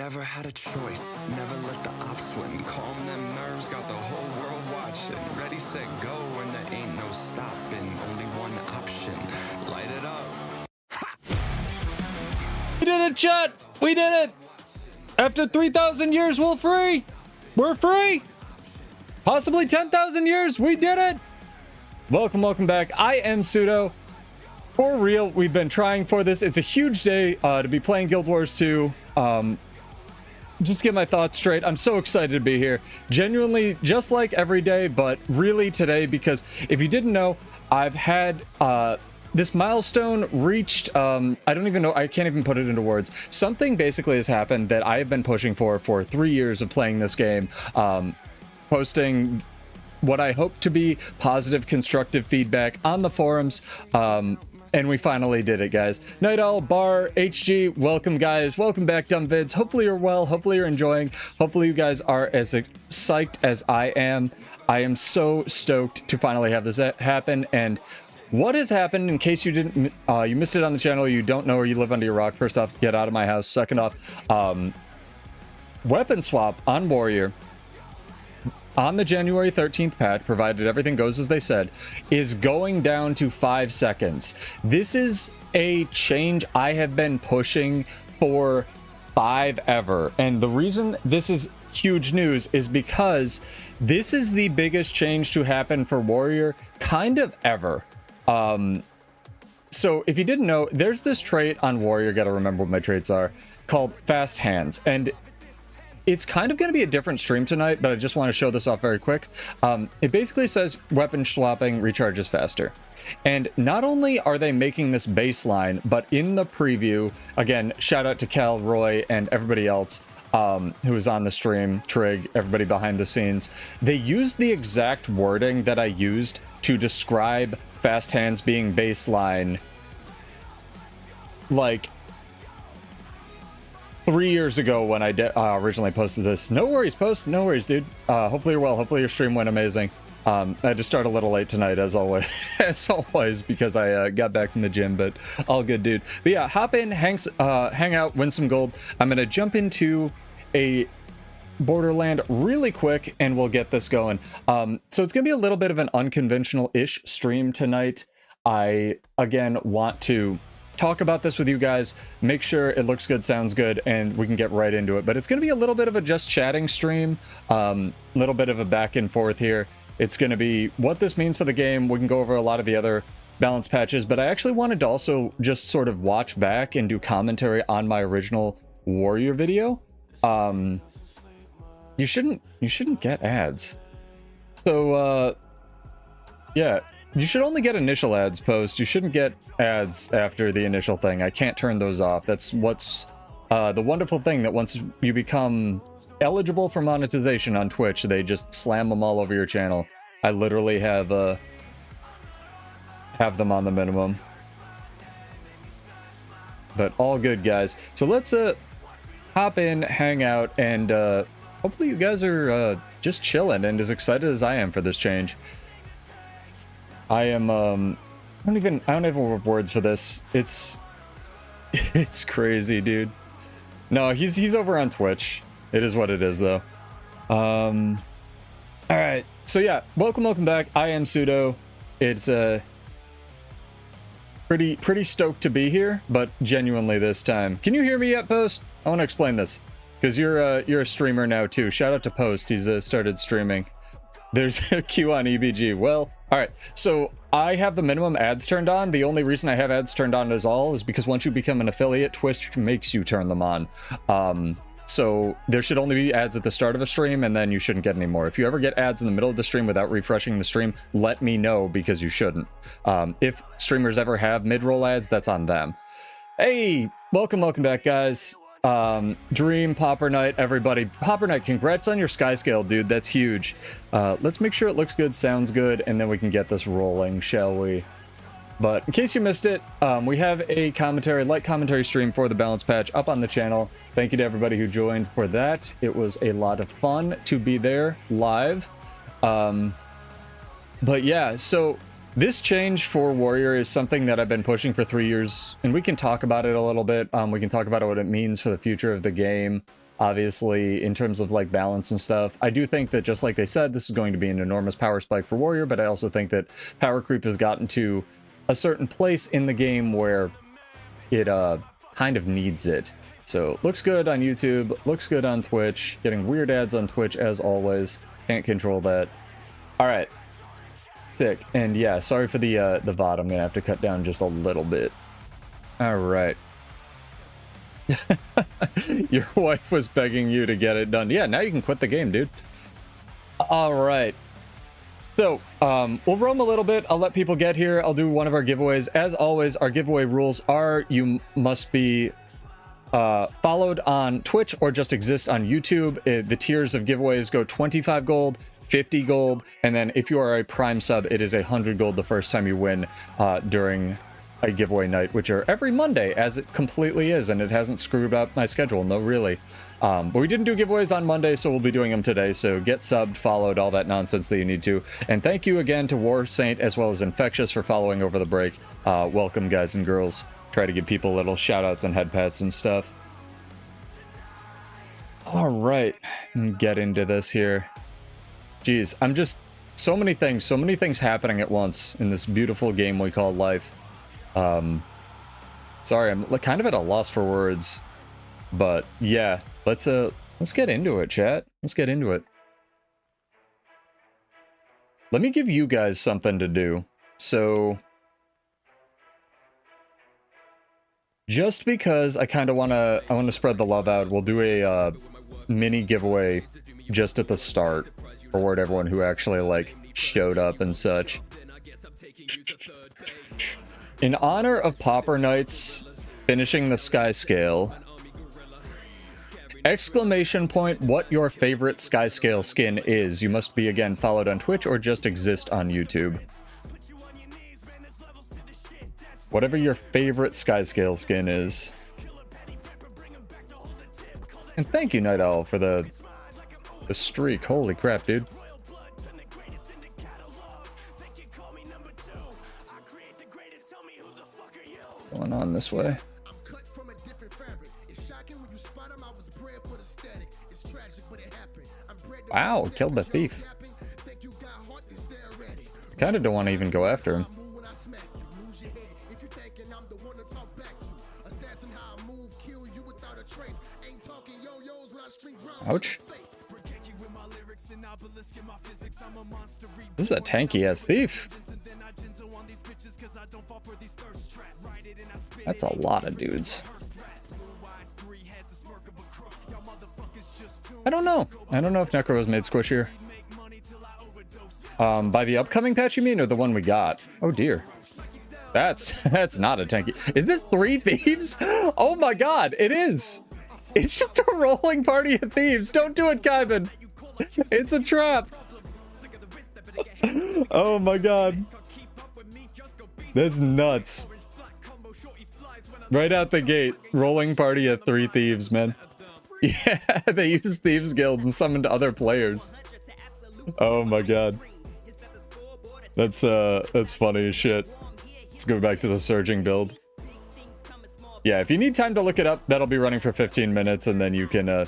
never had a choice, never let the ops win. Calm them nerves, got the whole world watching. Ready, set, go, and there ain't no stopping. Only one option, light it up. We did it, chat! We did it! After 3,000 years, we're free! We're free! Possibly 10,000 years, we did it! Welcome back. I am Pseudo. For real, we've been trying for this. It's a huge day to be playing Guild Wars 2. Just get my thoughts straight. I'm so excited to be here. Genuinely, just like every day, but really today, because if you didn't know, I've had this milestone reached. I don't even know. I can't even put it into words. Something basically has happened that I have been pushing for 3 years of playing this game. Posting what I hope to be positive, constructive feedback on the forums. And we finally did it, guys. Night Owl, Bar, HG, welcome, guys. Welcome back, Dumb Vids. Hopefully you're well. Hopefully you're enjoying. Hopefully you guys are as psyched as I am. I am so stoked to finally have this happen. And what has happened, in case you didn't, you missed it on the channel, you don't know, or you live under your rock. First off, get out of my house. Second off, weapon swap on Warrior on the January 13th patch, provided everything goes as they said, is going down to 5 seconds. This is a change I have been pushing for ever. And the reason this is huge news is because this is the biggest change to happen for Warrior kind of ever. So if you didn't know, there's this trait on Warrior, gotta remember what my traits are, called Fast Hands. And it's kind of going to be a different stream tonight, but I just want to show this off very quick. It basically says weapon swapping recharges faster. And not only are they making this baseline, but in the preview, again, shout out to Cal, Roy, and everybody else who was on the stream, Trig, everybody behind the scenes. They used the exact wording that I used to describe Fast Hands being baseline, like 3 years ago when I originally posted this. No worries, post. No worries, dude. Hopefully you're well. Hopefully your stream went amazing. I had to start a little late tonight, as always, because I got back from the gym, but all good, dude. But yeah, hop in, hang out, win some gold. I'm gonna jump into a Borderland really quick, and we'll get this going. So it's gonna be a little bit of an unconventional-ish stream tonight. I again want to talk about this with you guys, make sure it looks good, sounds good, and we can get right into it. But it's going to be a little bit of a just chatting stream, little bit of a back and forth here. It's going to be what this means for the game. We can go over a lot of the other balance patches, but I actually wanted to also just sort of watch back and do commentary on my original Warrior video. You shouldn't get ads. So yeah, you should only get initial ads post. You shouldn't get ads after the initial thing. I can't turn those off. That's what's the wonderful thing, that once you become eligible for monetization on Twitch, they just slam them all over your channel. I literally have them on the minimum. But all good, guys. So let's hop in, hang out, and hopefully you guys are just chilling and as excited as I am for this change. I am I don't even have words for this. It's crazy, dude. No, he's over on Twitch. It is what it is, though. All right. So yeah, welcome back. I am Pseudo. It's pretty stoked to be here, but genuinely this time. Can you hear me yet, Post? I want to explain this because you're a streamer now too. Shout out to Post. He's started streaming. There's a queue on EBG. Well, all right. So I have the minimum ads turned on. The only reason I have ads turned on is because once you become an affiliate, Twitch makes you turn them on. So there should only be ads at the start of a stream, and then you shouldn't get any more. If you ever get ads in the middle of the stream without refreshing the stream, let me know, because you shouldn't. If streamers ever have mid-roll ads, that's on them. Hey, welcome back, guys. Dream, Popper Knight, everybody. Popper Knight, congrats on your sky scale, dude. That's huge. Let's make sure it looks good, sounds good, and then we can get this rolling, shall we? But in case you missed it, we have a light commentary stream for the balance patch up on the channel. Thank you to everybody who joined for that. It was a lot of fun to be there live. But yeah, so this change for Warrior is something that I've been pushing for 3 years, and we can talk about it a little bit. We can talk about what it means for the future of the game. obviously, in terms of like balance and stuff. I do think that, just like they said, this is going to be an enormous power spike for Warrior, but I also think that power creep has gotten to a certain place in the game where it kind of needs it. So looks good on YouTube, looks good on Twitch, getting weird ads on Twitch as always. Can't control that. All right, sick. And yeah, sorry for the VOD. I'm gonna have to cut down just a little bit. All right. Your wife was begging you to get it done. Yeah, now you can quit the game, dude. All right. So, we'll roam a little bit. I'll let people get here. I'll do one of our giveaways. As always, our giveaway rules are you must be followed on Twitch or just exist on YouTube. The tiers of giveaways go 25 gold, 50 gold, and then if you are a Prime sub, it is 100 gold the first time you win during a giveaway night, which are every Monday, as it completely is, and it hasn't screwed up my schedule. No, really. But we didn't do giveaways on Monday, so we'll be doing them today. So get subbed, followed, all that nonsense that you need to. And thank you again to War Saint as well as Infectious for following over the break. Welcome, guys and girls. Try to give people little shout outs and head pats and stuff. All right, get into this here. Jeez, I'm just so many things happening at once in this beautiful game we call life. Sorry, I'm kind of at a loss for words, but yeah, let's get into it, chat. Let's get into it. Let me give you guys something to do. So, just because I kind of want to spread the love out, we'll do a mini giveaway just at the start reward everyone who actually like showed up and such. In honor of Pauper Knights finishing the Sky Scale, exclamation point what your favorite Sky Scale skin is. You must be again followed on Twitch or just exist on YouTube. Whatever your favorite Sky Scale skin is. And thank you, Night Owl, for the streak. Holy crap, dude. Going on this way. Wow, killed the thief. Kind of don't want to even go after him. Ouch. This is a tanky ass thief. That's a lot of dudes. I don't know. I don't know if Necro was made squishier. By the upcoming patch you mean, or the one we got? Oh dear. That's not a tanky. Is this 3 thieves? Oh my god, it is. It's just a rolling party of thieves. Don't do it, Kaiban. It's a trap. Oh my god. That's nuts. Right out the gate, rolling party of 3 thieves, man. Yeah, they used Thieves Guild and summoned other players. Oh my god. That's funny as shit. Let's go back to the surging build. Yeah, if you need time to look it up, that'll be running for 15 minutes, and then you can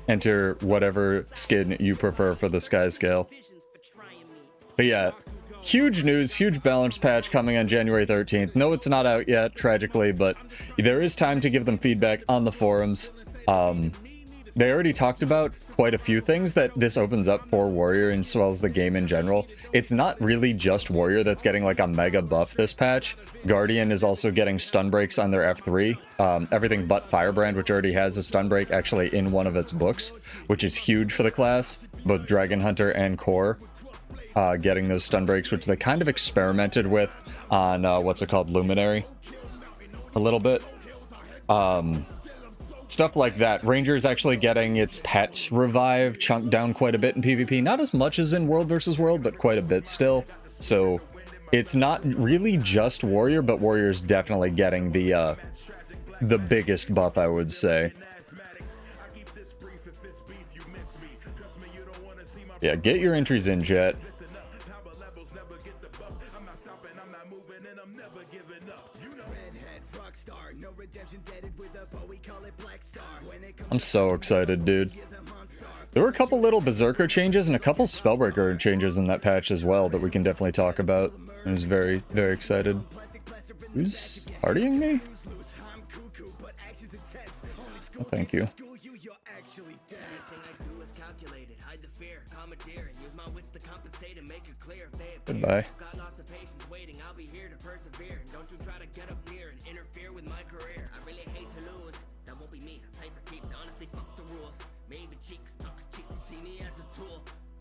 enter whatever skin you prefer for the Sky Scale. But yeah, huge news, huge balance patch coming on January 13th. No, it's not out yet, tragically, but there is time to give them feedback on the forums. They already talked about quite a few things that this opens up for Warrior as well as the game in general. It's not really just Warrior that's getting like a mega buff this patch. Guardian is also getting stun breaks on their F3. Everything but Firebrand, which already has a stun break actually in one of its books, which is huge for the class. Both Dragon Hunter and Core getting those stun breaks, which they kind of experimented with on what's it called, Luminary, a little bit. Stuff like that. Ranger's actually getting its pet revive chunked down quite a bit in PvP. Not as much as in World versus World, but quite a bit still. So it's not really just Warrior, but Warrior's definitely getting the biggest buff, I would say. Yeah, get your entries in, chat. I'm so excited, dude. There were a couple little Berserker changes and a couple Spellbreaker changes in that patch as well that we can definitely talk about. I was very, very excited. Who's partying me? Oh, thank you. Goodbye.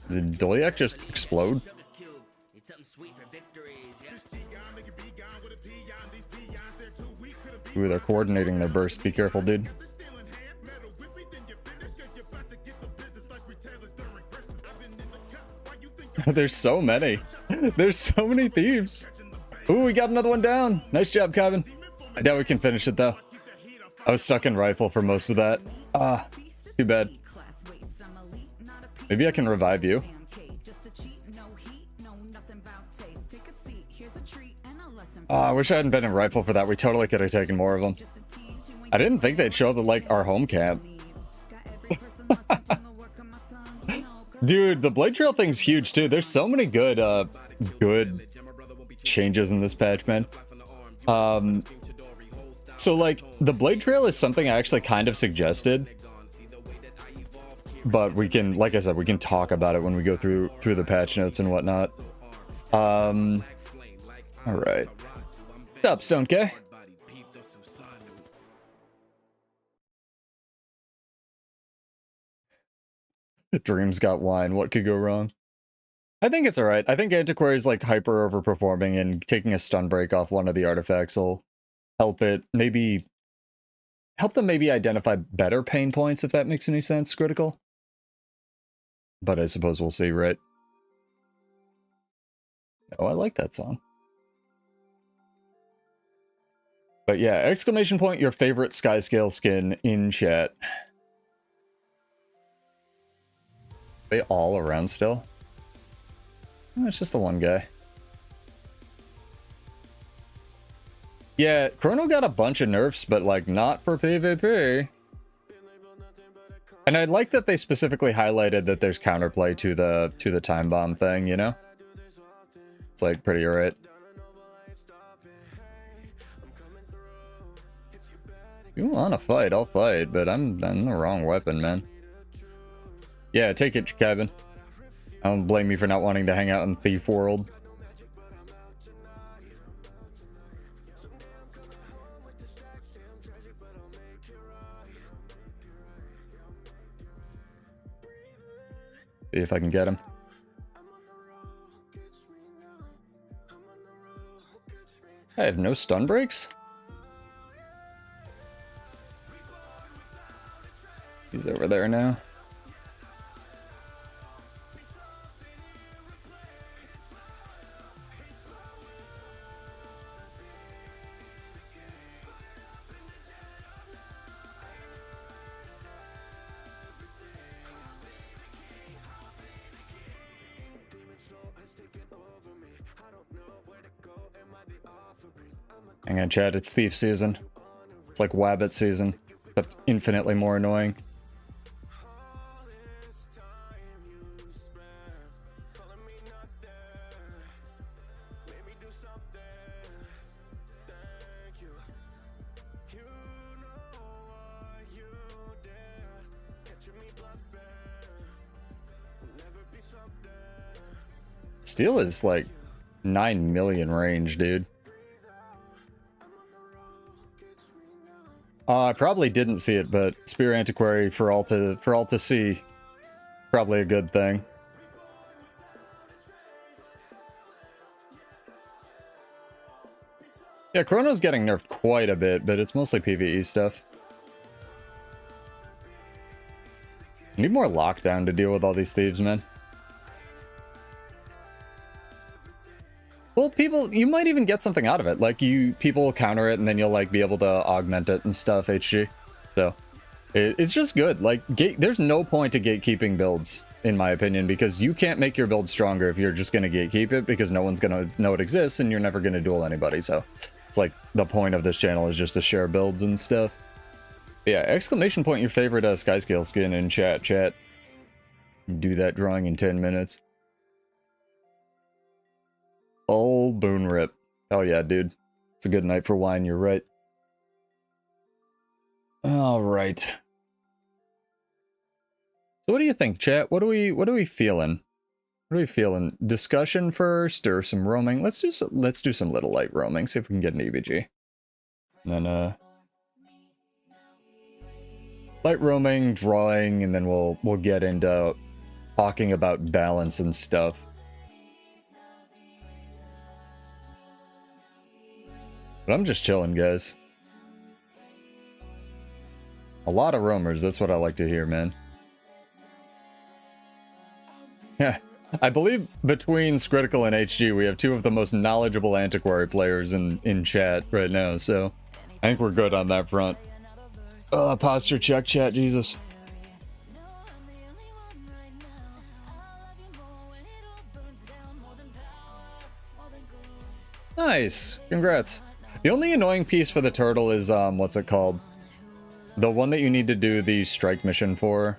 Did Dolyak just explode? Ooh, they're coordinating their burst. Be careful, dude. There's so many. There's so many thieves. Ooh, we got another one down. Nice job, Kevin. I doubt we can finish it, though. I was stuck in rifle for most of that. Ah, too bad. Maybe I can revive you. Oh, I wish I hadn't been in rifle for that. We totally could have taken more of them. I didn't think they'd show up at, like, our home camp. Dude, the Blade Trail thing's huge, too. There's so many good changes in this patch, man. So, like, the Blade Trail is something I actually kind of suggested. But we can, like I said, we can talk about it when we go through the patch notes and whatnot. Alright. What's up, Stone K? Dreams got wine. What could go wrong? I think it's alright. I think Antiquary's like hyper overperforming, and taking a stun break off one of the artifacts will help it. Maybe help them identify better pain points, if that makes any sense, Critical. But I suppose we'll see, right? Oh, I like that song. But yeah, exclamation point your favorite Skyscale skin in chat. They all around still? Oh, it's just the one guy. Yeah, Chrono got a bunch of nerfs, but like not for PvP. And I like that they specifically highlighted that there's counterplay to the time bomb thing, you know? It's like pretty alright. If you want to fight, I'll fight, but I'm the wrong weapon, man. Yeah, take it, Kevin. I don't blame you for not wanting to hang out in Thief World. See if I can get him. I have no stun breaks? He's over there now. Hang on, Chad, it's thief season. It's like Wabbit season, but infinitely more annoying. Steel is like 9 million range, dude. I probably didn't see it, but Spear Antiquary for all to see, probably a good thing. Yeah, Chrono's getting nerfed quite a bit, but it's mostly PvE stuff. I need more lockdown to deal with all these thieves, man. Well, people, you might even get something out of it. Like, people will counter it, and then you'll, like, be able to augment it and stuff, HG. So, It's just good. Like, there's no point to gatekeeping builds, in my opinion, because you can't make your build stronger if you're just going to gatekeep it, because no one's going to know it exists, and you're never going to duel anybody. So it's like the point of this channel is just to share builds and stuff. But yeah, exclamation point your favorite Skyscale skin in chat. Do that drawing in 10 minutes. Oh, Boon Rip. Hell yeah, dude. It's a good night for wine, you're right. All right. So what do you think, chat? What are we feeling? What are we feeling? Discussion first or some roaming? Let's do some little light roaming, see if we can get an EBG. And then light roaming, drawing, and then we'll get into talking about balance and stuff. But I'm just chilling, guys. A lot of roamers, that's what I like to hear, man. Yeah, I believe between Scritical and HG, we have two of the most knowledgeable Antiquary players in chat right now, so I think we're good on that front. Posture check, chat, Jesus. Nice, congrats. The only annoying piece for the turtle is, what's it called? The one that you need to do the strike mission for.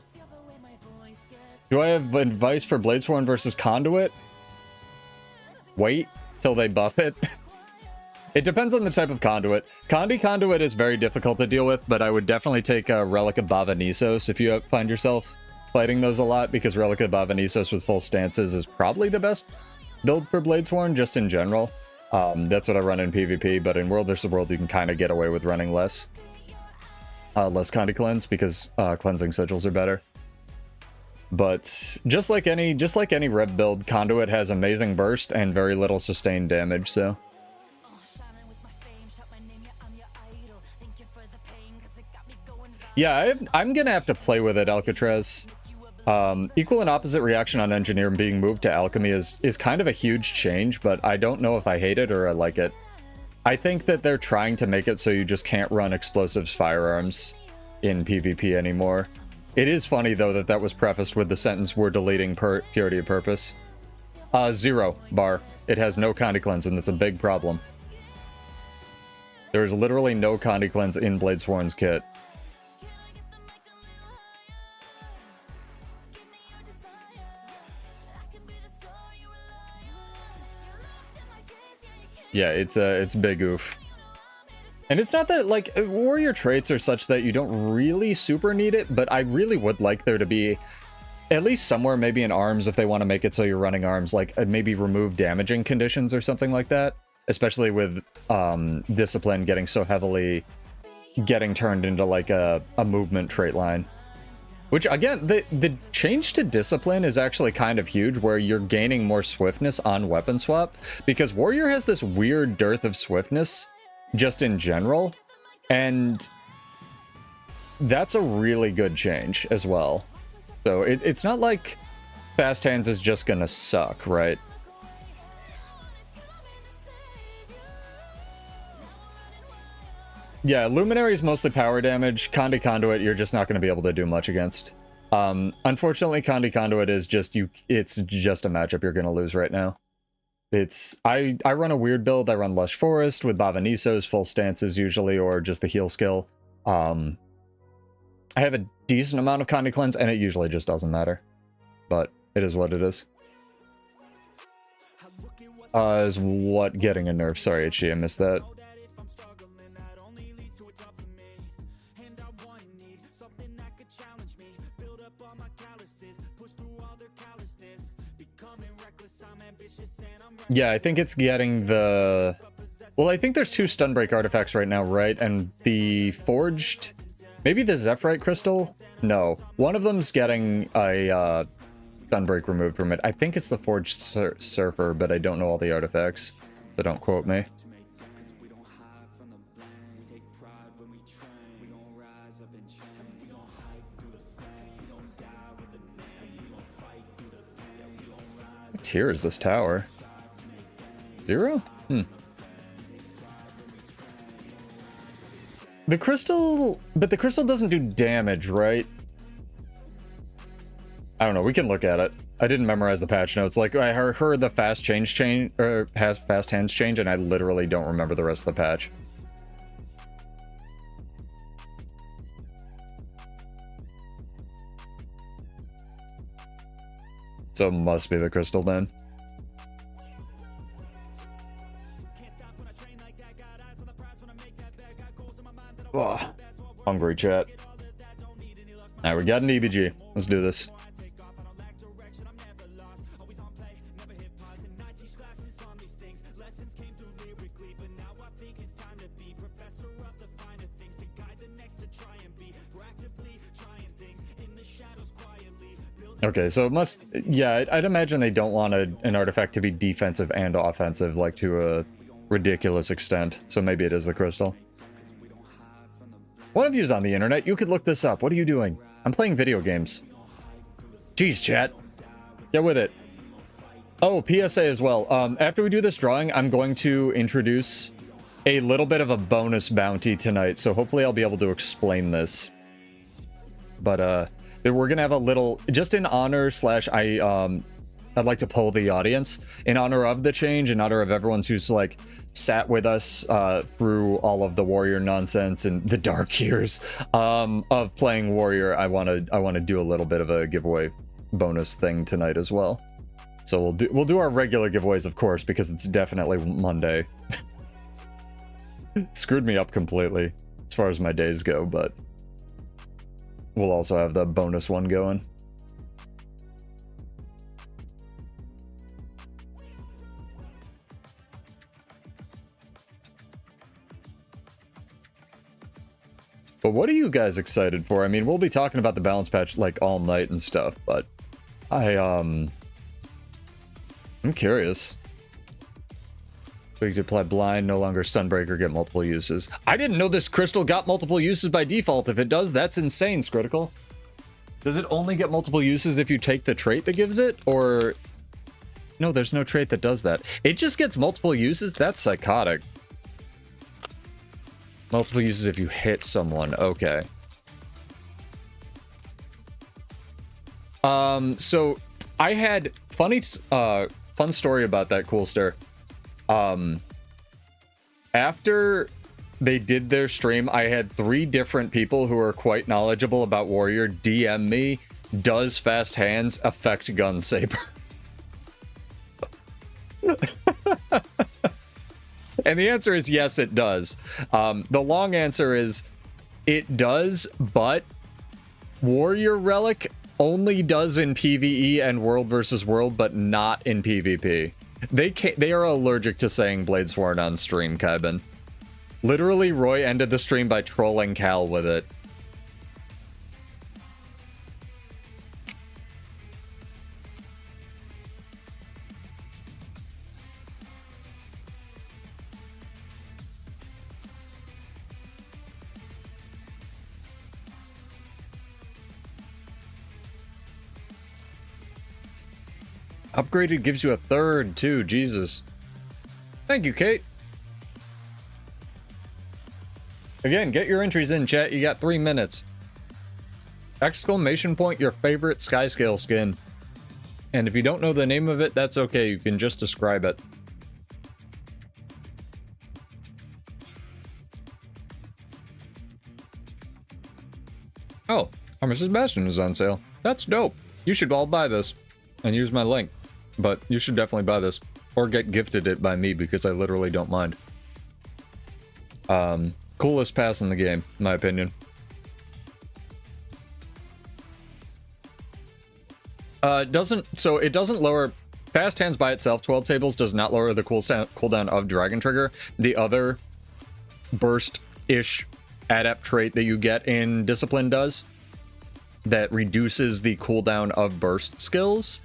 Do I have advice for Bladesworn versus Conduit? Wait till they buff it. It depends on the type of Conduit. Conduit is very difficult to deal with, but I would definitely take Relic of Bava-Nisos if you find yourself fighting those a lot, because Relic of Bava-Nisos with full stances is probably the best build for Bladesworn, just in general. That's what I run in PvP, but in World vs. World you can kind of get away with running less Condi Cleanse, because cleansing sigils are better. But just like any Rev build, Conduit has amazing burst and very little sustained damage, so. Yeah, I'm gonna have to play with it, Alcatraz. Equal and opposite reaction on Engineer being moved to Alchemy is kind of a huge change, but I don't know if I hate it or I like it. I think that they're trying to make it so you just can't run explosives firearms in PvP anymore. It is funny, though, that was prefaced with the sentence, "We're deleting purity of purpose." 0 bar. It has no Condi Cleanse, and that's a big problem. There is literally no Condi Cleanse in Bladesworn's kit. Yeah, it's big oof. And it's not that, like, warrior traits are such that you don't really super need it, but I really would like there to be at least somewhere, maybe in arms, if they want to make it so you're running arms, like maybe remove damaging conditions or something like that, especially with discipline getting so heavily turned into like a movement trait line. Which, again, the change to discipline is actually kind of huge, where you're gaining more swiftness on weapon swap, because warrior has this weird dearth of swiftness just in general, and that's a really good change as well. So it's not like fast hands is just gonna suck, right? Yeah, Luminary is mostly power damage. Conduit, you're just not going to be able to do much against. Unfortunately, Conduit is just it's just a matchup you're going to lose right now. I run a weird build. I run Lush Forest with Bava-Nisos, full stances usually, or just the heal skill. I have a decent amount of Condi Cleanse, and it usually just doesn't matter. But it is what it is. Is what getting a nerf? Sorry, HG, I missed that. Yeah, I think it's getting the... Well, I think there's 2 Stunbreak artifacts right now, right? And the Forged... Maybe the Zephyrite Crystal? No. One of them's getting a Stunbreak removed from it. I think it's the Forged Surfer, but I don't know all the artifacts, so don't quote me. What tier is this tower? 0? the crystal, but the crystal doesn't do damage, right? I don't know. We can look at it. I didn't memorize the patch notes. Like, I heard the fast hands change, and I literally don't remember the rest of the patch. So it must be the crystal then. Ugh. Hungry chat. Alright, we got an EBG. Let's do this. Okay, so it must... Yeah, I'd imagine they don't want an artifact to be defensive and offensive, like, to a ridiculous extent. So maybe it is the crystal. One of you's on the internet. You could look this up. What are you doing? I'm playing video games. Jeez, chat. Get with it. Oh, PSA as well. After we do this drawing, I'm going to introduce a little bit of a bonus bounty tonight. So hopefully I'll be able to explain this. But, we're gonna have a little, just in honor slash I'd like to poll the audience in honor of the change, in honor of everyone who's like sat with us through all of the warrior nonsense and the dark years of playing warrior. I want to do a little bit of a giveaway bonus thing tonight as well. So we'll do our regular giveaways, of course, because it's definitely Monday. Screwed me up completely as far as my days go, but we'll also have the bonus one going. But what are you guys excited for? I mean, we'll be talking about the balance patch like all night and stuff, but I'm curious. We could play blind, no longer Stunbreaker, get multiple uses. I didn't know this crystal got multiple uses by default. If it does, that's insane, Scritical. Does it only get multiple uses if you take the trait that gives it? Or... No, there's no trait that does that. It just gets multiple uses? That's psychotic. Multiple uses if you hit someone. Okay. So I had fun story about that, Coolster. After they did their stream, I had 3 different people who are quite knowledgeable about Warrior DM me, does fast hands affect gun saber? And the answer is yes, it does. The long answer is it does, but Warrior Relic only does in PvE and World versus World, but not in PvP. They are allergic to saying Bladesworn on stream, Kaiben. Literally, Roy ended the stream by trolling Cal with it. Upgraded gives you a 3rd, too. Jesus. Thank you, Kate. Again, get your entries in, chat. You got 3 minutes. Exclamation point, your favorite Skyscale skin. And if you don't know the name of it, that's okay. You can just describe it. Oh, Armor Bastion is on sale. That's dope. You should all buy this and use my link. But you should definitely buy this. Or get gifted it by me, because I literally don't mind. Coolest pass in the game, in my opinion. It doesn't lower... Fast hands by itself, 12 tables, does not lower the cooldown of Dragon Trigger. The other burst-ish adept trait that you get in Discipline does. That reduces the cooldown of burst skills.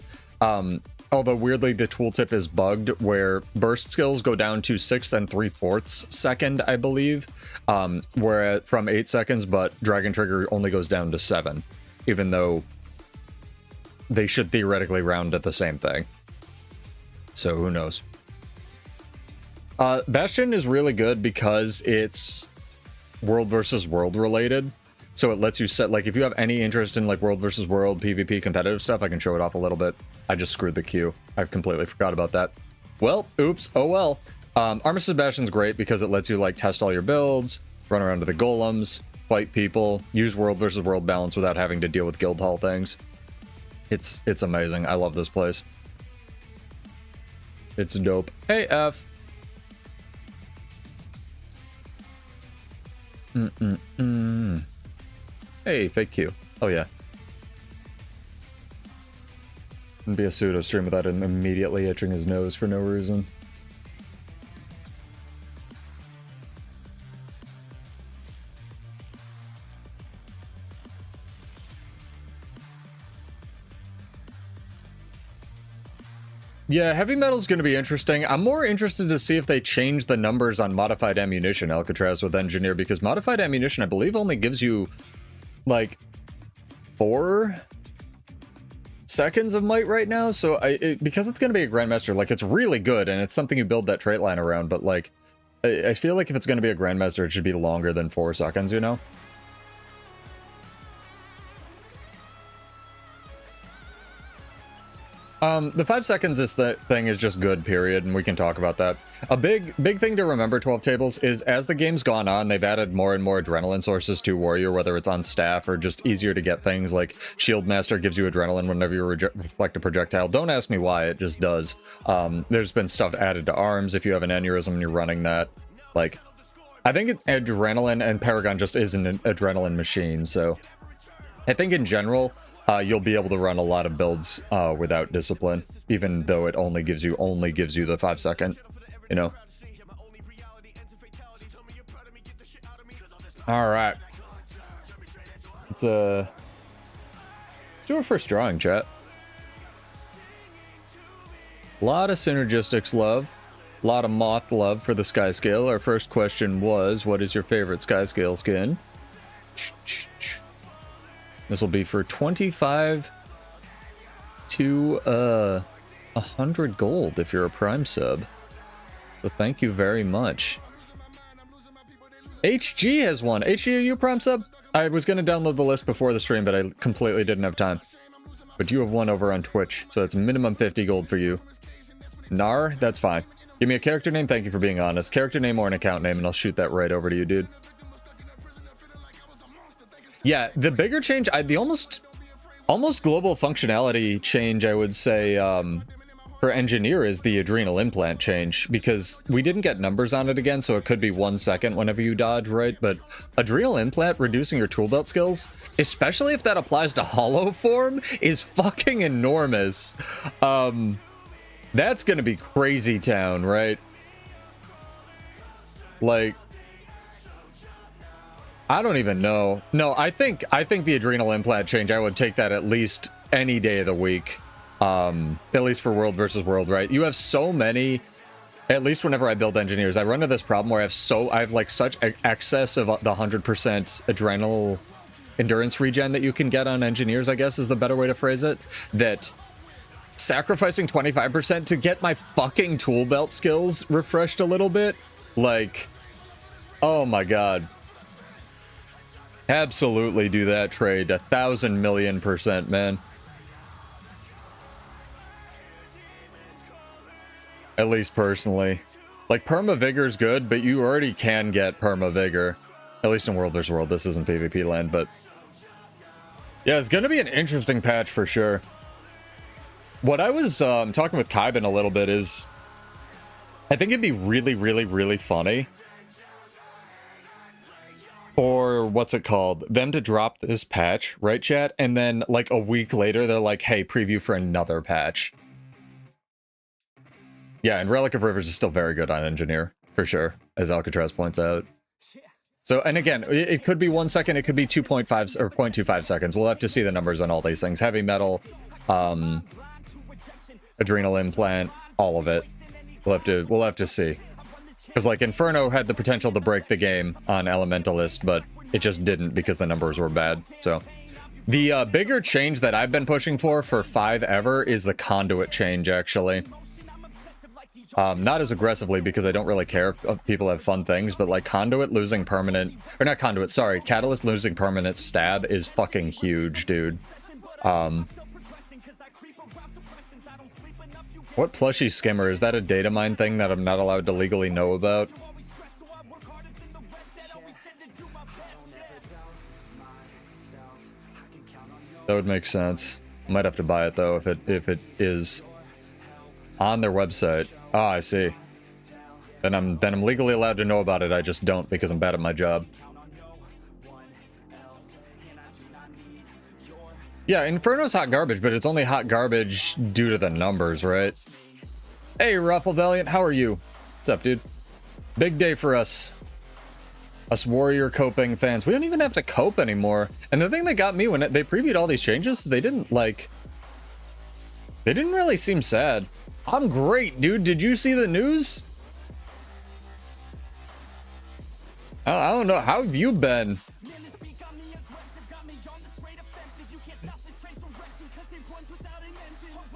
Although weirdly the tooltip is bugged where burst skills go down to 6 3/4 second, I believe, where from 8 seconds, but Dragon Trigger only goes down to 7, even though they should theoretically round at the same thing. So who knows? Bastion is really good because it's world versus world related. So it lets you set, like, if you have any interest in, like, world versus world, PvP, competitive stuff, I can show it off a little bit. I just screwed the queue. I completely forgot about that. Well, oops, oh well. Armor Sebastian's great because it lets you, like, test all your builds, run around to the golems, fight people, use world versus world balance without having to deal with guild hall things. It's amazing. I love this place. It's dope. Hey, F. Hey, fake Q. Oh, yeah. Wouldn't be a pseudo stream without him immediately itching his nose for no reason. Yeah, heavy metal's going to be interesting. I'm more interested to see if they change the numbers on modified ammunition, Alcatraz, with Engineer, because modified ammunition, I believe, only gives you, like, 4 seconds of might right now. So, because it's going to be a Grandmaster, like, it's really good, and it's something you build that trait line around, but, like, I feel like if it's going to be a Grandmaster, it should be longer than 4 seconds, you know? The 5 seconds thing is just good, period, and we can talk about that. A big thing to remember, 12 tables, is as the game's gone on, they've added more and more adrenaline sources to Warrior, whether it's on staff or just easier to get things, like Shield Master gives you adrenaline whenever you reflect a projectile. Don't ask me why, it just does. There's been stuff added to arms if you have an aneurysm and you're running that. Like, I think adrenaline, and Paragon just is an adrenaline machine, so I think in general, you'll be able to run a lot of builds without discipline, even though it only gives you the 5 second, you know. All right, let's do our first drawing, chat. A lot of synergistics love, a lot of moth love for the sky scale. Our first question was, what is your favorite sky scale skin? This will be for 25 to 100 gold if you're a Prime sub. So thank you very much. HG has one. HG, are you a Prime sub? I was going to download the list before the stream, but I completely didn't have time. But you have one over on Twitch, so it's minimum 50 gold for you. Nar, that's fine. Give me a character name, thank you for being honest. Character name or an account name, and I'll shoot that right over to you, dude. Yeah, the bigger change, the almost global functionality change, I would say, for Engineer is the Adrenal Implant change, because we didn't get numbers on it again, so it could be 1 second whenever you dodge, right? But Adrenal Implant reducing your tool belt skills, especially if that applies to Hollow Form, is fucking enormous. That's gonna be crazy town, right? Like, I don't even know. No, I think the Adrenal Implant change, I would take that at least any day of the week. At least for world versus world, right? You have so many, at least whenever I build Engineers, I run into this problem where I have like such excess of the 100% adrenal endurance regen that you can get on Engineers, I guess is the better way to phrase it, that sacrificing 25% to get my fucking tool belt skills refreshed a little bit, like, oh my god. Absolutely do that trade 1,000,000,000%, man. At least personally. Like, Perma Vigor's good, but you already can get Perma Vigor. At least in World vs. World. This isn't PvP land, but yeah, it's gonna be an interesting patch for sure. What I was talking with Kaiben a little bit is, I think it'd be really, really, really funny or what's it called, them to drop this patch, right, chat? And then, like, a week later, they're like, hey, preview for another patch. Yeah, and Relic of Rivers is still very good on Engineer, for sure, as Alcatraz points out. So, and again, it could be 1 second, it could be 2.5 or 0.25 seconds. We'll have to see the numbers on all these things. Heavy Metal, Adrenal Implant, all of it. We'll have to see. Because, like, Inferno had the potential to break the game on Elementalist, but it just didn't because the numbers were bad. So, the bigger change that I've been pushing for 5 ever is the Conduit change, actually. Not as aggressively because I don't really care if people have fun things, but like Conduit losing permanent, or not Conduit, sorry, Catalyst losing permanent stab is fucking huge, dude. What plushie skimmer? Is that a data mine thing that I'm not allowed to legally know about? That would make sense. Might have to buy it though if it is on their website. Ah, I see. Then I'm legally allowed to know about it. I just don't because I'm bad at my job. Yeah, Inferno's hot garbage, but it's only hot garbage due to the numbers, right? Hey, Ruffle Valiant, how are you? What's up, dude? Big day for us. Us Warrior coping fans. We don't even have to cope anymore. And the thing that got me when they previewed all these changes, they didn't really seem sad. I'm great, dude. Did you see the news? I don't know. How have you been?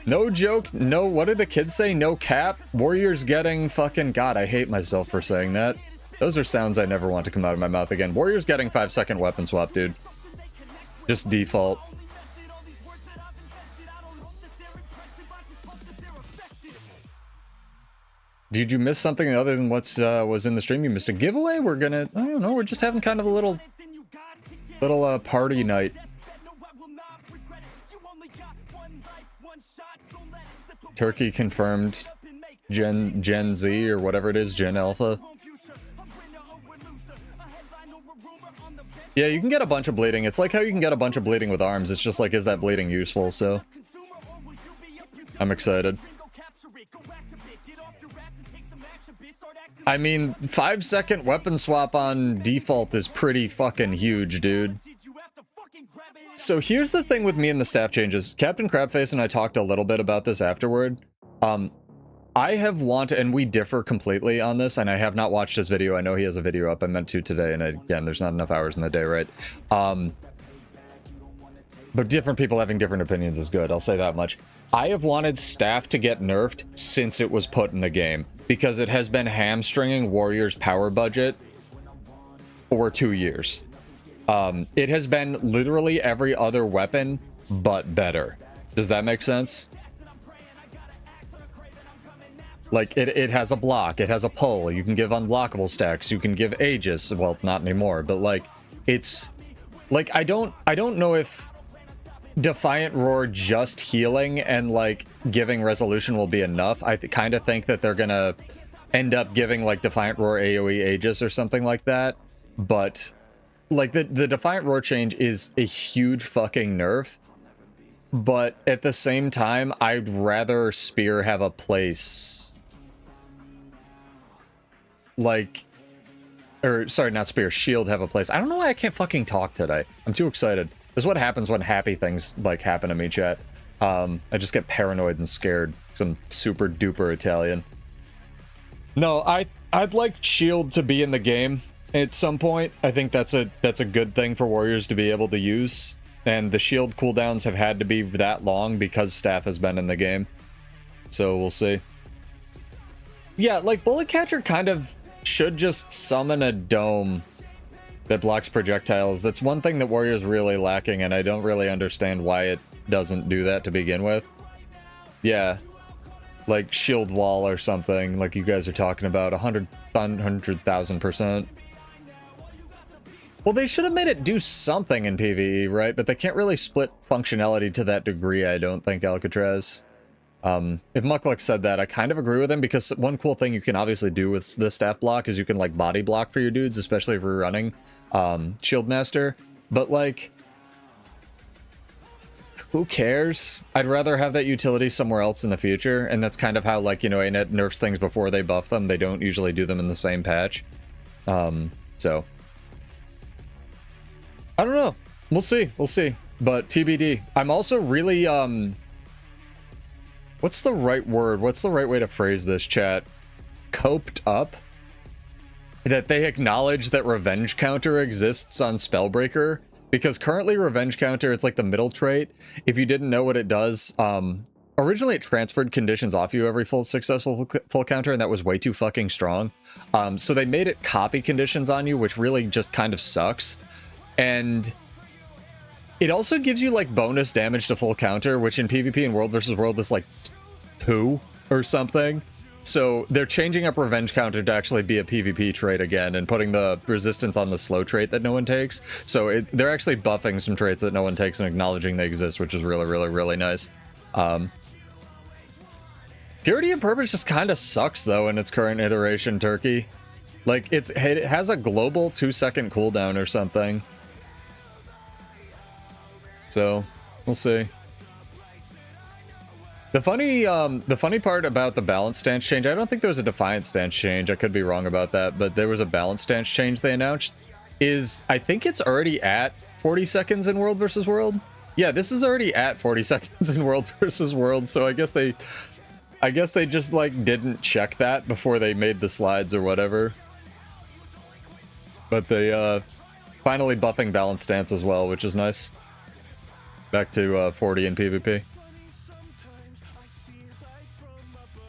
No joke. No, what did the kids say? No cap. Warriors getting fucking... God, I hate myself for saying that. Those are sounds I never want to come out of my mouth again. Warriors getting 5-second weapon swap, dude. Just default. Did you miss something other than what's was in the stream? You missed a giveaway? We're gonna... I don't know. We're just having kind of a little party night. Turkey confirmed Gen Z or whatever it is, Gen Alpha. Yeah, you can get a bunch of bleeding. It's like how you can get a bunch of bleeding with arms. It's just like, is that bleeding useful? So I'm excited. I mean, 5-second weapon swap on default is pretty fucking huge, dude. So here's the thing with me and the staff changes. Captain Crabface and I talked a little bit about this afterward. I have wanted, and we differ completely on this, and I have not watched his video. I know he has a video up. I meant to today, and again, there's not enough hours in the day, right? But different people having different opinions is good. I'll say that much. I have wanted staff to get nerfed since it was put in the game, because it has been hamstringing Warriors' power budget for 2 years. It has been literally every other weapon, but better. Does that make sense? Like, it has a block, it has a pull, you can give unblockable stacks, you can give Aegis, well, not anymore, but like, it's... Like, I don't know if Defiant Roar just healing and, like, giving resolution will be enough. I kind of think that they're gonna end up giving, like, Defiant Roar AoE Aegis or something like that, but... Like, the Defiant Roar change is a huge fucking nerf, but at the same time, I'd rather Spear have a place. Like, or, sorry, not Spear, Shield have a place. I don't know why I can't fucking talk today. I'm too excited. This is what happens when happy things, like, happen to me, chat. I just get paranoid and scared, because I'm super duper Italian. No, I'd like Shield to be in the game at some point. I think that's a good thing for Warriors to be able to use, and the shield cooldowns have had to be that long because staff has been in the game, so we'll see. Yeah, like, Bullet Catcher kind of should just summon a dome that blocks projectiles. That's one thing that Warriors really lacking, and I don't really understand why it doesn't do that to begin with. Yeah, like shield wall or something, like you guys are talking about, 100,000%. Well, they should have made it do something in PvE, right? But they can't really split functionality to that degree, I don't think, Alcatraz. If Muckluck said that, I kind of agree with him, because one cool thing you can obviously do with the staff block is you can, like, body block for your dudes, especially if you're running Shield Master. But, like, who cares? I'd rather have that utility somewhere else in the future, and that's kind of how, like, you know, ANET nerfs things before they buff them. They don't usually do them in the same patch. So... I don't know. We'll see. We'll see. But TBD. I'm also really, what's the right word? What's the right way to phrase this, chat? Coped up? That they acknowledge that Revenge Counter exists on Spellbreaker. Because currently Revenge Counter, it's like the middle trait. If you didn't know what it does, or originally it transferred conditions off you every successful full counter, and that was way too fucking strong. So they made it copy conditions on you, which really just kind of sucks. And it also gives you like bonus damage to full counter, which in PvP and World versus World is like 2 or something. So they're changing up revenge counter to actually be a PvP trait again and putting the resistance on the slow trait that no one takes. So they're actually buffing some traits that no one takes and acknowledging they exist, which is really, really, really nice. Purity and Purpose just kind of sucks though in its current iteration, Turkey. Like it has a global 2-second cooldown or something. So we'll see. The funny part about the balance stance change, I don't think there was a Defiant stance change. I could be wrong about that, but there was a balance stance change they announced. I think it's already at 40 seconds in World versus World. Yeah, this is already at 40 seconds in World versus World. So I guess they just like didn't check that before they made the slides or whatever. But they finally buffing balance stance as well, which is nice. Back to 40 in PvP.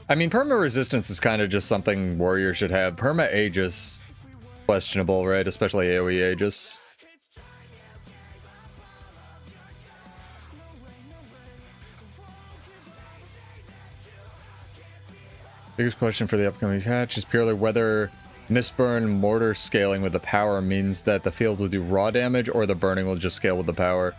I mean, perma resistance is kind of just something warriors should have. Perma Aegis, questionable, right? Especially AoE Aegis. Biggest question for the upcoming patch is purely whether Mistburn mortar scaling with the power means that the field will do raw damage or the burning will just scale with the power.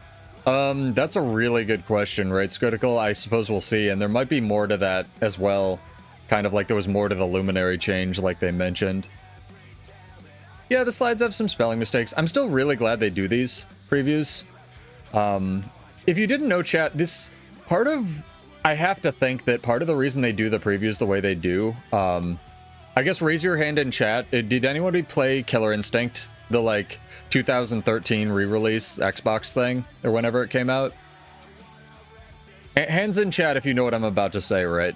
That's a really good question, right, Scritical? I suppose we'll see, and there might be more to that as well. Kind of like there was more to the Luminary change, like they mentioned. Yeah, the slides have some spelling mistakes. I'm still really glad they do these previews. If you didn't know, chat, I have to think that part of the reason they do the previews the way they do, I guess raise your hand in chat. Did anybody play Killer Instinct? The, like, 2013 re-release Xbox thing, or whenever it came out? Hands in chat if you know what I'm about to say, right?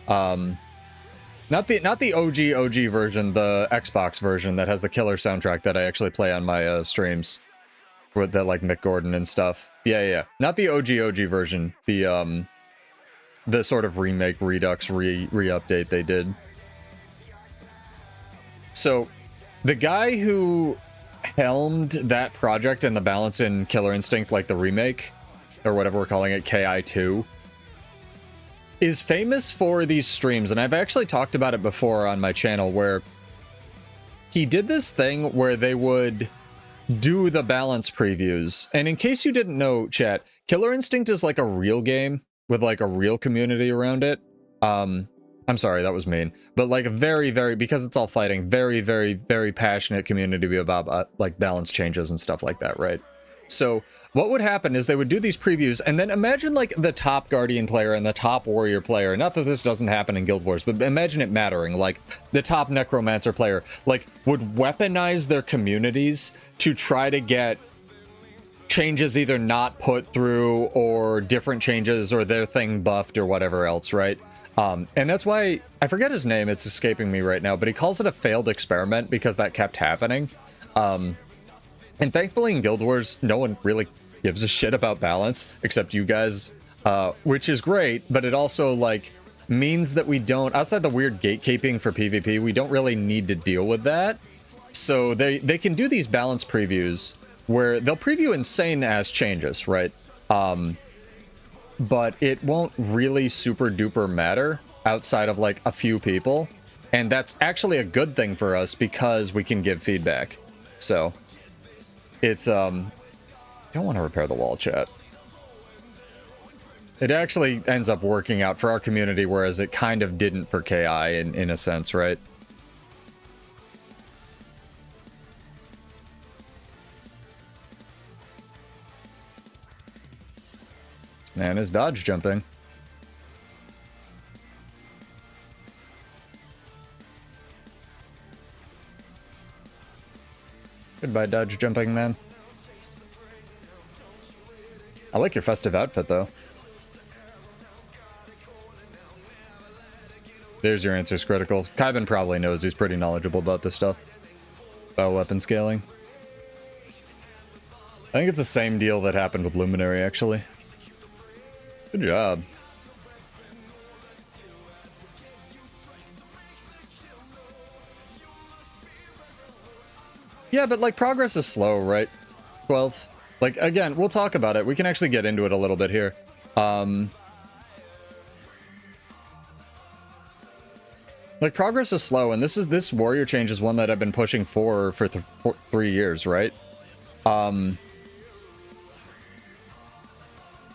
Not the OG version, the Xbox version that has the killer soundtrack that I actually play on my streams. With that, like, Mick Gordon and stuff. Yeah. Not the OG version. The sort of remake, redux, re-update they did. So, the guy who helmed that project and the balance in Killer Instinct, like the remake, or whatever we're calling it, KI2, is famous for these streams, and I've actually talked about it before on my channel, where he did this thing where they would do the balance previews. And in case you didn't know, chat, Killer Instinct is like a real game with like a real community around it. I'm sorry, that was mean. But like a very, very, because it's all fighting, very, very, very passionate community about like balance changes and stuff like that, right? So what would happen is they would do these previews, and then imagine like the top Guardian player and the top Warrior player. Not that this doesn't happen in Guild Wars, but imagine it mattering. Like the top Necromancer player, like would weaponize their communities to try to get changes either not put through or different changes or their thing buffed or whatever else, right? And that's why, I forget his name, it's escaping me right now, but he calls it a failed experiment because that kept happening. And thankfully in Guild Wars, no one really gives a shit about balance, except you guys, which is great, but it also, like, means that we don't, outside the weird gatekeeping for PvP, we don't really need to deal with that. So they can do these balance previews where they'll preview insane-ass changes, right? But it won't really super duper matter outside of like a few people, and that's actually a good thing for us because we can give feedback. So it's don't want to repair the wall, chat. It actually ends up working out for our community, whereas it kind of didn't for KI in a sense, right? Man is dodge jumping. Goodbye, dodge jumping, man. I like your festive outfit, though. There's your answers, Critical. Kaiban probably knows, he's pretty knowledgeable about this stuff. About weapon scaling. I think it's the same deal that happened with Luminary, actually. Good job. Yeah, but like progress is slow, right? 12. Like, again, we'll talk about it. We can actually get into it a little bit here. Like, progress is slow, and this warrior change is one that I've been pushing for 3 years, right?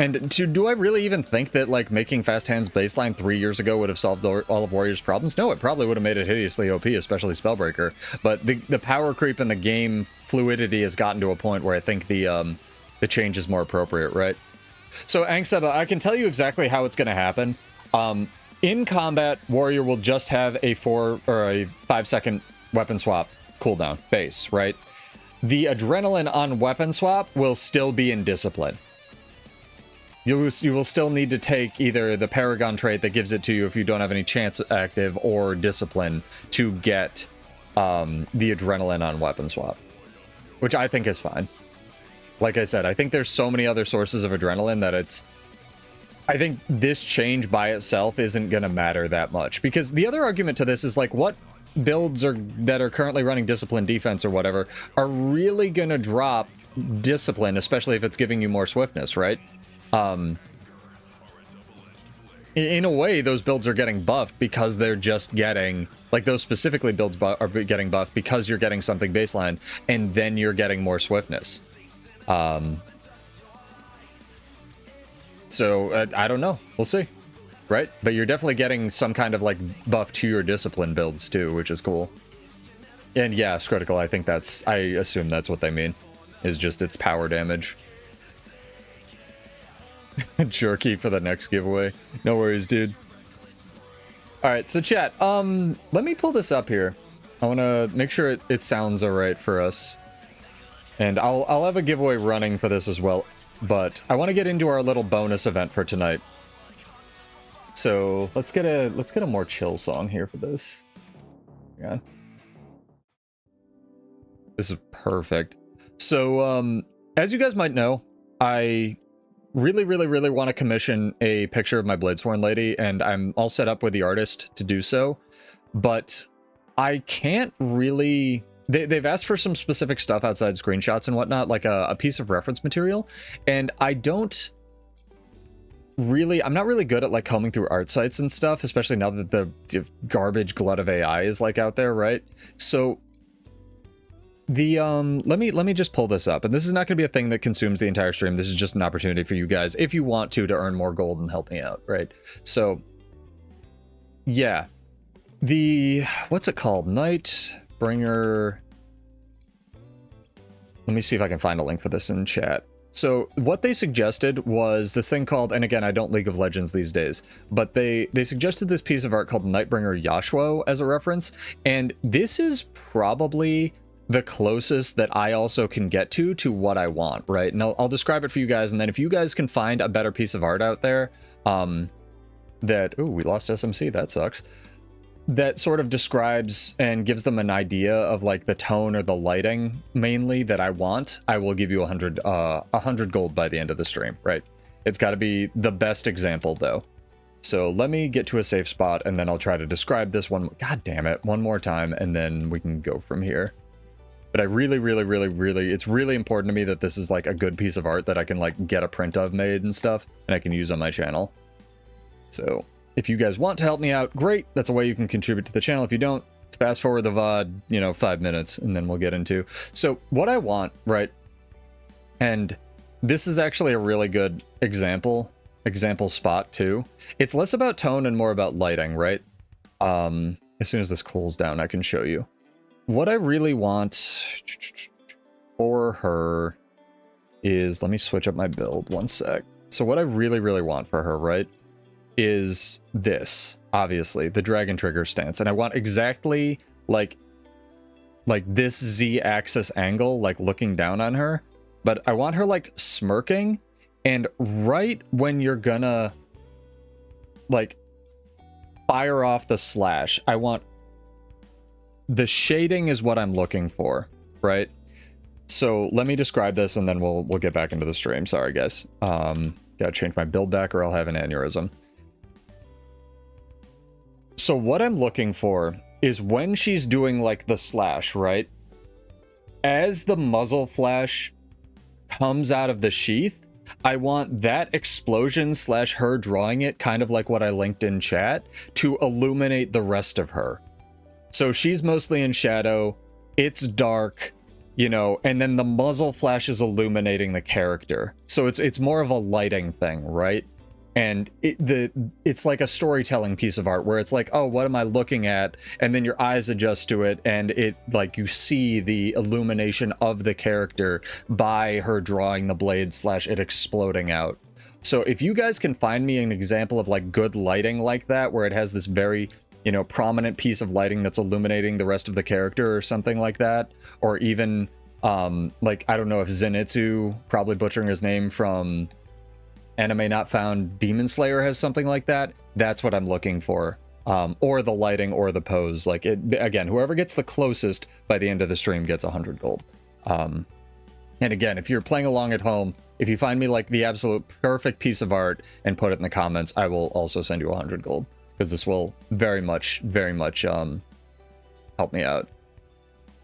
And do I really even think that, like, making Fast Hands baseline 3 years ago would have solved all of Warrior's problems? No, it probably would have made it hideously OP, especially Spellbreaker. But the power creep and the game fluidity has gotten to a point where I think the change is more appropriate, right? So, Angseba, I can tell you exactly how it's going to happen. In combat, Warrior will just have a 4 or a 5-second weapon swap cooldown base, right? The adrenaline on weapon swap will still be in Discipline. You will still need to take either the Paragon trait that gives it to you if you don't have any chance active, or Discipline to get the adrenaline on weapon swap, which I think is fine. Like I said, I think there's so many other sources of adrenaline that I think this change by itself isn't going to matter that much, because the other argument to this is like, what builds that are currently running Discipline defense or whatever are really going to drop Discipline, especially if it's giving you more swiftness, right? In a way, those builds are getting buffed because they're just getting, like, those specifically builds are getting buffed because you're getting something baseline and then you're getting more swiftness. So I don't know, we'll see, right? But you're definitely getting some kind of like buff to your Discipline builds too, which is cool. And yeah, Critical, I think I assume that's what they mean, is just its power damage. Jerky for the next giveaway. No worries, dude. All right, so chat, let me pull this up here. I want to make sure it sounds all right for us. And I'll have a giveaway running for this as well, but I want to get into our little bonus event for tonight. So let's get a more chill song here for this. Yeah. This is perfect. So as you guys might know, I really want to commission a picture of my Bladesworn lady, and I'm all set up with the artist to do so, but I can't really... They've asked for some specific stuff outside screenshots and whatnot, like a piece of reference material, and I'm not really good at like combing through art sites and stuff, especially now that the garbage glut of AI is like out there, right? So the let me just pull this up, and this is not going to be a thing that consumes the entire stream. This is just an opportunity for you guys, if you want to earn more gold and help me out, right? So yeah, what's it called? Nightbringer. Let me see if I can find a link for this in chat. So what they suggested was this thing called, and again, I don't League of Legends these days, but they suggested this piece of art called Nightbringer Yashua as a reference, and this is probably the closest that I also can get to what I want, right? And I'll describe it for you guys, and then if you guys can find a better piece of art out there, ooh, we lost SMC, that sucks, that sort of describes and gives them an idea of like the tone or the lighting mainly that I want, I will give you 100 gold by the end of the stream, right? It's got to be the best example though. So let me get to a safe spot, and then I'll try to describe this one, god damn it, one more time, and then we can go from here. But I really, it's really important to me that this is like a good piece of art that I can like get a print of made and stuff, and I can use on my channel. So if you guys want to help me out, great. That's a way you can contribute to the channel. If you don't, fast forward the VOD, 5 minutes, and then we'll get into. So what I want, right? And this is actually a really good example spot too. It's less about tone and more about lighting, right? As soon as this cools down, I can show you. What I really want for her is, let me switch up my build one sec. So what I really want for her, right, is this, obviously, the Dragon Trigger stance. And I want exactly like this Z-axis angle, like looking down on her. But I want her like smirking, and right when you're gonna like fire off the slash, I want the shading is what I'm looking for, right? So let me describe this, and then we'll get back into the stream. Sorry, guys. Gotta change my build back, or I'll have an aneurysm. So what I'm looking for is when she's doing like the slash, right? as the muzzle flash comes out of the sheath, I want that explosion slash her drawing it, kind of like what I linked in chat, to illuminate the rest of her. So she's mostly in shadow, it's dark, you know, and then the muzzle flash is illuminating the character. So it's more of a lighting thing, right? And it's like a storytelling piece of art where it's like, oh, what am I looking at? And then your eyes adjust to it, and it, like, you see the illumination of the character by her drawing the blade slash it exploding out. So if you guys can find me an example of like good lighting like that, where it has this very, you know, prominent piece of lighting that's illuminating the rest of the character or something like that, or even like, I don't know if Zenitsu, probably butchering his name from Anime Not Found, Demon Slayer has something like that. That's what I'm looking for. Or the lighting or the pose. Like, it, again, whoever gets the closest by the end of the stream gets 100 gold. And again, if you're playing along at home, if you find me like the absolute perfect piece of art and put it in the comments, I will also send you 100 gold, because this will very much help me out.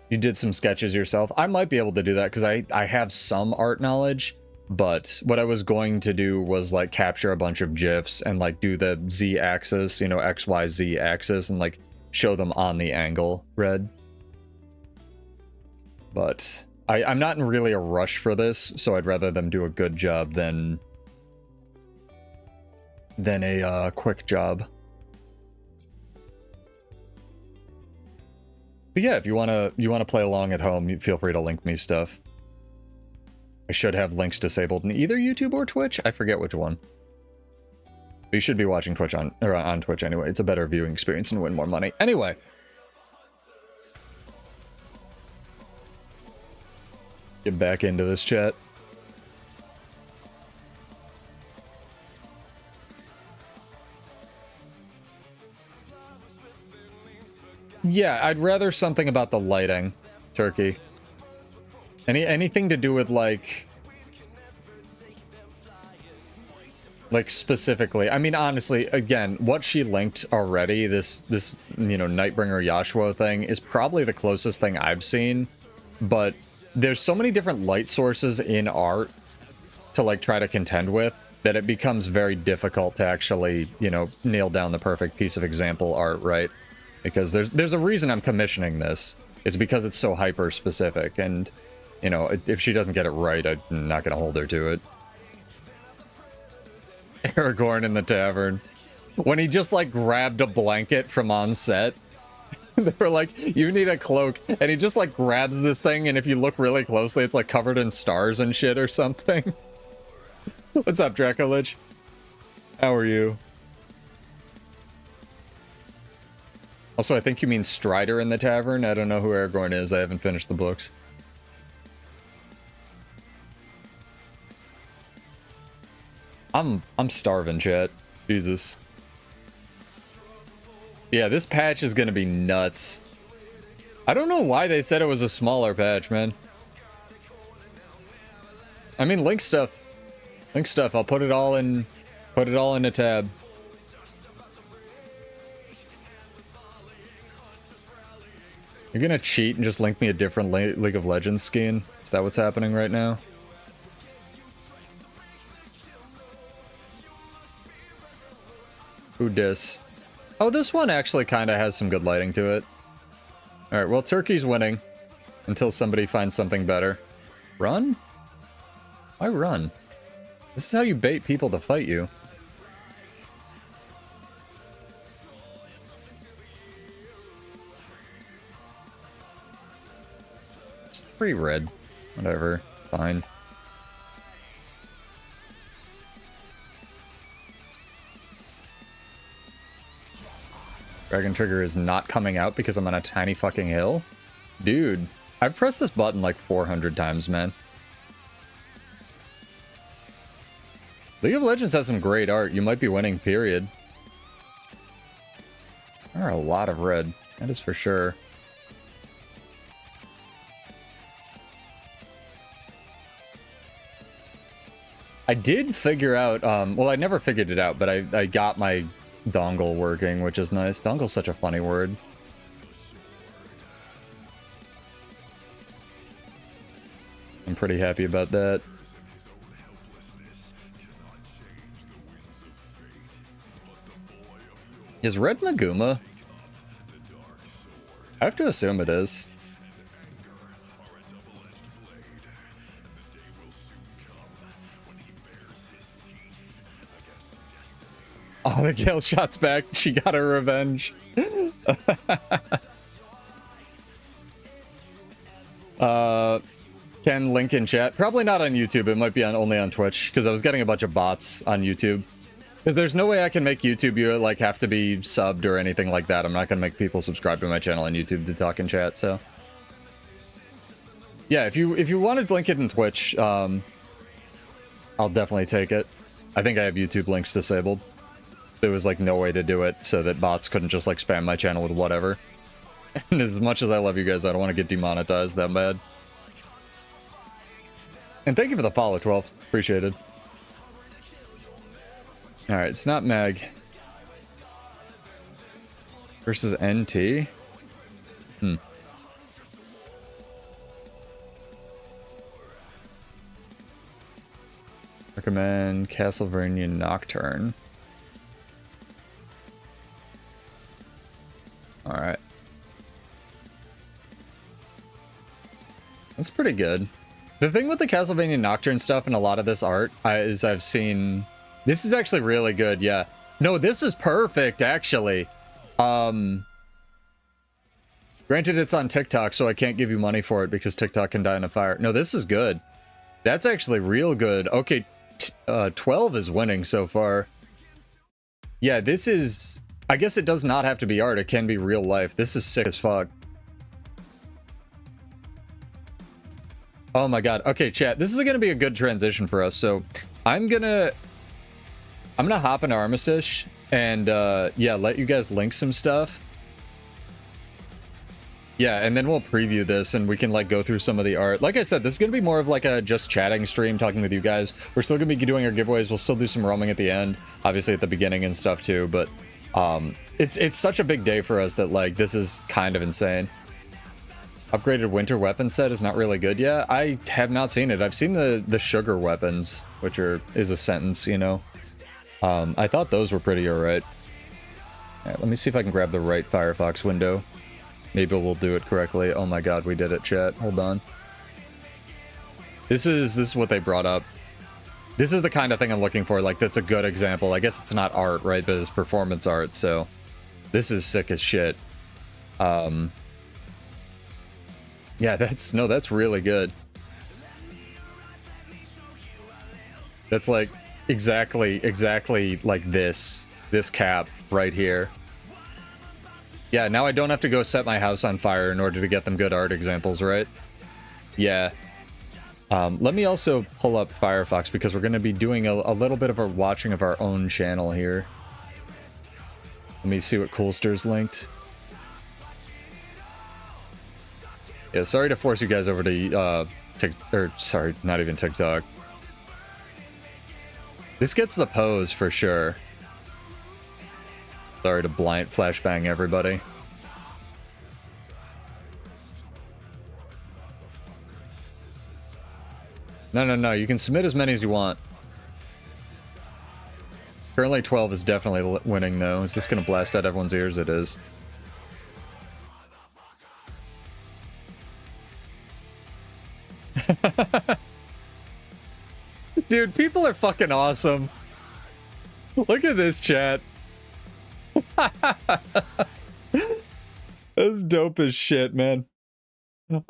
You did some sketches yourself. I might be able to do that because I have some art knowledge. But what I was going to do was like capture a bunch of GIFs and like do the Z axis, you know, XYZ axis, and like show them on the angle red. But I'm not in really a rush for this, so I'd rather them do a good job than a quick job. But yeah, if you wanna play along at home, feel free to link me stuff. I should have links disabled in either YouTube or Twitch. I forget which one. But you should be watching Twitch on Twitch anyway. It's a better viewing experience and win more money. Anyway. Get back into this chat. Yeah, I'd rather something about the lighting, Turkey. Anything to do with like specifically, I mean, honestly, again, what she linked already, this you know, Nightbringer Yashua thing is probably the closest thing I've seen, but there's so many different light sources in art to like try to contend with that it becomes very difficult to actually, you know, nail down the perfect piece of example art, right? Because there's a reason I'm commissioning this. It's because it's so hyper specific, and you know, if she doesn't get it right, I'm not gonna hold her to it. Aragorn in the tavern. When he just, like, grabbed a blanket from on set. They were like, you need a cloak. And he just, like, grabs this thing, and if you look really closely, it's, like, covered in stars and shit or something. What's up, Dracolich? How are you? Also, I think you mean Strider in the tavern. I don't know who Aragorn is. I haven't finished the books. I'm starving, chat. Jesus. Yeah, this patch is gonna be nuts. I don't know why they said it was a smaller patch, man. I mean, link stuff. I'll put it all in a tab. You're gonna cheat and just link me a different League of Legends skin? Is that what's happening right now? Who dis? Oh, this one actually kind of has some good lighting to it. Alright, well, Turkey's winning. Until somebody finds something better. Run? Why run? This is how you bait people to fight you. It's 3 red. Whatever. Fine. Dragon Trigger is not coming out because I'm on a tiny fucking hill? Dude, I've pressed this button like 400 times, man. League of Legends has some great art. You might be winning, period. There are a lot of red. That is for sure. I did figure out, well, I never figured it out, but I got my dongle working, which is nice. Dongle's such a funny word. I'm pretty happy about that. Is red Naguma? I have to assume it is. Oh, the Gale shot's back. She got her revenge. Ken, link in chat. Probably not on YouTube. It might be only on Twitch, because I was getting a bunch of bots on YouTube. There's no way I can make YouTube you like have to be subbed or anything like that. I'm not gonna make people subscribe to my channel on YouTube to talk in chat. So yeah, if you wanted to link it in Twitch, I'll definitely take it. I think I have YouTube links disabled. There was like no way to do it so that bots couldn't just like spam my channel with whatever. And as much as I love you guys, I don't want to get demonetized that bad. And thank you for the follow, 12. Appreciated. Alright, it's not Mag. Versus NT? Recommend Castlevania Nocturne. Alright. That's pretty good. The thing with the Castlevania Nocturne stuff and a lot of this art is I've seen... This is actually really good, yeah. No, this is perfect, actually. Granted, it's on TikTok, so I can't give you money for it because TikTok can die in a fire. No, this is good. That's actually real good. Okay, 12 is winning so far. Yeah, this is... I guess it does not have to be art. It can be real life. This is sick as fuck. Oh my god. Okay, chat. This is going to be a good transition for us. So I'm gonna hop into Armistice and yeah, let you guys link some stuff. Yeah, and then we'll preview this and we can like go through some of the art. Like I said, this is going to be more of like a just chatting stream, talking with you guys. We're still going to be doing our giveaways. We'll still do some roaming at the end, obviously at the beginning and stuff too, but it's such a big day for us that like this is kind of insane. Upgraded winter weapon set is not really good yet. I have not seen it. I've seen the sugar weapons, which is a sentence, you know. I thought those were pretty alright. Alright, let me see if I can grab the right Firefox window. Maybe we'll do it correctly. Oh my god, we did it, chat. Hold on. This is what they brought up. This is the kind of thing I'm looking for. Like, that's a good example. I guess it's not art, right? But it's performance art, so... This is sick as shit. Yeah, that's really good. That's like exactly like this cap right here. Yeah, now I don't have to go set my house on fire in order to get them good art examples, right? Yeah. Let me also pull up Firefox because we're going to be doing a little bit of a watching of our own channel here. Let me see what Coolster's linked. Yeah, sorry to force you guys over to sorry, not even TikTok. This gets the pose for sure. Sorry to blind flashbang everybody. No, you can submit as many as you want. Currently 12 is definitely winning though. Is this gonna blast out everyone's ears? It is. Dude, people are fucking awesome. Look at this chat. That's dope as shit, man.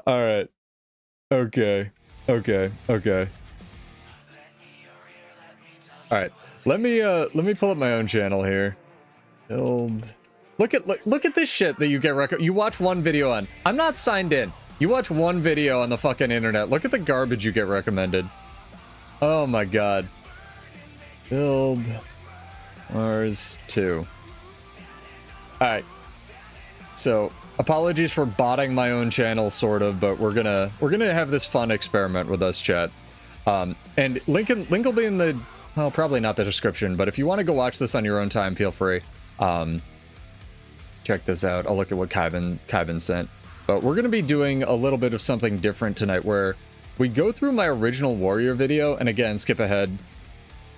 Alright. Okay. Alright. Let me pull up my own channel here. Build. Look at this shit that you get you watch one video on. I'm not signed in. You watch one video on the fucking internet. Look at the garbage you get recommended. Oh my god. Build Mars 2. Alright. So, apologies for botting my own channel, sort of, but we're gonna have this fun experiment with us, chat. And link will be in the, well, probably not the description, but if you want to go watch this on your own time, feel free. Check this out. I'll look at what Kyvan sent. But we're gonna be doing a little bit of something different tonight, where we go through my original warrior video, and again, skip ahead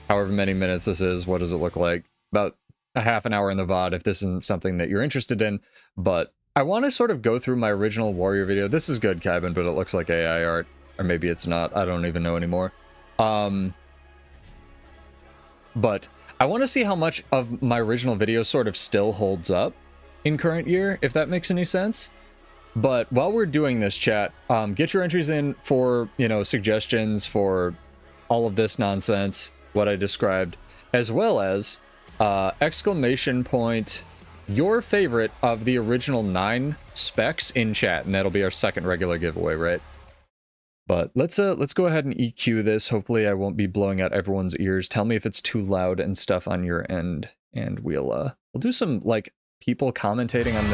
however many minutes this is. What does it look like? About a half an hour in the VOD if this isn't something that you're interested in. But I want to sort of go through my original warrior video. This is good, Kybin, but it looks like AI art. Or maybe it's not. I don't even know anymore. But I want to see how much of my original video sort of still holds up in current year, if that makes any sense. But while we're doing this, chat, get your entries in for, you know, suggestions for all of this nonsense, what I described, as well as exclamation point your favorite of the original 9 specs in chat, and that'll be our second regular giveaway, right? But let's go ahead and EQ this. Hopefully I won't be blowing out everyone's ears. Tell me if it's too loud and stuff on your end, and we'll do some like people commentating on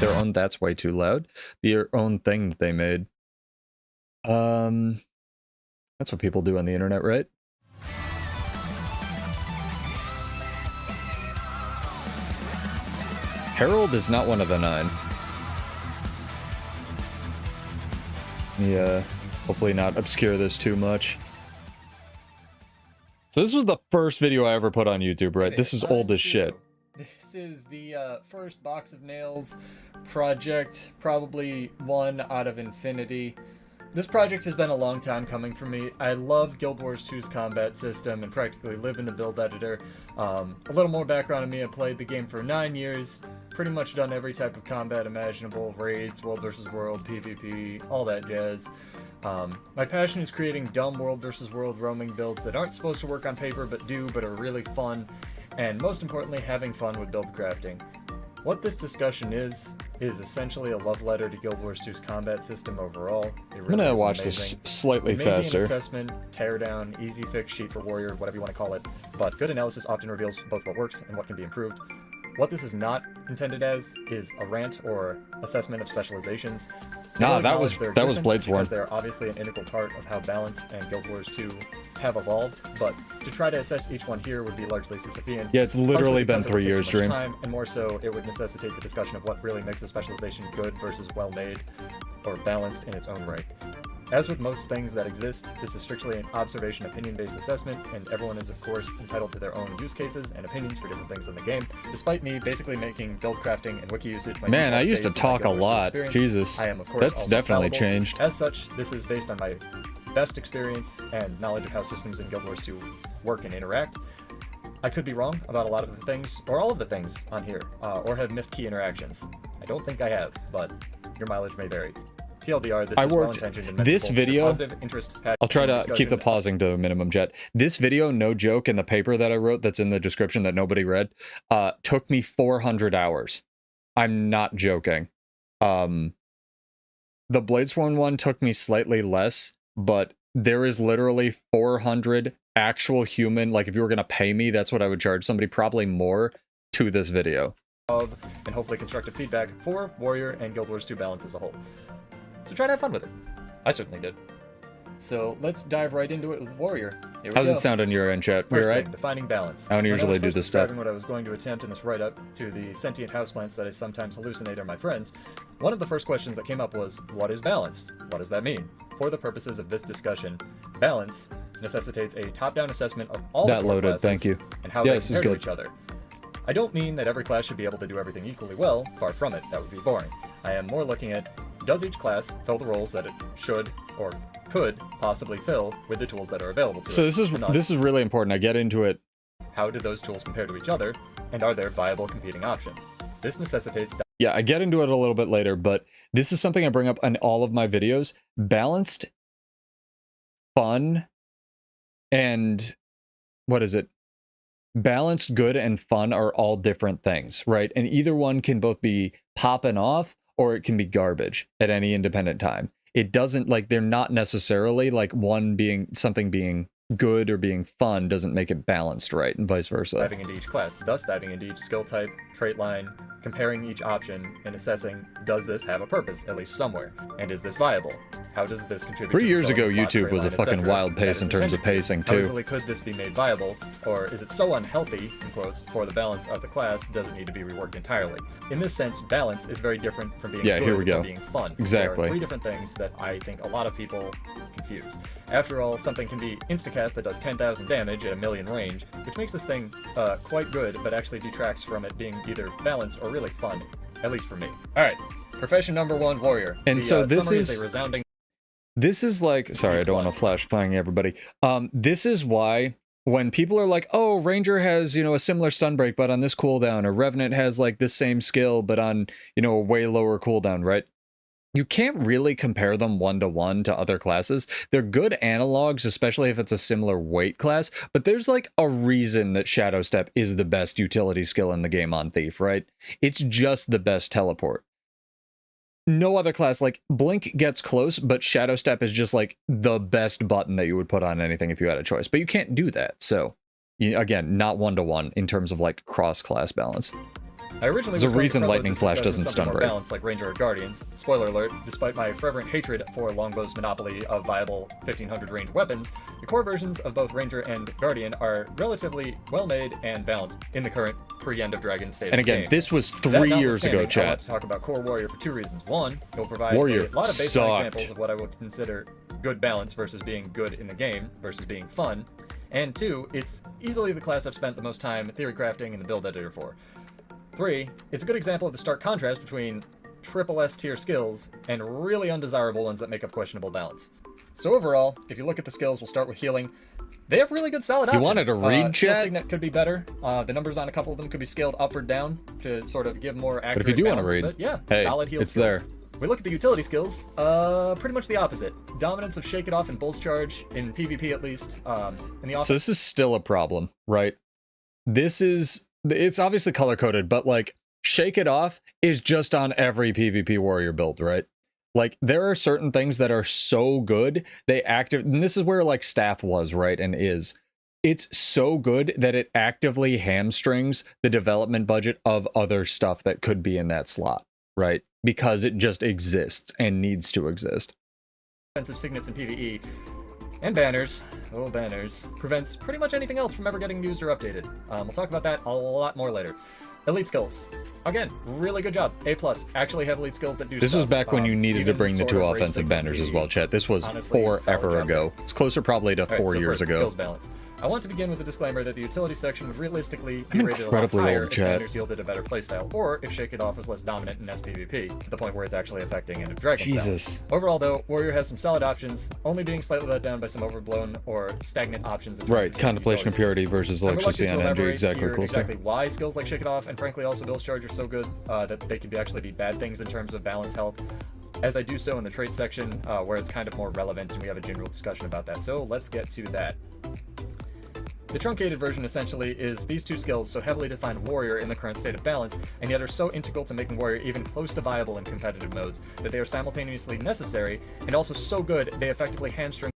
their own that's way too loud, their own thing that they made. That's what people do on the internet, right? Harold is not one of the 9. Yeah, hopefully not obscure this too much. So this was the first video I ever put on YouTube, right? This is old as shit. This is the first Box of Nails project, probably one out of infinity. This project has been a long time coming for me. I love Guild Wars 2's combat system and practically live in the build editor. A little more background on me: I played the game for 9 years, pretty much done every type of combat imaginable, raids, world versus world, PvP, all that jazz. My passion is creating dumb world versus world roaming builds that aren't supposed to work on paper but do, but are really fun, and most importantly, having fun with build crafting. What this discussion is essentially a love letter to Guild Wars 2's combat system overall. It really I'm gonna watch amazing. This slightly faster. An assessment, teardown, easy fix sheet for Warrior, whatever you want to call it, but good analysis often reveals both what works and what can be improved. What this is not intended as is a rant or assessment of specializations. Nah, that was Blades War. They're obviously an integral part of how Balance and Guild Wars 2 have evolved, but to try to assess each one here would be largely Sisyphean. Yeah, it's literally been 3 years, Dream. Time, and more so, it would necessitate the discussion of what really makes a specialization good versus well-made or balanced in its own right. As with most things that exist, this is strictly an observation opinion-based assessment, and everyone is of course entitled to their own use cases and opinions for different things in the game. Despite me basically making build crafting and wiki usage my Man, I used to talk a lot. Jesus. I am of course that's definitely changed. As such, this is based on my best experience and knowledge of how systems in Guild Wars 2 work and interact. I could be wrong about a lot of the things, or all of the things on here, or have missed key interactions. I don't think I have, but your mileage may vary. TLDR, this is well-intentioned and this video, I'll try to keep the pausing to a minimum, Jet. This video, no joke, in the paper that I wrote that's in the description that nobody read, took me 400 hours. I'm not joking. The Bladesworn one took me slightly less, but there is literally 400 actual human, like if you were going to pay me, that's what I would charge somebody, probably more, to this video. And hopefully constructive feedback for Warrior and Guild Wars 2 Balance as a whole. So try to have fun with it. I certainly did. So let's dive right into it with Warrior. How's it sound on your end, chat? We're right. Defining balance. I don't usually do this stuff. What I was going to attempt in this write-up to the sentient houseplants that I sometimes hallucinate are my friends. One of the first questions that came up was, what is balanced? What does that mean? For the purposes of this discussion, balance necessitates a top-down assessment of all the core classes thank you. And how they compare to each other. I don't mean that every class should be able to do everything equally well. Far from it. That would be boring. I am more looking at, does each class fill the roles that it should or could possibly fill with the tools that are available to it? So this is really important. I get into it. How do those tools compare to each other, and are there viable competing options? This necessitates... Yeah, I get into it a little bit later, but this is something I bring up in all of my videos. Balanced, fun, and... what is it? Balanced, good, and fun are all different things, right? And either one can both be popping off, or it can be garbage at any independent time. It doesn't, like, they're not necessarily, like, one being, something being good or being fun doesn't make it balanced right, and vice versa. Diving into each class, thus diving into each skill type, trait line, comparing each option, and assessing, does this have a purpose, at least somewhere? And is this viable? How does this contribute 3 to years ago, fulfilling the slot, YouTube was a trait line, fucking etc. wild pace that in it's terms of intended to? pacing, How too. easily could this be made viable? Or is it so unhealthy, in quotes, for the balance of the class, does it need to be reworked entirely? In this sense, balance is very different from being Yeah, good here we go. or being fun. Exactly. There are 3 different things that I think a lot of people confuse. After all, something can be instacast that does 10,000 damage at a million range, which makes this thing quite good, but actually detracts from it being either balanced or really fun, at least for me. Alright, profession number 1, warrior. And so this summary is a resounding This is like, sorry, I don't want to flash bang everybody. This is why when people are like, oh, Ranger has, a similar stun break, but on this cooldown, or Revenant has like this same skill, but on, a way lower cooldown, right? You can't really compare them one-to-one to other classes. They're good analogs, especially if it's a similar weight class, but there's like a reason that Shadow Step is the best utility skill in the game on Thief, right? It's just the best teleport. No other class, like Blink gets close, but Shadow Step is just like the best button that you would put on anything if you had a choice, but you can't do that. So again, not one-to-one in terms of like cross-class balance. I originally There's a reason Lightning Flash doesn't stun break. Balance like Ranger or Guardians. Spoiler alert, despite my fervent hatred for Longbow's monopoly of viable 1500 range weapons, the core versions of both Ranger and Guardian are relatively well made and balanced in the current pre-End of Dragon state And of the again, game. this was That 3 years ago, notwithstanding, I want chat. to talk about Core Warrior for 2 reasons. One, it will provide Warrior a lot of baseline sucked. examples of what I would consider good balance versus being good in the game versus being fun. And 2, it's easily the class I've spent the most time theory crafting in the build editor for. 3, it's a good example of the stark contrast between triple S tier skills and really undesirable ones that make up questionable balance. So overall, if you look at the skills, we'll start with healing. They have really good solid options. wanted to read, Shield chat? Signet could be better. The numbers on a couple of them could be scaled up or down to sort of give more accurate But if you do want to balance, read, but yeah, hey, solid heal it's skills. there. We look at the utility skills, pretty much the opposite. Dominance of Shake It Off and Bull's Charge, in PvP at least. In the So this is still a problem, right? It's obviously color-coded, but like, Shake It Off is just on every PvP warrior build, right? Like, there are certain things that are so good, and this is where, like, Staff was, right, and is. It's so good that it actively hamstrings the development budget of other stuff that could be in that slot, right? Because it just exists and needs to exist. Offensive signets in PvE, and banners, prevents pretty much anything else from ever getting used or updated. We'll talk about that a lot more later. Elite skills. Again, really good job. A+. Actually have elite skills that do This stuff. was back when you needed to even bring the sort 2 of offensive racing banners as PvE. well, chat. This was Honestly, solid forever job. ago. It's closer probably to Alright, 4 so years first, ago. skills balance. I want to begin with a disclaimer that the utility section would realistically be I'm rated a lot incredibly higher old, if chat. banners yielded a better playstyle, or if Shake It Off was less dominant in SPVP, to the point where it's actually affecting End of Dragon balance. Jesus. Overall, though, Warrior has some solid options, only being slightly let down by some overblown or stagnant options. In terms Right, of contemplation of utility purity versus I'm electricity reluctant on to energy, elaborate exactly here cool stuff. exactly why skills like Shake It Off and frankly also Bill's Charge are so good that they can actually be bad things in terms of balance health, as I do so in the trait section where it's kind of more relevant and we have a general discussion about that. So let's get to that. The truncated version essentially is these 2 skills so heavily defined Warrior in the current state of balance, and yet are so integral to making Warrior even close to viable in competitive modes that they are simultaneously necessary and also so good they effectively hamstring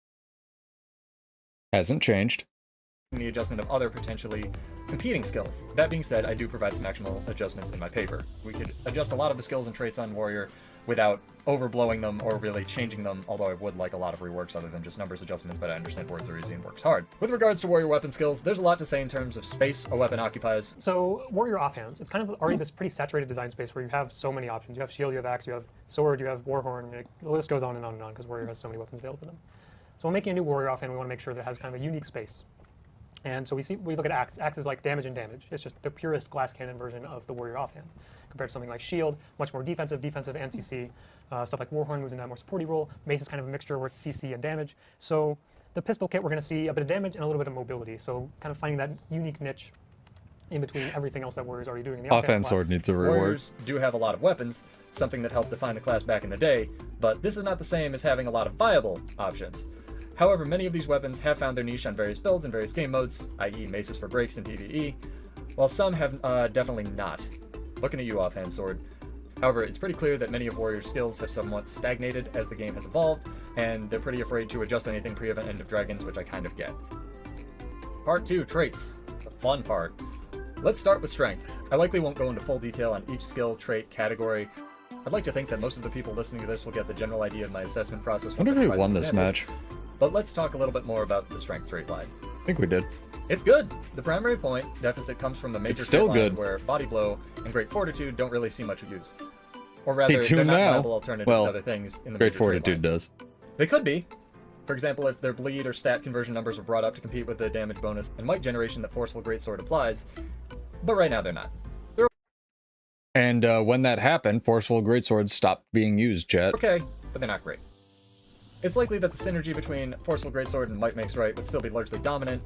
Hasn't changed. the adjustment of other potentially competing skills. That being said, I do provide some actual adjustments in my paper. We could adjust a lot of the skills and traits on Warrior without overblowing them or really changing them, although I would like a lot of reworks other than just numbers adjustments, but I understand words are easy and works hard. With regards to Warrior weapon skills, there's a lot to say in terms of space a weapon occupies. So Warrior offhands, it's kind of already this pretty saturated design space where you have so many options. You have shield, you have axe, you have sword, you have warhorn, the list goes on and on because Warrior has so many weapons available to them. So when making a new Warrior offhand, we want to make sure that it has kind of a unique space. And so we look at axe. Axe is like damage and damage. It's just the purest glass cannon version of the Warrior offhand. Compared to something like shield, much more defensive and CC. Stuff like warhorn moves in that more supporty role. Mace is kind of a mixture where it's CC and damage. So the pistol kit, we're going to see a bit of damage and a little bit of mobility. So kind of finding that unique niche in between everything else that Warrior's already doing in the Offense sword needs a reward. Warriors do have a lot of weapons, something that helped define the class back in the day, but this is not the same as having a lot of viable options. However, many of these weapons have found their niche on various builds and various game modes, i.e. maces for breaks in PvE, while some have definitely not. Looking at you, Offhand Sword. However, it's pretty clear that many of Warrior's skills have somewhat stagnated as the game has evolved, and they're pretty afraid to adjust anything pre-event End of Dragons, which I kind of get. Part 2, traits. The fun part. Let's start with strength. I likely won't go into full detail on each skill, trait, category. I'd like to think that most of the people listening to this will get the general idea of my assessment process. I wonder if we won this match. But let's talk a little bit more about the strength trait line. I think we did. It's good. The primary point deficit comes from the major It's still trait line good. where body blow and great fortitude don't really see much use. Or rather, They do they're not now. viable alternatives Well, to other things in the Great major trait fortitude line. does. They could be. For example, if their bleed or stat conversion numbers were brought up to compete with the damage bonus and might generation that Forceful Greatsword applies, but right now they're not. And when that happened, Forceful Greatswords stopped being used, Jet. Okay, but they're not great. It's likely that the synergy between Forceful Greatsword and Might Makes Right would still be largely dominant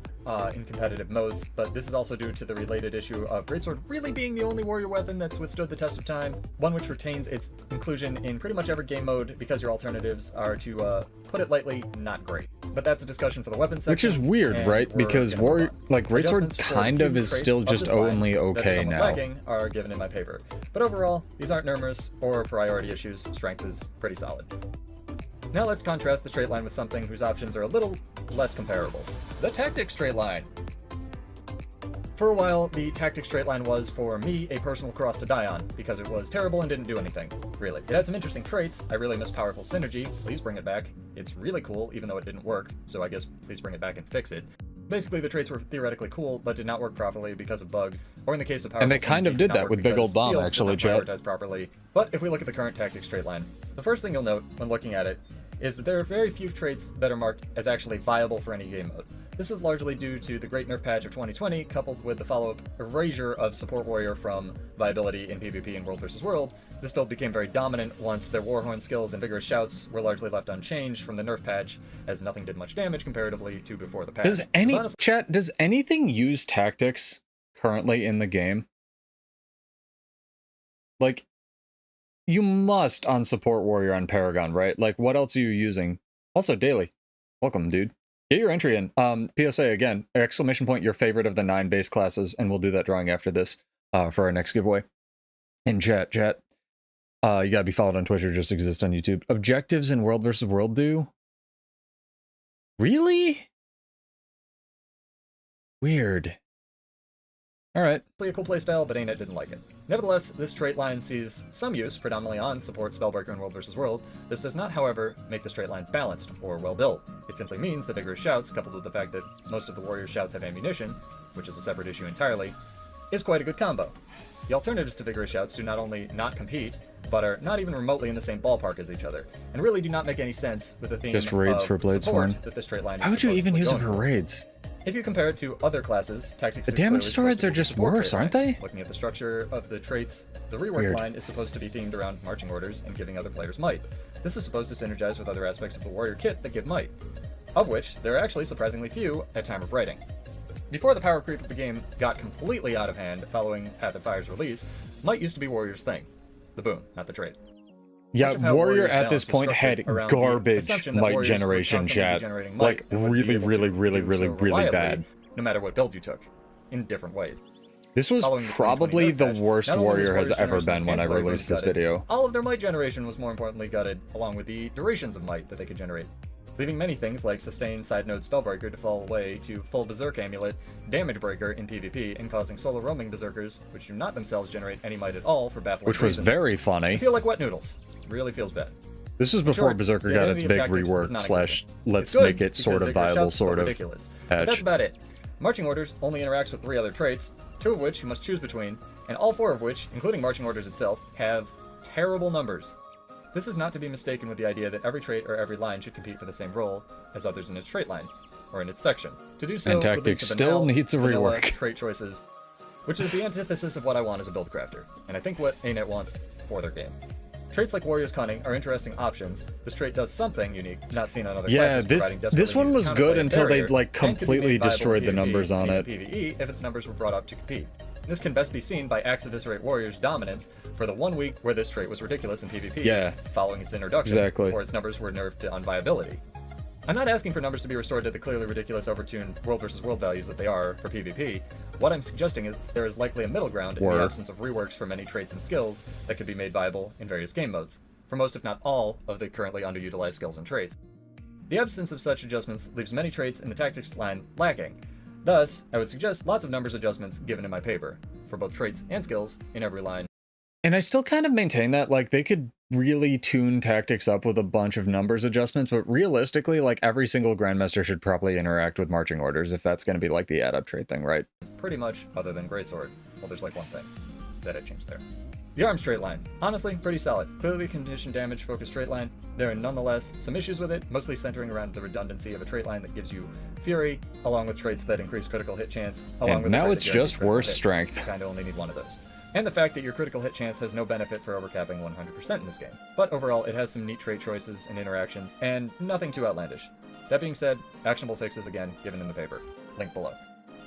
in competitive modes, but this is also due to the related issue of Greatsword really being the only warrior weapon that's withstood the test of time, one which retains its inclusion in pretty much every game mode because your alternatives are, to put it lightly, not great. But that's a discussion for the weapons section. Which is weird, and right? we're Because gonna move on. like Greatsword Adjustments for kind of few is traits still of just this line only that are okay somewhat now. lacking are given in my paper. But overall, these aren't murmurs or priority issues. Strength is pretty solid. Now let's contrast the straight line with something whose options are a little less comparable. The tactics straight line. For a while, the tactics straight line was, for me, a personal cross to die on, because it was terrible and didn't do anything, really. It had some interesting traits. I really miss powerful synergy. Please bring it back. It's really cool, even though it didn't work, so I guess please bring it back and fix it. Basically, the traits were theoretically cool, but did not work properly because of bugs, or in the case of powerful And they kind synergy, of did not that work with Big because Old Bomb, fields actually, did not Jet. prioritize properly. But if we look at the current tactics straight line, the first thing you'll note when looking at it is that there are very few traits that are marked as actually viable for any game mode. This is largely due to the Great Nerf patch of 2020, coupled with the follow-up erasure of Support Warrior from viability in PvP in World vs. World. This build became very dominant once their Warhorn skills and Vigorous Shouts were largely left unchanged from the Nerf patch, as nothing did much damage comparatively to before the patch. Does anything use tactics currently in the game? Like, you must on Support Warrior on Paragon, right? Like, what else are you using? Also, Daily. Welcome, dude. Get your entry in. PSA again, exclamation point, your favorite of the 9 base classes, and we'll do that drawing after this for our next giveaway. And Jet. You gotta be followed on Twitch or just exist on YouTube. Objectives in World vs. World do? Really? Weird. Alright. A cool playstyle, but ANET didn't like it. Nevertheless, this trait line sees some use, predominantly on support Spellbreaker in World vs. World. This does not, however, make the straight line balanced or well built. It simply means that Vigorous Shouts, coupled with the fact that most of the warrior shouts have ammunition, which is a separate issue entirely, is quite a good combo. The alternatives to Vigorous Shouts do not only not compete, but are not even remotely in the same ballpark as each other, and really do not make any sense with the theme Just raids of for Bladesworn. support that this straight line is Why would you even supposedly use it going for for. raids? If you compare it to other classes, tactics The is damage clearly storage supposed to are be just the support worse, trait aren't line. they? Looking at the structure of the traits, the rework Weird. line is supposed to be themed around marching orders and giving other players might. This is supposed to synergize with other aspects of the warrior kit that give might, of which there are actually surprisingly few at time of writing. Before the power creep of the game got completely out of hand following Path of Fire's release, might used to be Warrior's thing. The boon, not the trait. Yeah, Much of how Warrior Warrior's at this balance was point had structured around the garbage assumption that might Warriors would generation, constantly be chat. generating might Like, and would be really, able really, to really, do really, so really reliably, bad. no matter what build you took, in different ways. This was Following the probably 2020 the Nerf patch, worst not only was Warrior has Warrior's ever generation been when I and released this gutted, video. all of their might generation was more importantly gutted, along with the durations of might that they could generate, leaving many things like Sustain, Side Node, Spellbreaker to fall away to full Berserk Amulet, Damage Breaker in PvP, and causing solo roaming Berserkers, which do not themselves generate any might at all for baffling Which was reasons, very to funny. feel like wet noodles. Really feels bad. This was before short, Berserker the got its identity of big tactics is rework not slash existent. let's It's good, make it because sort of Vigorous viable Shouts is still sort of ridiculous. But patch. that's about it. Marching Orders only interacts with 3 other traits, 2 of which you must choose between, and all 4 of which, including Marching Orders itself, have terrible numbers. This is not to be mistaken with the idea that every trait or every line should compete for the same role as others in its trait line, or in its section. To do so And would lead tactics to still banal, needs a vanilla rework. trait choices, which is the antithesis of what I want as a build crafter, and I think what ANET wants for their game. Traits like Warrior's Cunning are interesting options. This trait does something unique, not seen on other Yeah, classes. this providing one desperately was needed good counterplay until they barrier, like and could be completely made viable destroyed the in numbers on it. PvE if its numbers were brought up to compete. This can best be seen by Axe Eviscerate Warrior's dominance for the 1 week where this trait was ridiculous in PvP, Yeah. following its introduction, Exactly. before its numbers were nerfed to unviability. I'm not asking for numbers to be restored to the clearly ridiculous overtuned World vs. World values that they are for PvP. What I'm suggesting is there is likely a middle ground in the absence of reworks for many traits and skills that could be made viable in various game modes, for most if not all of the currently underutilized skills and traits. The absence of such adjustments leaves many traits in the tactics line lacking. Thus, I would suggest lots of numbers adjustments given in my paper, for both traits and skills in every line. And I still kind of maintain that, like, they could really tune tactics up with a bunch of numbers adjustments, but realistically, like, every single Grandmaster should probably interact with marching orders if that's going to be, like, the add-up trait thing, right? Pretty much, other than Greatsword. Well, there's, like, one thing that I changed there. The arm straight line. Honestly, pretty solid. Clearly condition damage focused straight line. There are nonetheless some issues with it, mostly centering around the redundancy of a trait line that gives you Fury, along with traits that increase critical hit chance, along And with now it's just worse strength. You kinda only need one of those. And the fact that your critical hit chance has no benefit for overcapping 100% in this game. But overall, it has some neat trait choices and interactions, and nothing too outlandish. That being said, actionable fixes again given in the paper. Link below.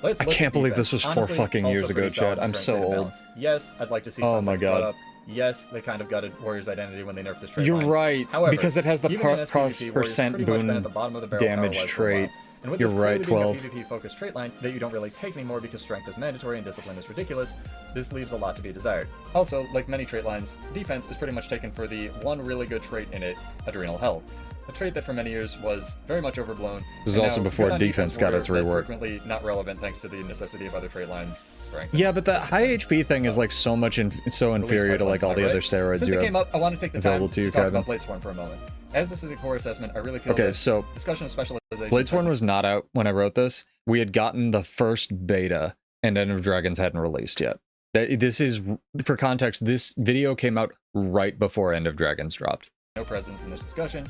I can't believe this was 4 fucking years ago, Chad. I'm so old. Yes, I'd like to see Oh something my God. brought up. Yes, they kind of gutted Warrior's identity when they nerfed this trait You're line. right, However, because it has the even in SPVP, Warrior's percent pretty much been boon at the bottom of the barrel damage power-wise for a while. trait. And with You're this right, clearly 12. being a PvP-focused trait line that you don't really take anymore because strength is mandatory and discipline is ridiculous, this leaves a lot to be desired. Also, like many trait lines, defense is pretty much taken for the one really good trait in it, Adrenal Health. A trait that for many years was very much overblown. This is and also now before good on defense got Warrior, its but rework. frequently not relevant thanks to the necessity of other trait lines. Strength. Yeah, but the high HP thing is, like, so much so inferior to, like, all the other steroids Since you it have. came up, I want to take the time available to to you, talk Kevin. about Bladesworn for a moment. As this is a core assessment, I really feel Okay, that so discussion of specialization... Bladesworn was not out when I wrote this. We had gotten the first beta, and End of Dragons hadn't released yet. This is, for context, this video came out right before End of Dragons dropped. No presence in this discussion.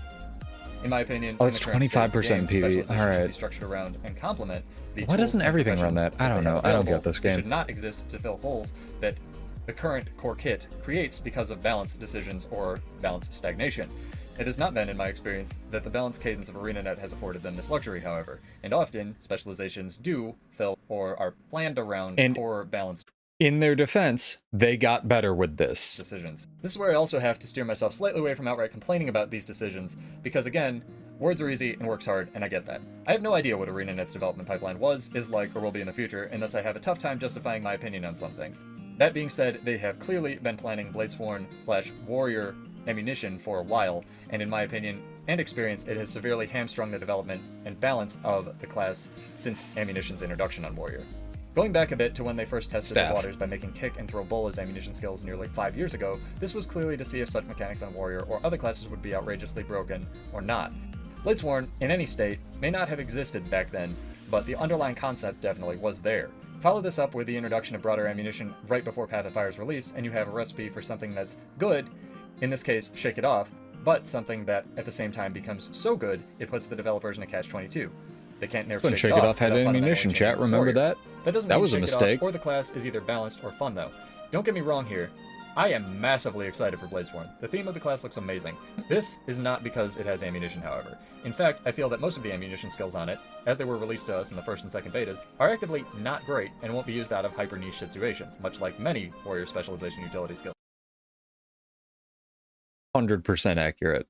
In my opinion, Oh, in it's the current state of the 25% game, PV. specialization Alright. should be structured around and complement the Why tools doesn't and everything run professions that? I don't they know. have I don't get available. this They game. should not exist to fill holes that the current core kit creates because of balance decisions or balance stagnation. It has not been, in my experience, that the balance cadence of ArenaNet has afforded them this luxury, however, and often specializations do fill or are planned around And- core balance In their defense, they got better with this. decisions. This is where I also have to steer myself slightly away from outright complaining about these decisions, because again, words are easy and works hard, and I get that. I have no idea what ArenaNet's development pipeline was, is like, or will be in the future, and thus I have a tough time justifying my opinion on some things. That being said, they have clearly been planning Bladesworn/Warrior ammunition for a while, and in my opinion and experience, it has severely hamstrung the development and balance of the class since ammunition's introduction on Warrior. Going back a bit to when they first tested Staff. the waters by making kick and throw bull as ammunition skills nearly 5 years ago, this was clearly to see if such mechanics on Warrior or other classes would be outrageously broken or not. Bladesworn, in any state, may not have existed back then, but the underlying concept definitely was there. Follow this up with the introduction of broader ammunition right before Path of Fire's release, and you have a recipe for something that's good, in this case, Shake It Off, but something that at the same time becomes so good, it puts the developers in a catch-22. They can't nerf When Shake It Off had without fundamentally ammunition, changing chat, the remember Warrior. that? That doesn't That mean was a Shake It Off mistake. or the class is either balanced or fun, though. Don't get me wrong here. I am massively excited for Bladesworn. The theme of the class looks amazing. This is not because it has ammunition, however. In fact, I feel that most of the ammunition skills on it, as they were released to us in the first and second betas, are actively not great and won't be used out of hyper-niche situations, much like many Warrior specialization utility skills. 100% accurate.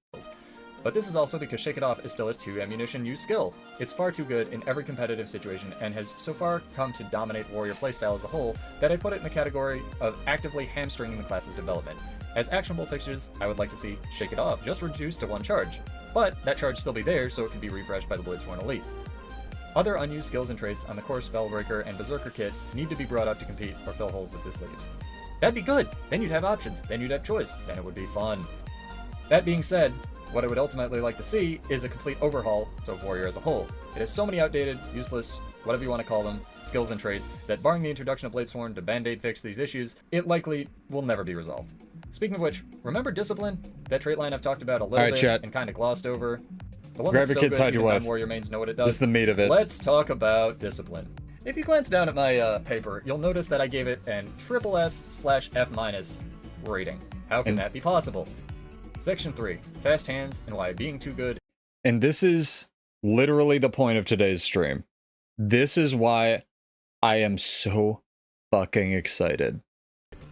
But this is also because Shake It Off is still a 2 ammunition use skill. It's far too good in every competitive situation and has so far come to dominate Warrior playstyle as a whole that I put it in the category of actively hamstringing the class's development. As actionable fixtures, I would like to see Shake It Off just reduced to 1 charge, but that charge still be there so it can be refreshed by the Bladesworn Elite. Other unused skills and traits on the core Spellbreaker and Berserker kit need to be brought up to compete or fill holes that this leaves. That'd be good! Then you'd have options, then you'd have choice, then it would be fun. That being said, what I would ultimately like to see is a complete overhaul of Warrior as a whole. It has so many outdated, useless, whatever you want to call them, skills and traits, that barring the introduction of Bladesworn to band-aid fix these issues, it likely will never be resolved. Speaking of which, remember Discipline? That trait line I've talked about a little Alright, bit chat. and kind of glossed over. The one Grab that's your so kids, good, hide your even wife. non-Warrior mains know what it does. This is the meat of it. Let's talk about Discipline. If you glance down at my paper, you'll notice that I gave it an SSS/F- rating. How can And- that be possible? Section 3, Fast Hands and Why Being Too Good And this is literally the point of today's stream. This is why I am so fucking excited.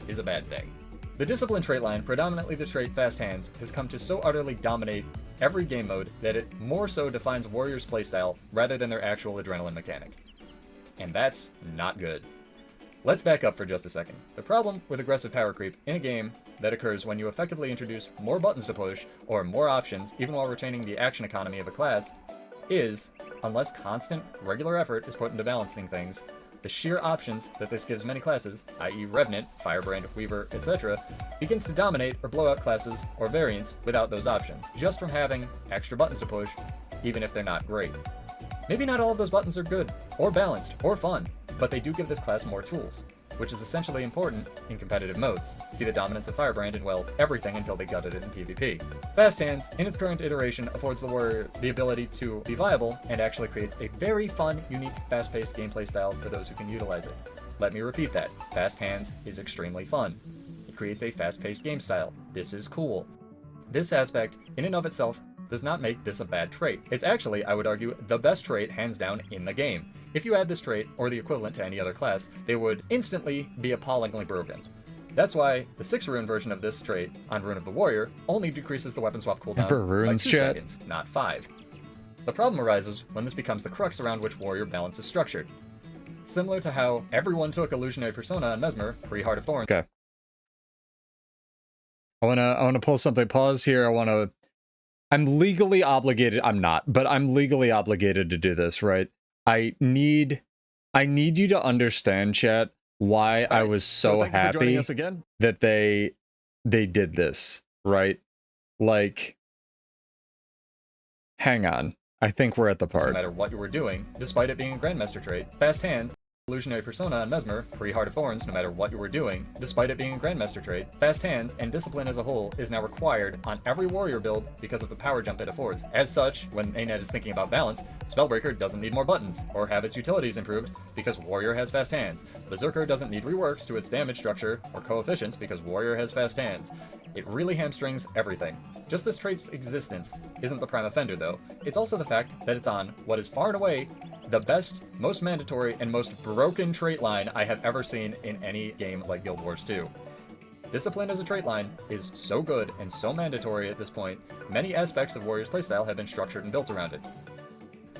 is a bad thing. The Discipline trait line, predominantly the trait Fast Hands, has come to so utterly dominate every game mode that it more so defines Warrior's playstyle rather than their actual adrenaline mechanic. And that's not good. Let's back up for just a second. The problem with aggressive power creep in a game that occurs when you effectively introduce more buttons to push or more options even while retaining the action economy of a class is, unless constant, regular effort is put into balancing things, the sheer options that this gives many classes, i.e. Revenant, Firebrand, Weaver, etc., begins to dominate or blow out classes or variants without those options, just from having extra buttons to push, even if they're not great. Maybe not all of those buttons are good, or balanced, or fun, but they do give this class more tools, which is essentially important in competitive modes. See the dominance of Firebrand in, well, everything until they gutted it in PvP. Fast Hands, in its current iteration, affords the warrior the ability to be viable and actually creates a very fun, unique, fast-paced gameplay style for those who can utilize it. Let me repeat that. Fast Hands is extremely fun. It creates a fast-paced game style. This is cool. This aspect, in and of itself, does not make this a bad trait. It's actually, I would argue, the best trait hands down in the game. If you add this trait, or the equivalent to any other class, they would instantly be appallingly broken. That's why the 6-rune version of this trait, on Rune of the Warrior, only decreases the weapon swap cooldown by 2 seconds, not 5. The problem arises when this becomes the crux around which warrior balance is structured. Similar to how everyone took Illusionary Persona on Mesmer, pre-Heart of Thorns. Okay. I wanna pull something. Pause here. I'm legally obligated. I'm not, but I'm legally obligated to do this, right? I need you to understand, chat, why I was so happy that they did this, right? Like, hang on. I think we're at the part. No matter what you were doing, despite it being a Grandmaster trait, Fast Hands, Illusionary Persona on Mesmer, pre-Heart of Thorns, no matter what you were doing, despite it being a Grandmaster trait, Fast Hands and Discipline as a whole is now required on every warrior build because of the power jump it affords. As such, when ANET is thinking about balance, Spellbreaker doesn't need more buttons, or have its utilities improved, because Warrior has Fast Hands. Berserker doesn't need reworks to its damage structure or coefficients because Warrior has Fast Hands. It really hamstrings everything. Just this trait's existence isn't the prime offender though, it's also the fact that it's on what is far and away the best, most mandatory, and most broken trait line I have ever seen in any game like Guild Wars 2. Discipline as a trait line is so good and so mandatory at this point, many aspects of Warrior's playstyle have been structured and built around it.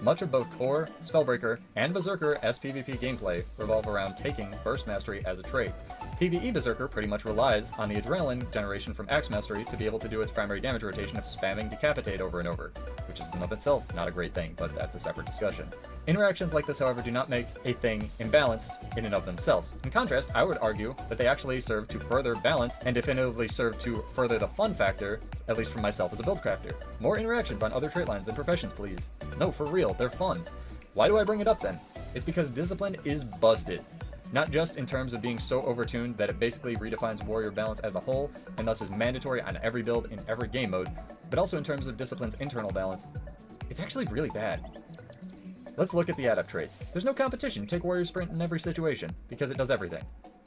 Much of both Core, Spellbreaker, and Berserker SPVP gameplay revolve around taking Burst Mastery as a trait. PvE Berserker pretty much relies on the Adrenaline generation from Axe Mastery to be able to do its primary damage rotation of spamming Decapitate over and over, which is in of itself not a great thing, but that's a separate discussion. Interactions like this, however, do not make a thing imbalanced in and of themselves. In contrast, I would argue that they actually serve to further balance and definitively serve to further the fun factor, at least for myself as a build crafter. More interactions on other trait lines and professions, please. No, for real, they're fun. Why do I bring it up then? It's because Discipline is busted. Not just in terms of being so overtuned that it basically redefines warrior balance as a whole, and thus is mandatory on every build in every game mode, but also in terms of Discipline's internal balance. It's actually really bad. Let's look at the adept traits. There's no competition. Take Warrior Sprint in every situation, because it does everything.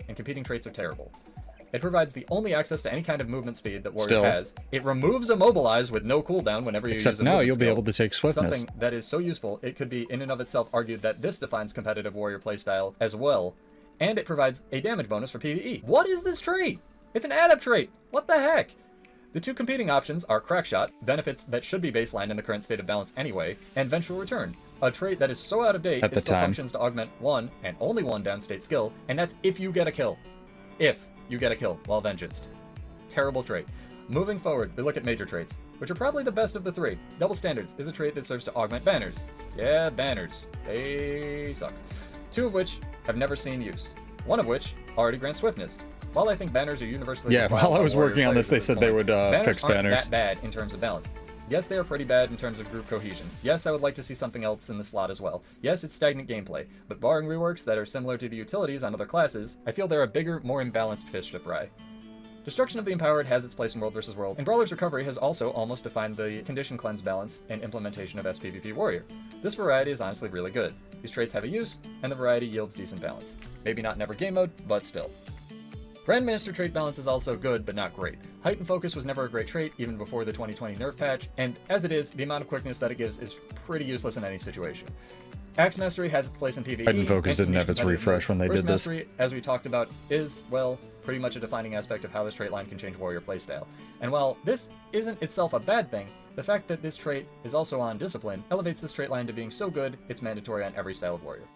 And competing traits are terrible. It provides the only access to any kind of movement speed that Warrior has. It removes Immobilize with no cooldown whenever you use a movement now you'll skill. Be able to take Swiftness. Something that is so useful, it could be in and of itself argued that this defines competitive Warrior playstyle as well. And it provides a damage bonus for PvE. What is this trait? It's an adept trait. What the heck? The two competing options are Crackshot, benefits that should be baseline in the current state of balance anyway, and Vengeful Return, a trait that is so out of date it still functions to augment one, and only one downstate skill, and that's if you get a kill. If you get a kill while vengeanced. Terrible trait. Moving forward, we look at major traits, which are probably the best of the three. Double Standards is a trait that serves to augment banners. Yeah, banners. They suck. Two of which have never seen use. One of which already grants Swiftness. While I think banners are universally... Yeah, while I was working on this, they said they would fix banners. Aren't that bad in terms of balance. Yes, they are pretty bad in terms of group cohesion. Yes, I would like to see something else in the slot as well. Yes, it's stagnant gameplay, but barring reworks that are similar to the utilities on other classes, I feel they're a bigger, more imbalanced fish to fry. Destruction of the Empowered has its place in World vs. World, and Brawler's Recovery has also almost defined the condition cleanse balance and implementation of SPVP Warrior. This variety is honestly really good. These traits have a use, and the variety yields decent balance. Maybe not in every game mode, but still. Grandmaster trait balance is also good, but not great. Height and Focus was never a great trait, even before the 2020 nerf patch, and as it is, the amount of quickness that it gives is pretty useless in any situation. Axe Mastery has its place in PvE. Height and Focus didn't have its refresh when they did this. Mastery, as we talked about, is, well, pretty much a defining aspect of how this trait line can change warrior playstyle. And while this isn't itself a bad thing, the fact that this trait is also on Discipline elevates this trait line to being so good, it's mandatory on every style of warrior.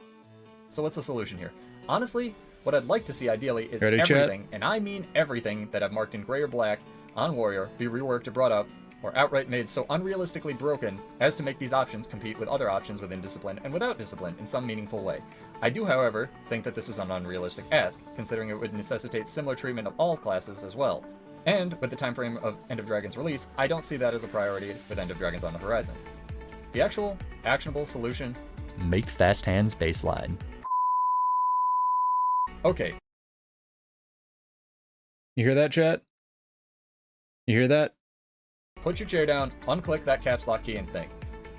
So what's the solution here? Honestly, what I'd like to see ideally is everything, and I mean everything, that I've marked in gray or black on Warrior be reworked or brought up or outright made so unrealistically broken as to make these options compete with other options within discipline and without discipline in some meaningful way. I do, however, think that this is an unrealistic ask, considering it would necessitate similar treatment of all classes as well. And, with the time frame of End of Dragon's release, I don't see that as a priority with End of Dragons on the horizon. The actual, actionable solution? Make fast hands baseline. Okay. You hear that, chat? You hear that? Put your chair down, unclick that caps lock key, and think.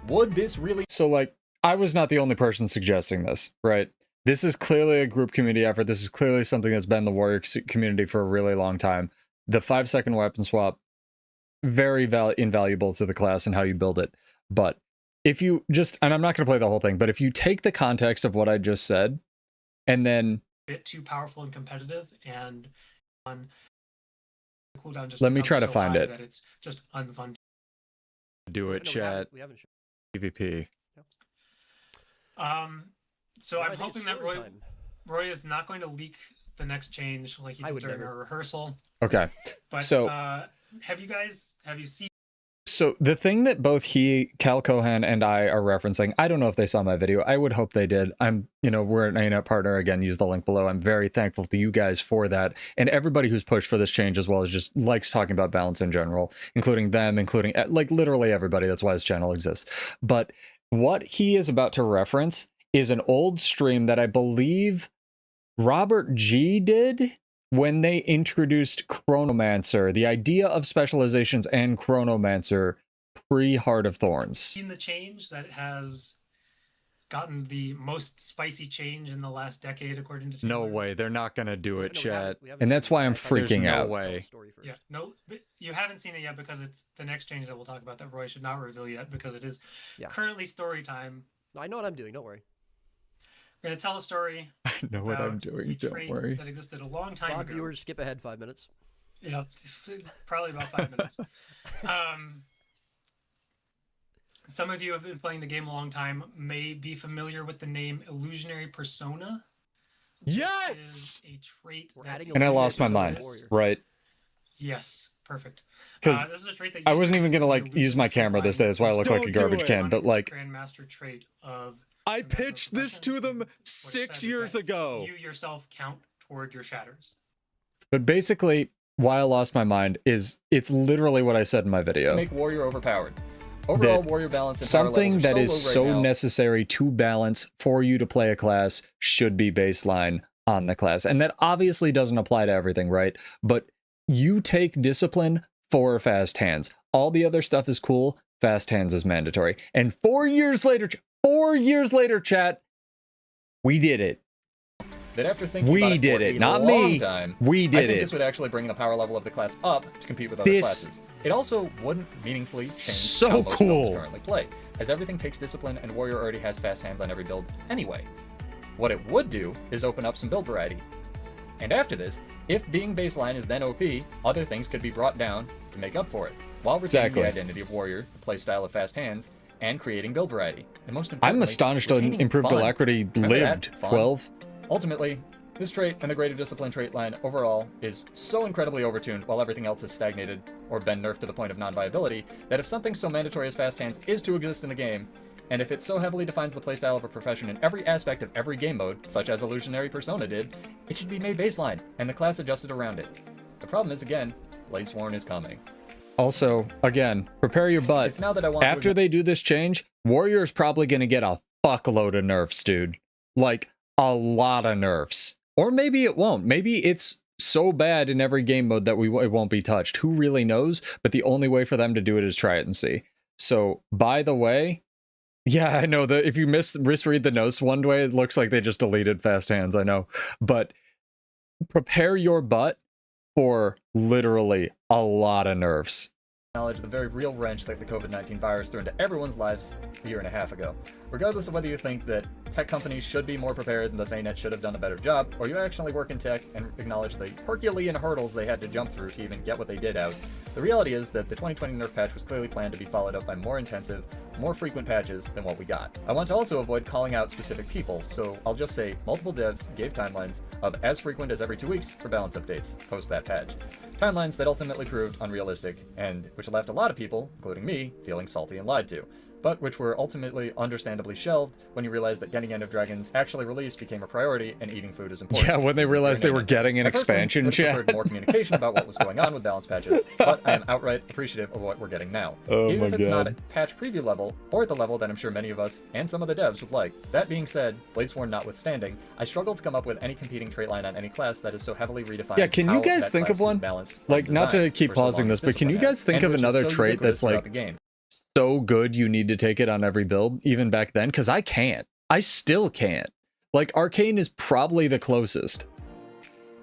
Would this really... So, like, I was not the only person suggesting this, right? This is clearly a group community effort. This is clearly something that's been in the Warrior community for a really long time. The 5-second weapon swap, very invaluable to the class and how you build it. But if you just, and I'm not going to play the whole thing, but if you take the context of what I just said, and then... bit too powerful and competitive, and on cooldown just let me try to find it. That it's just unfun. Do it, chat. We haven't PvP. So I'm hoping that Roy is not going to leak the next change like he did during our rehearsal. Okay. But so have you seen? So the thing that both Cal Cohan and I are referencing, I don't know if they saw my video. I would hope they did. We're an ANET partner. Again, use the link below. I'm very thankful to you guys for that. And everybody who's pushed for this change, as well as just likes talking about balance in general, including them, including like literally everybody. That's why this channel exists. But what he is about to reference is an old stream that I believe Robert G did when they introduced Chronomancer, the idea of specializations and Chronomancer pre-Heart of Thorns. Seen the change that has gotten the most spicy change in the last decade, according to No Taylor? way, they're not gonna do it, No, chat. we haven't And that's why I'm freaking There's out. no way. story first. Yeah, no, but you haven't seen it yet because it's the next change that we'll talk about that Roy should not reveal yet because it is currently story time. I know what I'm doing. Don't worry. We're gonna tell a story. I know what I'm about doing. a Don't trait worry. That existed a long time Vlog ago. viewers, skip ahead 5 minutes. Yeah, probably about 5 minutes. Some of you have been playing the game a long time, may be familiar with the name Illusionary Persona. Yes! Is a trait. We're that adding And I Illusionary lost my Persona mind. Warrior. Right. Yes, perfect. 'Cause this is a trait that I used wasn't to even exist gonna in the like use my Illusionary camera this line. day. That's why I look like a Don't do garbage it. can. But like, Grandmaster trait of. I pitched this to them 6 years ago. You yourself count toward your shatters. but basically, why I lost my mind is it's literally what I said in my video. Make warrior overpowered. Overall, That warrior balance and power something levels are that is so low right so now. necessary to balance for you to play a class should be baseline on the class. And that obviously doesn't apply to everything, right? But you take discipline for fast hands. All the other stuff is cool. Fast hands is mandatory. And 4 years later, chat, we did it. That after thinking We about it did for it, a not long me. time, We I did think it. this would actually bring the power level of the class up to compete with other This- classes. It also wouldn't meaningfully change So how most builds cool. currently play, as everything takes discipline and warrior already has fast hands on every build anyway. What it would do is open up some build variety. And after this, if being baseline is then OP, other things could be brought down to make up for it, while retaining Exactly. the identity of warrior, the playstyle of fast hands, and creating build variety. And most I'm importantly, astonished retaining improved fun. alacrity Remember that? lived Fun. 12. Ultimately, this trait and the greater discipline trait line overall is so incredibly overtuned while everything else has stagnated or been nerfed to the point of non-viability that if something so mandatory as fast hands is to exist in the game, and if it so heavily defines the playstyle of a profession in every aspect of every game mode, such as Illusionary Persona did, it should be made baseline and the class adjusted around it. The problem is, again, Bladesworn is coming. Also, again, prepare your butt. It's now that I want After to... they do this change, Warrior is probably going to get a fuckload of nerfs, dude. Like, a lot of nerfs. Or maybe it won't. Maybe it's so bad in every game mode that it won't be touched. Who really knows? But the only way for them to do it is try it and see. So, by the way, yeah, I know that if you misread the notes one way, it looks like they just deleted fast hands, I know. But prepare your butt for literally a lot of nerfs. acknowledge the very real wrench that the COVID-19 virus threw into everyone's lives a year and a half ago. Regardless of whether you think that tech companies should be more prepared and thus ANET should have done a better job, or you actually work in tech and acknowledge the Herculean hurdles they had to jump through to even get what they did out, the reality is that the 2020 nerf patch was clearly planned to be followed up by more intensive, more frequent patches than what we got. I want to also avoid calling out specific people, so I'll just say multiple devs gave timelines of as frequent as every 2 weeks for balance updates post that patch. Timelines that ultimately proved unrealistic, and which left a lot of people, including me, feeling salty and lied to, but which were ultimately understandably shelved when you realized that getting End of Dragons actually released became a priority and eating food is important. Yeah, when they realized they were getting an expansion I personally chat. preferred more communication about what was going on with balance patches, but I am outright appreciative of what we're getting now. Oh Even my if it's not God. at patch preview level, or at the level that I'm sure many of us and some of the devs would like. That being said, Bladesworn notwithstanding, I struggle to come up with any competing trait line on any class that is so heavily redefined. Yeah, can you how guys that think of class is one? balanced Like, from not to design keep for so pausing long this, as but can you discipline guys has, think and of which is another so trait ubiquitous that's like throughout the game. so good you need to take it on every build, even back then? Because I can't. I still can't. Like, Arcane is probably the closest.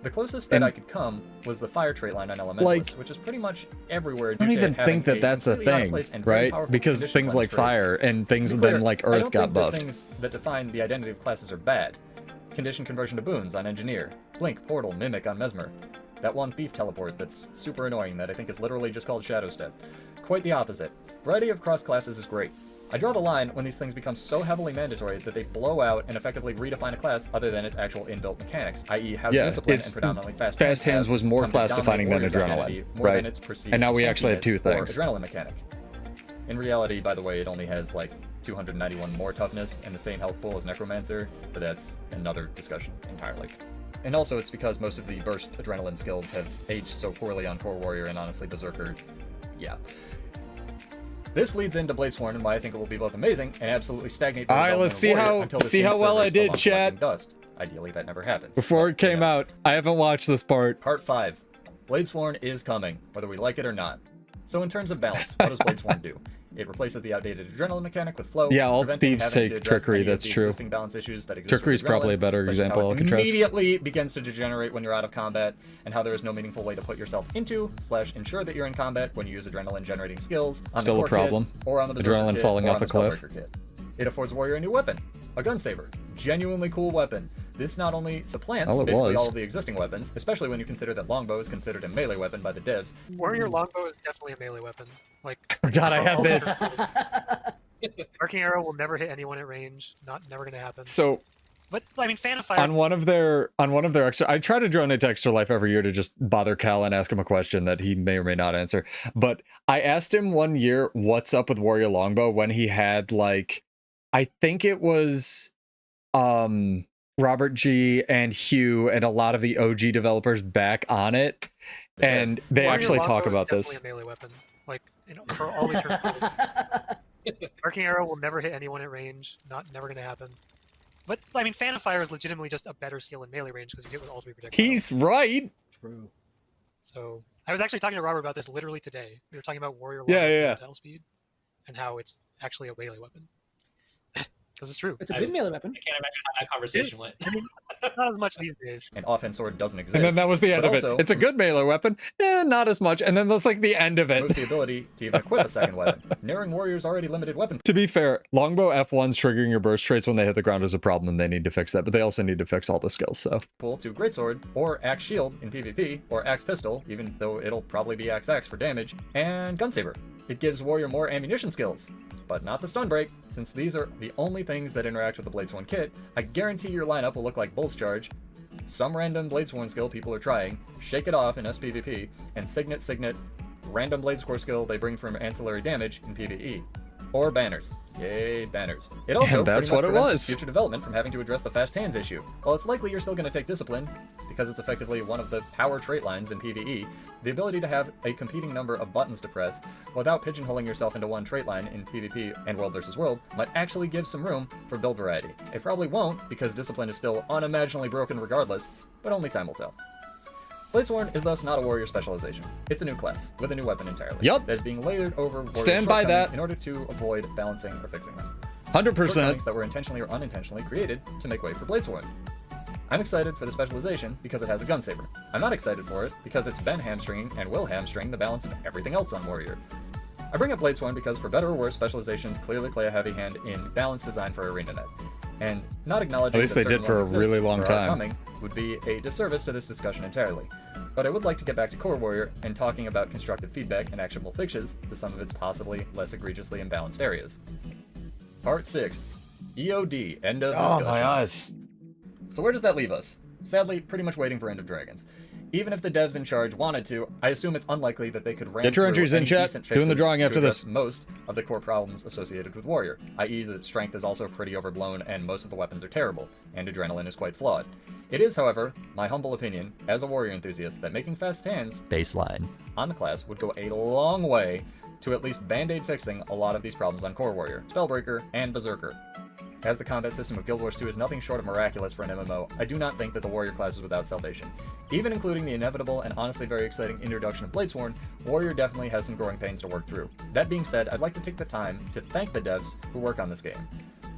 The closest that I could come was the fire trait line on Elementalist, Like, which is pretty much everywhere. I don't even think that that's a thing, right? Because things like fire and things then like I Earth don't got think that buffed. things that define the identity of classes are bad. Condition conversion to boons on Engineer, Blink, Portal, Mimic on Mesmer. That one Thief teleport that's super annoying that I think is literally just called Shadow Step. Quite the opposite. Variety of cross classes is great. I draw the line when these things become so heavily mandatory that they blow out and effectively redefine a class other than its actual inbuilt mechanics, i.e. how Yeah, discipline it's and predominantly fast hands was more come to class defining than dominate Warrior's identity adrenaline, more than right? its perceived And now we actually have two tankiness or things. Adrenaline mechanic. In reality, by the way, it only has like 291 more toughness and the same health pool as Necromancer, but that's another discussion entirely. And also it's because most of the burst adrenaline skills have aged so poorly on Core Warrior and honestly Berserker. Yeah. This leads into Bladesworn and why I think it will be both amazing and absolutely stagnate. All right, let's see how well I did, chat. Dust. Ideally, that never happens. Before but, it came out, I haven't watched this part. Part 5. Bladesworn is coming, whether we like it or not. So in terms of balance, what does Bladesworn do? It replaces the outdated adrenaline mechanic with flow. Yeah, all preventing thieves having to take address trickery, any of that's the true. existing balance issues that exist Trickery with is probably a adrenaline, better such as example, how it Alcatraz. immediately begins to degenerate when you're out of combat, and how there is no meaningful way to put yourself into / ensure that you're in combat when you use adrenaline generating skills on Still the a core problem. kit, or on the Berserker Adrenaline kit, falling or off on a the cliff. Spellbreaker kit. It affords Warrior a new weapon, a gun saber. Genuinely cool weapon. This not only supplants Oh, it basically was. all of the existing weapons, especially when you consider that longbow is considered a melee weapon by the devs. Warrior longbow is definitely a melee weapon. Like, Forgot I had this. arcing arrow will never hit anyone at range. Never gonna happen. So But I mean, fan of fire. on one of their extra, I try to drone into Extra Life every year to just bother Cal and ask him a question that he may or may not answer. But I asked him one year what's up with Warrior Longbow when he had like, I think it was Robert G and Hugh and a lot of the OG developers back on it, and they Warrior actually longbow talk is about definitely this. a melee weapon. Like, for all eternity. Arcing arrow will never hit anyone at range. Never gonna happen. But I mean, fan of fire is legitimately just a better skill in melee range because you hit with all three projectiles. He's right. True. So I was actually talking to Robert about this literally today. We were talking about warrior Yeah, longbow yeah. projectile speed and how it's actually a melee weapon. Because it's true. It's a good melee weapon. I can't imagine how that conversation went. I mean, not as much these days. And offhand sword doesn't exist. And then that was the end but of it. also, It's a good melee weapon. Not as much. And then that's like the end of it. removes the ability to even equip a second weapon, narrowing Warrior's already limited weapon To be fair, longbow F1s triggering your burst traits when they hit the ground is a problem, and they need to fix that. But they also need to fix all the skills. So pool to Greatsword, or Axe Shield in PvP, or Axe Pistol, even though it'll probably be Axe X for damage, and Gun Saber. It gives Warrior more ammunition skills, but not the stun break. Since these are the only things that interact with the Bladesworn kit, I guarantee your lineup will look like Bull's Charge, some random Bladesworn skill people are trying, Shake It Off in SPVP, and Signet, random Bladescore skill they bring from ancillary damage in PvE. Or banners. Yay, banners. It also And that's pretty much what it prevents was. future development from having to address the fast hands issue. While it's likely you're still going to take Discipline, because it's effectively one of the power trait lines in PvE, the ability to have a competing number of buttons to press without pigeonholing yourself into one trait line in PvP and World vs. World might actually give some room for build variety. It probably won't, because Discipline is still unimaginably broken regardless, but only time will tell. Bladesworn is thus not a warrior specialization. It's a new class, with a new weapon entirely. Yup. That is being layered over warrior Stand by shortcomings that. in order to avoid balancing or fixing them. 100%. Shortcomings that were intentionally or unintentionally created to make way for Bladesworn. I'm excited for the specialization because it has a gun saber. I'm not excited for it because it's been hamstringing and will hamstring the balance of everything else on Warrior. I bring up Bladesworn because for better or worse, specializations clearly play a heavy hand in balanced design for ArenaNet. And not acknowledging At least that they did certain for a ones really exist long or are time. coming would be a disservice to this discussion entirely. But I would like to get back to Core Warrior and talking about constructive feedback and actionable fixes to some of its possibly less egregiously imbalanced areas. Part 6. EOD, End of Discussion. Oh, my eyes. So where does that leave us? Sadly, pretty much waiting for End of Dragons. Even if the devs in charge wanted to, I assume it's unlikely that they could ram Get your through entries in, any chat. decent Doing the fixes drawing to after address this. most of the core problems associated with Warrior, i.e. that strength is also pretty overblown and most of the weapons are terrible, and adrenaline is quite flawed. It is, however, my humble opinion, as a Warrior enthusiast, that making fast hands Baseline. on the class would go a long way to at least band-aid fixing a lot of these problems on Core Warrior, Spellbreaker, and Berserker. As the combat system of Guild Wars 2 is nothing short of miraculous for an MMO, I do not think that the Warrior class is without salvation. Even including the inevitable and honestly very exciting introduction of Bladesworn, Warrior definitely has some growing pains to work through. That being said, I'd like to take the time to thank the devs who work on this game.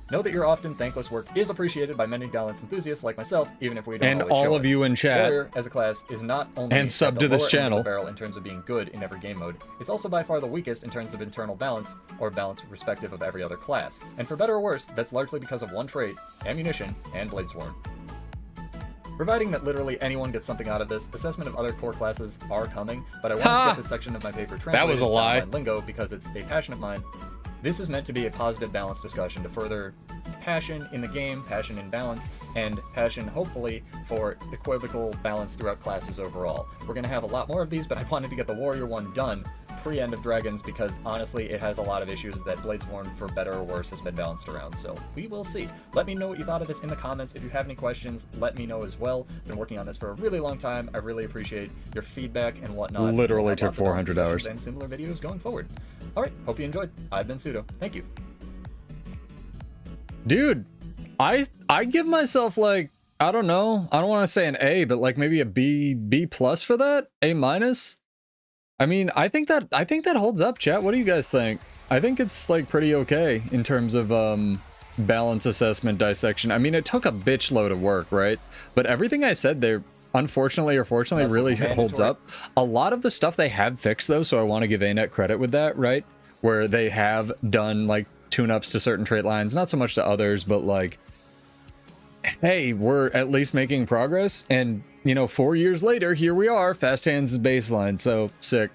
Know that your often thankless work is appreciated by many Balance enthusiasts like myself, even if we don't And always show all of it. you in chat. Warrior, as a class, is not only And sub at the to this lower end of channel. the barrel in terms of being good in every game mode, it's also by far the weakest in terms of internal balance, or balance respective of every other class. And for better or worse, that's largely because of one trait, ammunition, and Bladesworn. Providing that literally anyone gets something out of this, assessment of other core classes are coming, but I wanted to get this section of my paper translated was a to lie. online lingo because it's a passion of mine. This is meant to be a positive balance discussion to further passion in the game, passion in balance, and passion, hopefully, for equivocal balance throughout classes overall. We're going to have a lot more of these, but I wanted to get the Warrior one done pre-End of Dragons because, honestly, it has a lot of issues that Bladesworn, for better or worse, has been balanced around, so we will see. Let me know what you thought of this in the comments. If you have any questions, let me know as well. Been working on this for a really long time. I really appreciate your feedback and whatnot. Literally We'll have took lots of balance 400 hours. discussions and similar videos going forward. Alright, hope you enjoyed. I've been Pseudo. Thank you. Dude, I give myself like, I don't know, I don't want to say an A, but like maybe a B plus for that, A minus. I mean, I think that holds up, chat. What do you guys think? I think it's like pretty okay in terms of balance assessment dissection. I mean, it took a bitch load of work, right? But everything I said there, unfortunately or fortunately, That's really mandatory. holds up. A lot of the stuff they have fixed though, so I want to give ANET credit with that, right? Where they have done like tune-ups to certain trait lines, not so much to others, but like, hey, we're at least making progress. And you know, 4 years later, here we are. Fast hands is baseline, so sick.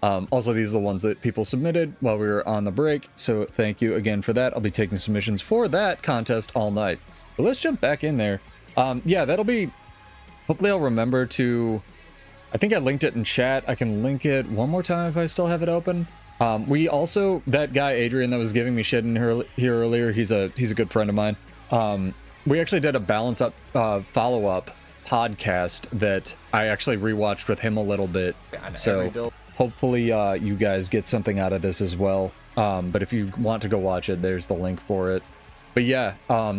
Also, these are the ones that people submitted while we were on the break, so thank you again for that. I'll be taking submissions for that contest all night. But let's jump back in there. Yeah, that'll be... Hopefully I'll remember to... I think I linked it in chat. I can link it one more time if I still have it open. We also... That guy, Adrian, that was giving me shit in here earlier, he's a good friend of mine. We actually did a balance up follow-up podcast that I actually rewatched with him a little bit. So hopefully you guys get something out of this as well. But if you want to go watch it, there's the link for it. But yeah,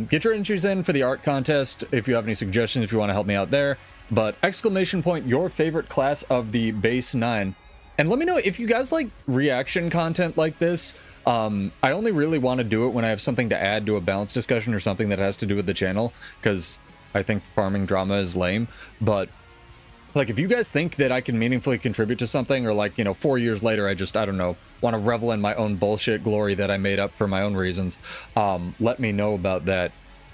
get your entries in for the art contest if you have any suggestions, if you want to help me out there. But exclamation point, your favorite class of the base 9. And let me know if you guys like reaction content like this. I only really want to do it when I have something to add to a balance discussion or something that has to do with the channel, because I think farming drama is lame. But like, if you guys think that I can meaningfully contribute to something, or like, you know, 4 years later, I don't know, want to revel in my own bullshit glory that I made up for my own reasons, let me know about that.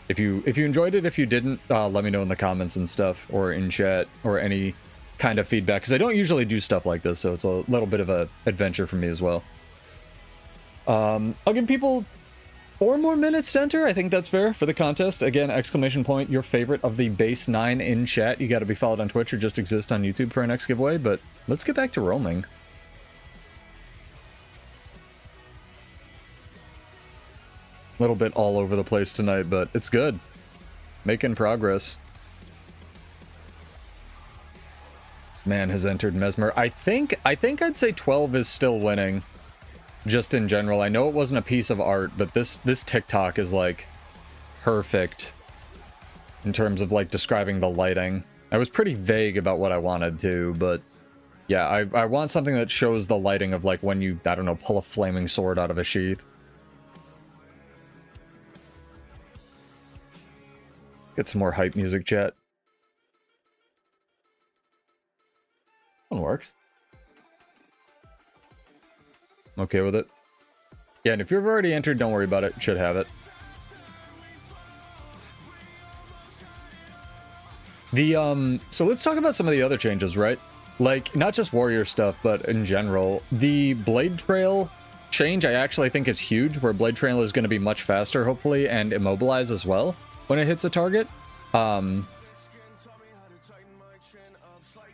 If you enjoyed it, if you didn't, let me know in the comments and stuff, or in chat, or any kind of feedback, because I don't usually do stuff like this, so it's a little bit of a adventure for me as well. I'll give people 4 more minutes to enter. I think that's fair for the contest. Again, exclamation point, your favorite of the base 9 in chat. You got to be followed on Twitch or just exist on YouTube for our next giveaway, but let's get back to roaming. A little bit all over the place tonight, but it's good. Making progress. This man has entered Mesmer. I think I'd say 12 is still winning. Just in general, I know it wasn't a piece of art, but this TikTok is like perfect in terms of like describing the lighting. I was pretty vague about what I wanted to, but yeah, I want something that shows the lighting of like when you, I don't know, pull a flaming sword out of a sheath. Get some more hype music, chat. One works. I'm okay with it. Yeah, and if you've already entered, don't worry about it. Should have it. So let's talk about some of the other changes, right? Like, not just warrior stuff, but in general. The blade trail change I actually think is huge, where blade trail is going to be much faster, hopefully, and immobilize as well when it hits a target.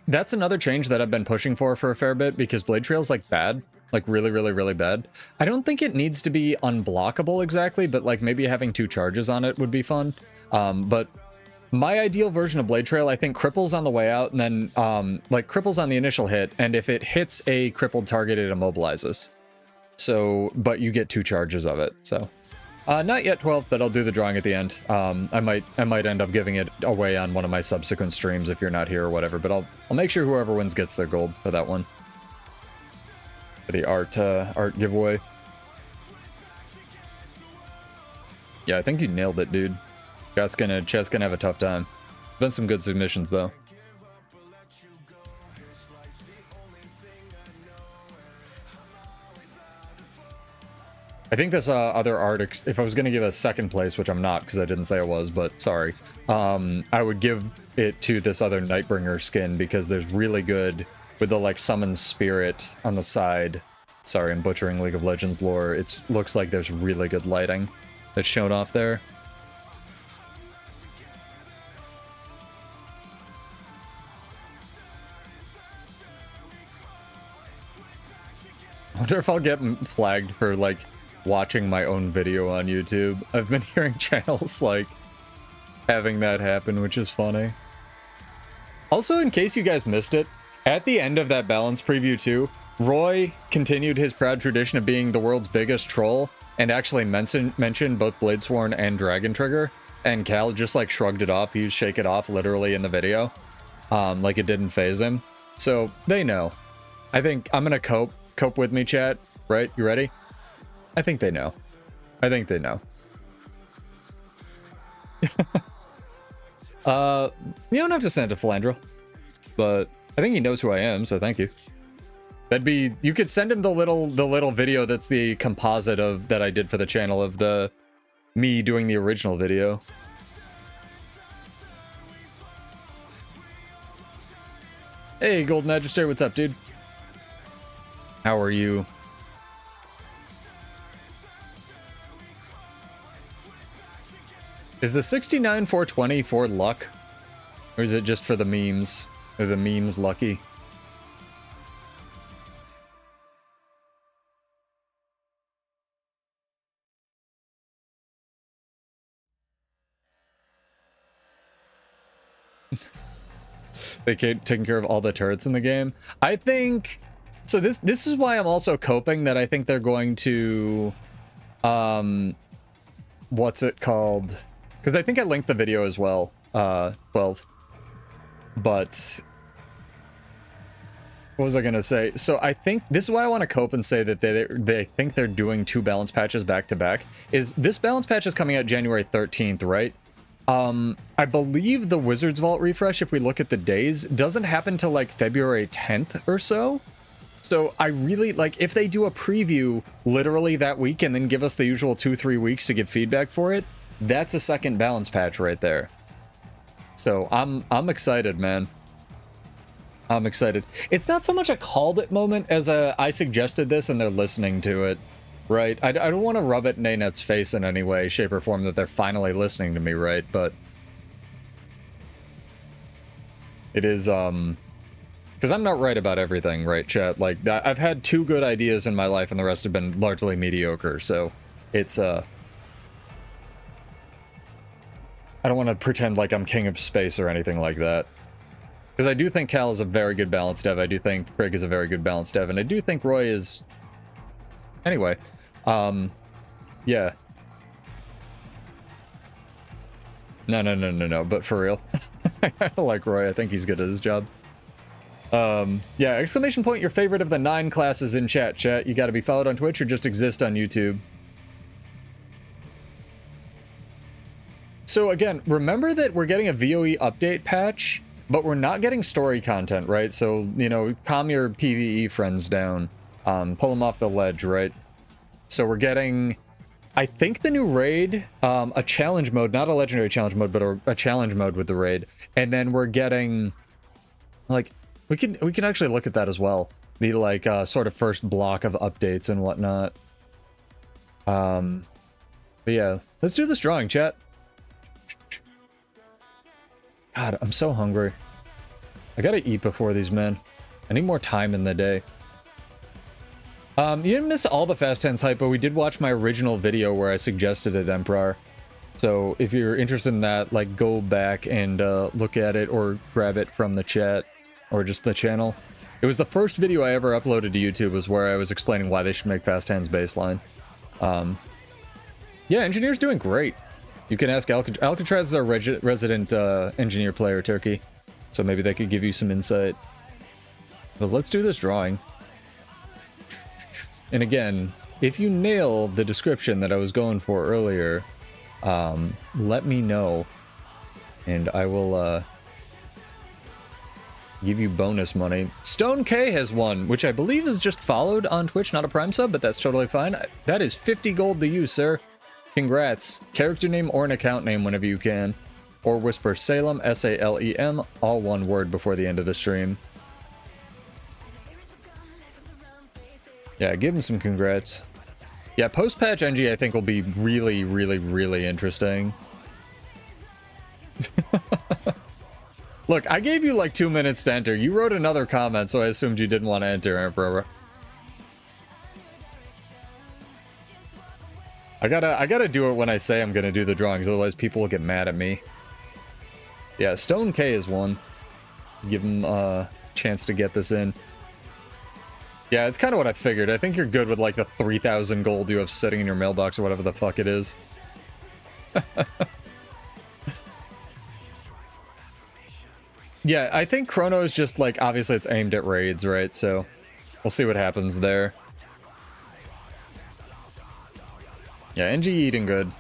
That's another change that I've been pushing for a fair bit, because blade trail's like bad. Like really, really, really bad. I don't think it needs to be unblockable exactly, but like maybe having 2 charges on it would be fun. But my ideal version of blade trail, I think, cripples on the way out, and then like cripples on the initial hit, and if it hits a crippled target, it immobilizes. So, but you get 2 charges of it. So, not yet 12, but I'll do the drawing at the end. I might end up giving it away on one of my subsequent streams if you're not here or whatever. But I'll make sure whoever wins gets their gold for that one. For the art giveaway. Yeah, I think you nailed it, dude. Chat's gonna have a tough time. Been some good submissions though. I think this other art, if I was going to give a second place, which I'm not because I didn't say I was, but sorry, I would give it to this other Nightbringer skin, because there's really good with the like summon spirit on the side. Sorry, I'm butchering League of Legends lore. It looks like there's really good lighting that's shown off there. I wonder if I'll get flagged for like watching my own video on YouTube. I've been hearing channels like having that happen, which is funny. Also, in case you guys missed it, at the end of that balance preview too, Roy continued his proud tradition of being the world's biggest troll and actually mentioned both Bladesworn and Dragon Trigger, and Cal just like shrugged it off. He used shake it off literally in the video, like it didn't phase him. So they know. I think I'm gonna cope with me, chat, right? You ready? I think they know. I think they know. You don't have to send it to Philandro, but I think he knows who I am, so thank you. That'd be, you could send him the little video that's the composite of that I did for the channel of the me doing the original video. Hey, Gold Magister, what's up, dude? How are you? Is the 69,420 for luck? Or is it just for the memes? Are the memes lucky? They taking care of all the turrets in the game. I think so. This is why I'm also coping that I think they're going to what's it called? Because I think I linked the video as well. 12. But what was I gonna say? So I think this is why I want to cope and say that they think they're doing 2 balance patches back to back. Is this balance patch is coming out January 13th, right? I believe the Wizard's Vault refresh, if we look at the days, doesn't happen till like February 10th or so. So I really like if they do a preview literally that week and then give us the usual 2-3 weeks to give feedback for it. That's a second balance patch right there. So I'm excited, man. I'm excited. It's not so much a called it moment as a I suggested this and they're listening to it. Right, I don't want to rub it in Nanet's face in any way, shape, or form that they're finally listening to me, right? But it is, because I'm not right about everything, right, chat? Like, I've had 2 good ideas in my life, and the rest have been largely mediocre, so it's, I don't want to pretend like I'm king of space or anything like that. Because I do think Cal is a very good balance dev, I do think Craig is a very good balance dev, and I do think Roy is... Anyway... yeah. No, but for real. I like Roy, I think he's good at his job. Yeah, exclamation point, your favorite of the 9 classes in chat. You gotta be followed on Twitch or just exist on YouTube. So again, remember that we're getting a VOE update patch, but we're not getting story content, right? So, you know, calm your PvE friends down. Pull him off the ledge, right? So we're getting, I think, the new raid, a challenge mode, not a legendary challenge mode, but a challenge mode with the raid. And then we're getting, like, we can actually look at that as well. The, like, sort of first block of updates and whatnot. But yeah, let's do this drawing, chat. God, I'm so hungry. I gotta eat before these, men. I need more time in the day. You didn't miss all the Fast Hands hype, but we did watch my original video where I suggested it, Emperor. So if you're interested in that, like, go back and look at it or grab it from the chat or just the channel. It was the first video I ever uploaded to YouTube, was where I was explaining why they should make Fast Hands baseline. Yeah, Engineer's doing great. You can ask Alcatraz is our resident engineer player, Turkey. So maybe they could give you some insight. But let's do this drawing. And again, if you nail the description that I was going for earlier, let me know. And I will give you bonus money. Stone K has won, which I believe is just followed on Twitch, not a Prime sub, but that's totally fine. That is 50 gold to you, sir. Congrats. Character name or an account name whenever you can. Or whisper Salem, S-A-L-E-M, all one word before the end of the stream. Yeah, give him some congrats. Yeah, post-patch NG I think will be really, really, really interesting. Look, I gave you like 2 minutes to enter. You wrote another comment, so I assumed you didn't want to enter, Emperor. I gotta do it when I say I'm gonna do the drawings, otherwise people will get mad at me. Yeah, Stone K is one. Give him a chance to get this in. Yeah, it's kind of what I figured. I think you're good with like the 3,000 gold you have sitting in your mailbox or whatever the fuck it is. Yeah, I think Chrono is just like, obviously it's aimed at raids, right? So we'll see what happens there. Yeah, NG eating good.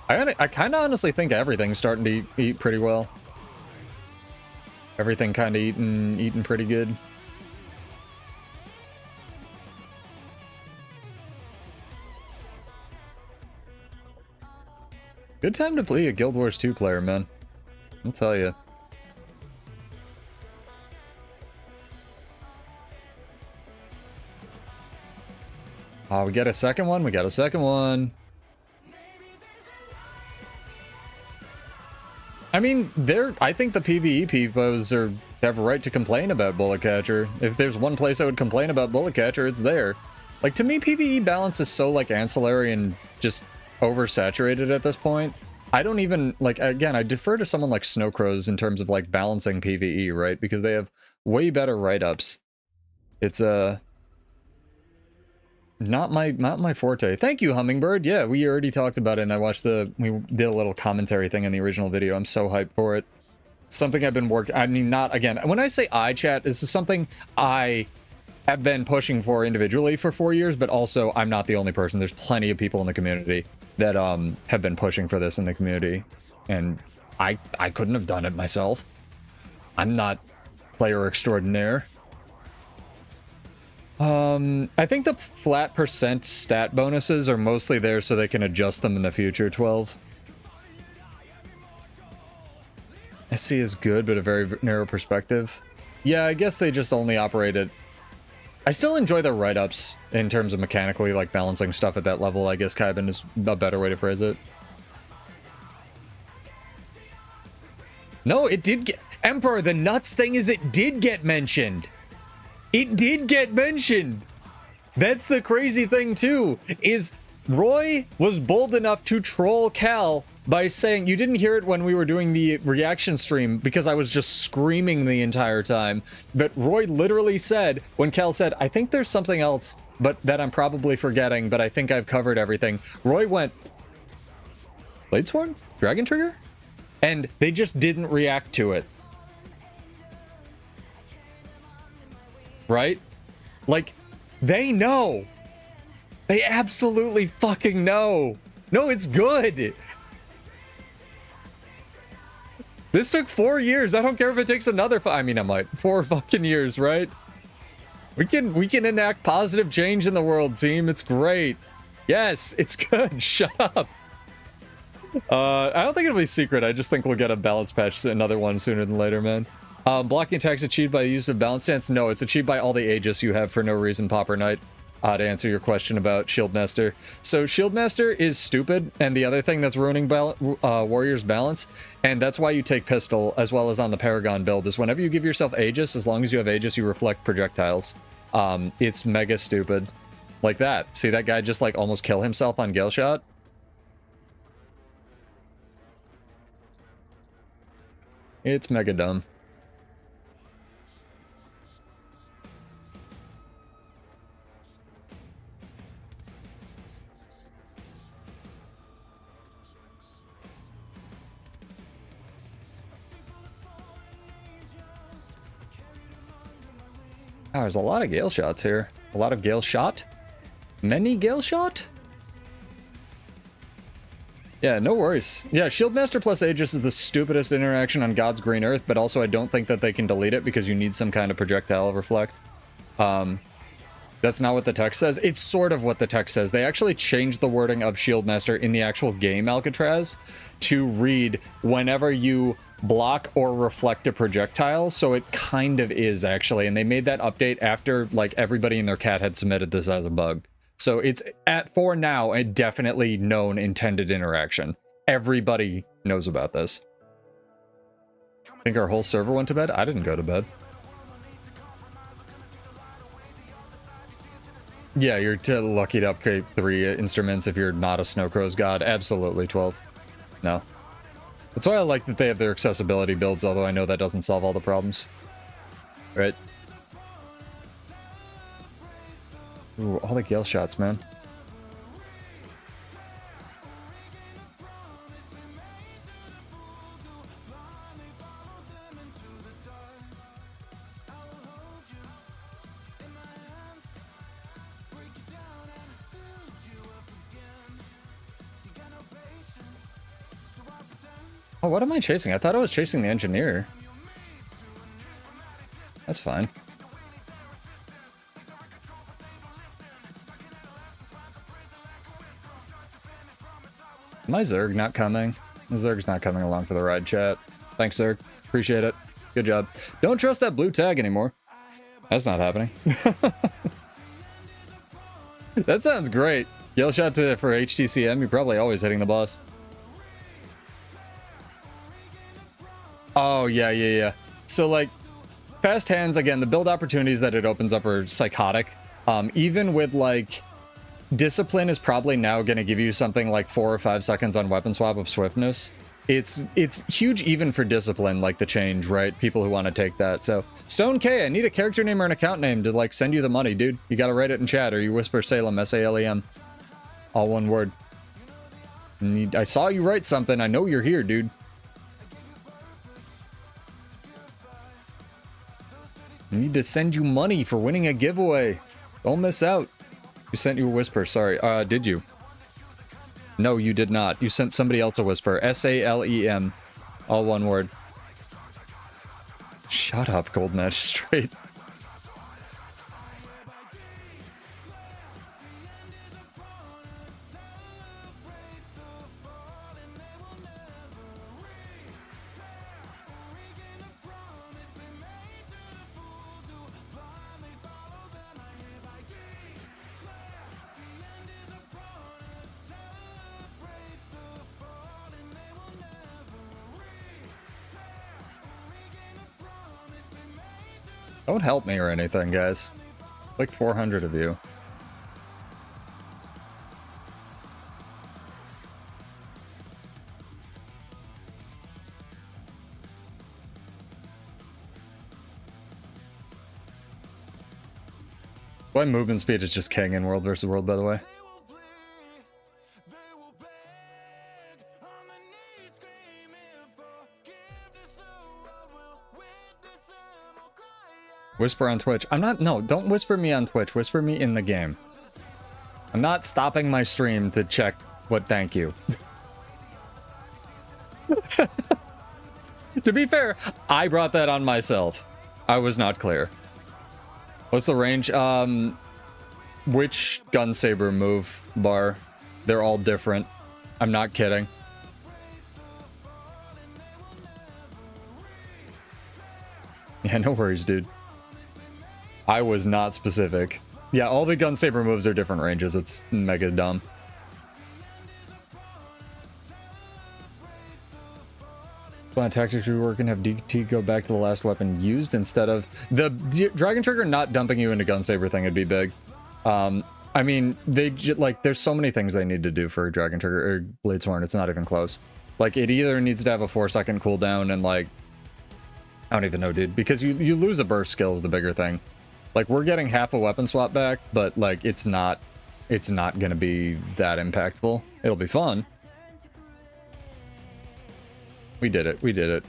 I kind of honestly think everything's starting to eat pretty well. Everything kind of eating pretty good. Good time to play a Guild Wars 2 player, man. I'll tell you. Oh, we got a second one? We got a second one. I mean, I think the PvE peoples have a right to complain about Bullet Catcher. If there's one place I would complain about Bullet Catcher, it's there. Like, to me, PvE balance is so, like, ancillary and just oversaturated at this point. I don't even, like, again, I defer to someone like Snowcrows in terms of, like, balancing PvE, right? Because they have way better write-ups. It's, not my forte. Thank you, Hummingbird. Yeah, we already talked about it, and we did a little commentary thing in the original video. I'm so hyped for it. Something I've been working, I mean, not, again, when I say chat, this is something I have been pushing for individually for 4 years, but also I'm not the only person. There's plenty of people in the community that have been pushing for this in the community, and I couldn't have done it myself. I'm not player extraordinaire. I think the flat % stat bonuses are mostly there so they can adjust them in the future, 12. SC is good, but a very narrow perspective. Yeah, I guess they just only operate it. I still enjoy their write-ups in terms of mechanically, like, balancing stuff at that level. I guess Kaiben is a better way to phrase it. No, it did get... Emperor, the nuts thing is it did get mentioned. It did get mentioned. That's the crazy thing, too, is Roy was bold enough to troll Cal by saying, you didn't hear it when we were doing the reaction stream because I was just screaming the entire time, but Roy literally said, when Cal said, I think there's something else, but that I'm probably forgetting, but I think I've covered everything. Roy went, Bladesworn? Dragon Trigger? And they just didn't react to it. Right? Like, they know. They absolutely fucking know. No, it's good. This took 4 years. I don't care if it takes another I mean, I might. 4 fucking years, right? We can enact positive change in the world, team. It's great. Yes, it's good. Shut up. I don't think it'll be secret. I just think we'll get a balance patch, another one sooner than later, man. Blocking attacks achieved by the use of balance stance? No, it's achieved by all the Aegis you have for no reason, Popper Knight. To answer your question about Shieldmaster. So Shieldmaster is stupid, and the other thing that's ruining Warrior's balance, and that's why you take Pistol, as well as on the Paragon build, is whenever you give yourself Aegis, as long as you have Aegis, you reflect projectiles. It's mega stupid. Like that. See that guy just like almost kill himself on Gale Shot? It's mega dumb. Oh, there's a lot of Gale Shots here. A lot of Gale Shot? Many Gale Shot? Yeah, no worries. Yeah, Shieldmaster plus Aegis is the stupidest interaction on God's green earth, but also I don't think that they can delete it because you need some kind of projectile reflect. That's not what the text says. It's sort of what the text says. They actually changed the wording of Shieldmaster in the actual game Alcatraz to read whenever you block or reflect a projectile, so it kind of is actually, and they made that update after like everybody and their cat had submitted this as a bug. So it's for now a definitely known intended interaction. Everybody knows about this. I think our whole server went to bed. I didn't go to bed. Yeah, you're lucky to upgrade 3 instruments if you're not a Snowcrow's god. Absolutely, 12. No. That's why I like that they have their accessibility builds, although I know that doesn't solve all the problems. Right? Ooh, all the Gale Shots, man. Oh, what am I chasing? I thought I was chasing the engineer. That's fine. My Zerg not coming. The Zerg's not coming along for the ride, chat. Thanks, Zerg. Appreciate it. Good job. Don't trust that blue tag anymore. That's not happening. That sounds great. Yell shot for HTCM. You're probably always hitting the boss. Oh, yeah. So, like, fast hands, again, the build opportunities that it opens up are psychotic. Even with, like, discipline is probably now going to give you something like 4 or 5 seconds on weapon swap of swiftness. It's huge even for discipline, like the change, right? People who want to take that. So, Stone K, I need a character name or an account name to, like, send you the money, dude. You got to write it in chat, or you whisper Salem, S-A-L-E-M. All one word. I saw you write something. I know you're here, dude. I need to send you money for winning a giveaway. Don't miss out. You sent you a whisper. Sorry. Did you? No, you did not. You sent somebody else a whisper. S-A-L-E-M. All one word. Shut up, Gold Magistrate. Don't help me or anything, guys. Like 400 of you. My movement speed is just king in World vs. World, by the way. Whisper on Twitch. I'm not, no, don't whisper me on Twitch. Whisper me in the game. I'm not stopping my stream to check what thank you. To be fair, I brought that on myself. I was not clear. What's the range? Which gun saber move bar? They're all different. I'm not kidding. Yeah, no worries, dude. I was not specific. Yeah, all the gun saber moves are different ranges. It's mega dumb. When tactics rework and have DT go back to the last weapon used instead of the Dragon Trigger not dumping you into gun saber thing would be big. I mean, like there's so many things they need to do for Dragon Trigger or Bladesworn. It's not even close. Like it either needs to have a 4-second cooldown and like I don't even know, dude, because you lose a burst skill is the bigger thing. Like we're getting half a weapon swap back, but like it's not gonna be that impactful. It'll be fun. We did it. We did it.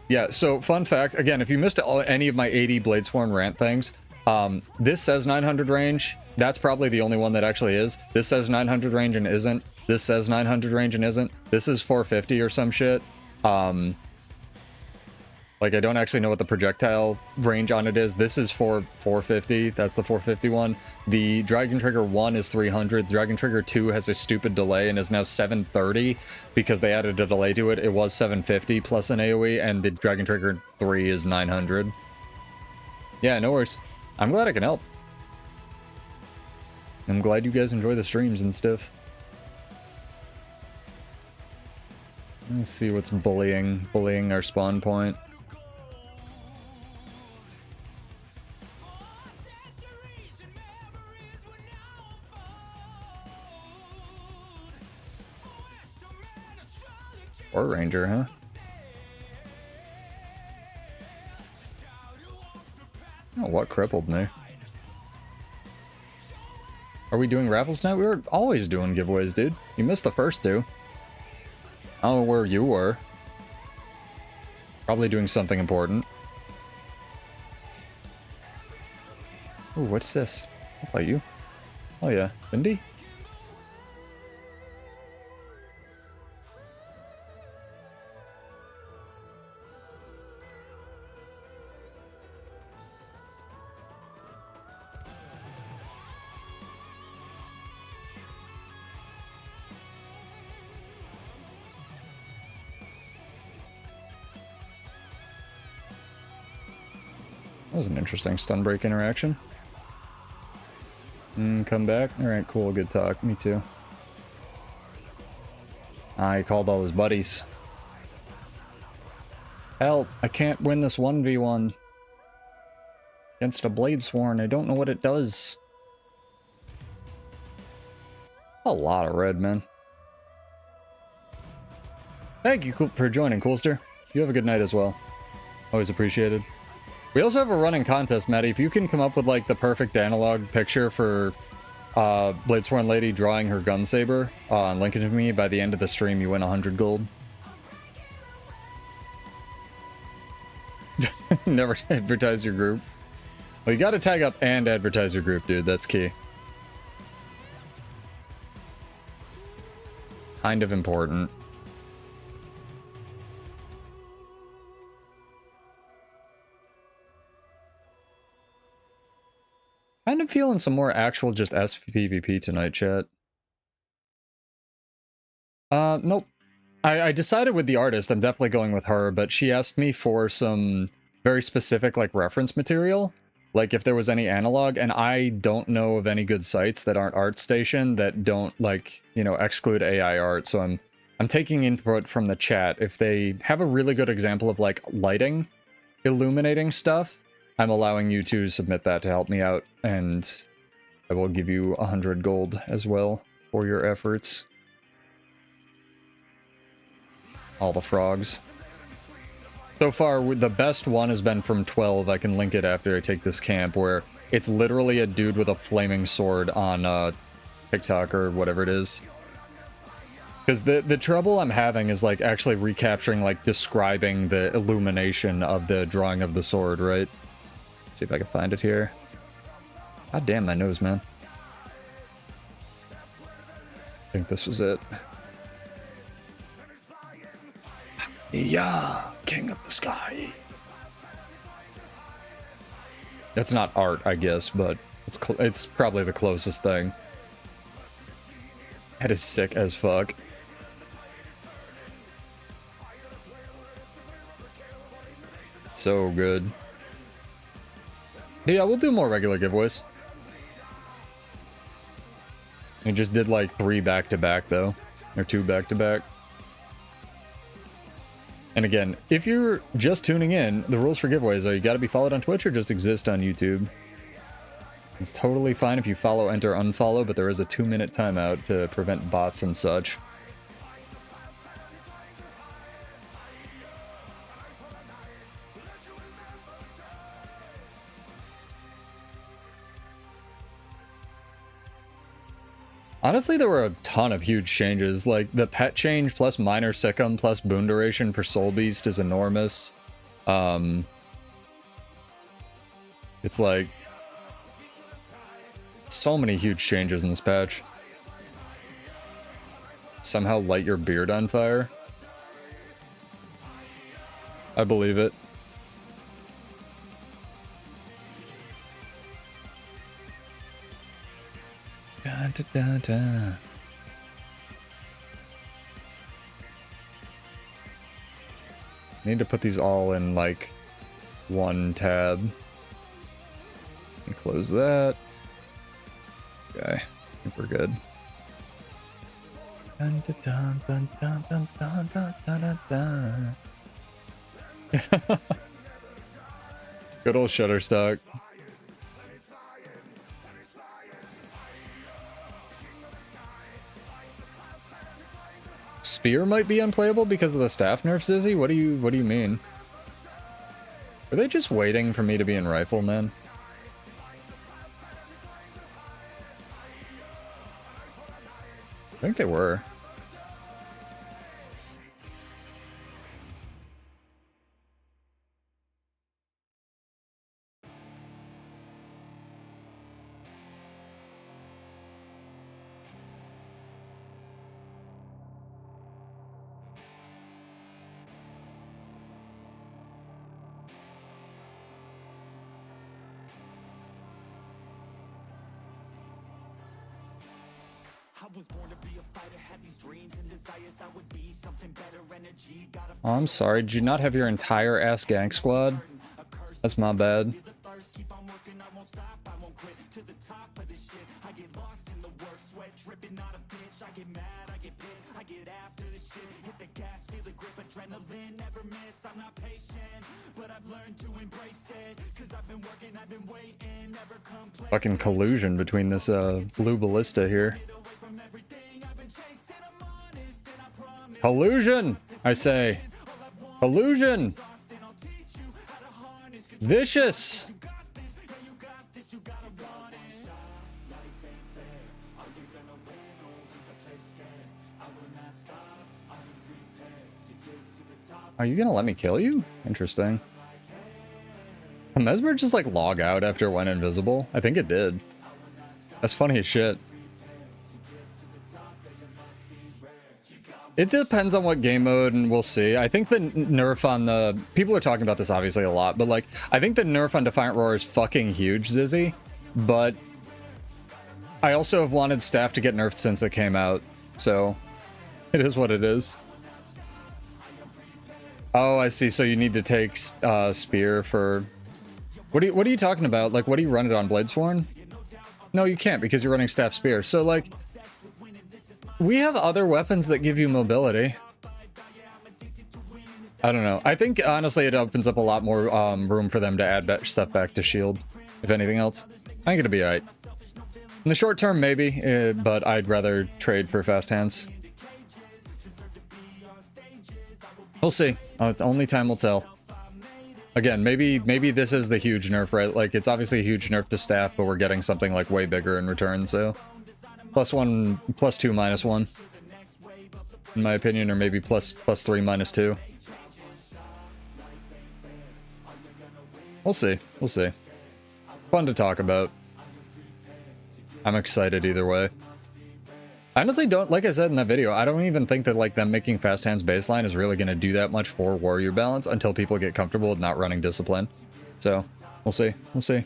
Yeah, so fun fact, again, if you missed any of my 80 Bladesworn rant things, this says 900 range. That's probably the only one that actually is. This says 900 range and isn't. This says 900 range and isn't. This is 450 or some shit. Like, I don't actually know what the projectile range on it is. This is for 450. That's the 450 one. The Dragon Trigger 1 is 300. Dragon Trigger 2 has a stupid delay and is now 730 because they added a delay to it. It was 750 plus an AoE, and the Dragon Trigger 3 is 900. Yeah, no worries. I'm glad I can help. I'm glad you guys enjoy the streams and stuff. Let's see what's bullying our spawn point. Or Ranger, huh? Oh, what crippled me? Are we doing raffles tonight? We were always doing giveaways, dude. You missed the first two. I don't know where you were. Probably doing something important. Ooh, what's this? That's like you. Oh yeah, Vindy? That was an interesting stun break interaction. Come back. Alright, cool. Good talk. Me too. He called all his buddies. Help! I can't win this 1v1 against a Bladesworn. I don't know what it does. A lot of red, man. Thank you for joining, Coolster. You have a good night as well. Always appreciated. We also have a running contest, Maddie. If you can come up with, like, the perfect analog picture for Bladesworn Lady drawing her gun saber and link it to me by the end of the stream, you win 100 gold. Never advertise your group. Well, you gotta tag up and advertise your group, dude. That's key. Kind of important. Kind of feeling some more actual just SPVP tonight, chat. Nope. I decided with the artist, I'm definitely going with her, but she asked me for some very specific, like, reference material. Like, if there was any analog, and I don't know of any good sites that aren't ArtStation that don't, like, you know, exclude AI art, so I'm taking input from the chat. If they have a really good example of, like, lighting, illuminating stuff, I'm allowing you to submit that to help me out, and I will give you 100 gold as well for your efforts. All the frogs. So far, the best one has been from 12. I can link it after I take this camp, where it's literally a dude with a flaming sword on TikTok or whatever it is. Because the trouble I'm having is, like, actually recapturing, like, describing the illumination of the drawing of the sword, right? See if I can find it here. God damn my nose, man. I think this was it. Yeah, king of the sky. It's not art, I guess, but it's probably the closest thing. That is sick as fuck. So good. Yeah, we'll do more regular giveaways. We just did like 3 back-to-back though, or 2 back-to-back. And again, if you're just tuning in, the rules for giveaways are you gotta be followed on Twitch or just exist on YouTube. It's totally fine if you follow, enter, unfollow, but there is a 2-minute timeout to prevent bots and such. Honestly, there were a ton of huge changes. Like, the pet change plus minor siccum plus boon duration for Soul Beast is enormous. It's like... so many huge changes in this patch. Somehow light your beard on fire. I believe it. Da, da, da, da. Need to put these all in like one tab. And close that. Okay, I think we're good. Dun, dun, dun, dun, dun, dun, dun, dun, dun, dun. Good old Shutterstock. Spear might be unplayable because of the staff nerf, Zizzy? What do you mean? Are they just waiting for me to be in rifle, man? I think they were. Oh, I'm sorry. Did you not have your entire ass gang squad? That's my bad. Fucking collusion between this blue ballista here. Collusion, I say. Collusion. Vicious. Are you gonna let me kill you? Interesting. Did Mesmer just like log out after it went invisible? I think it did. That's funny as shit. It depends on what game mode, and we'll see. I think the nerf on the... People are talking about this obviously a lot, but like, I think the nerf on Defiant Roar is fucking huge, Zizzy. But I also have wanted staff to get nerfed since it came out, so it is what it is. Oh, I see. So you need to take Spear for... What are you talking about? Like, what do you run it on, Bladesworn? No, you can't because you're running Staff Spear. So, like, we have other weapons that give you mobility. I don't know. I think, honestly, it opens up a lot more room for them to add stuff back to shield, if anything else. I think it'll be alright. In the short term, maybe, but I'd rather trade for fast hands. We'll see. Only time will tell. Again, maybe this is the huge nerf, right? Like, it's obviously a huge nerf to staff, but we're getting something, like, way bigger in return, so... +1, +2, -1. In my opinion, or maybe +3, -2. We'll see. We'll see. It's fun to talk about. I'm excited either way. I honestly don't, like I said in that video, I don't even think that, like, them making fast hands baseline is really going to do that much for warrior balance until people get comfortable with not running discipline. So, we'll see. We'll see.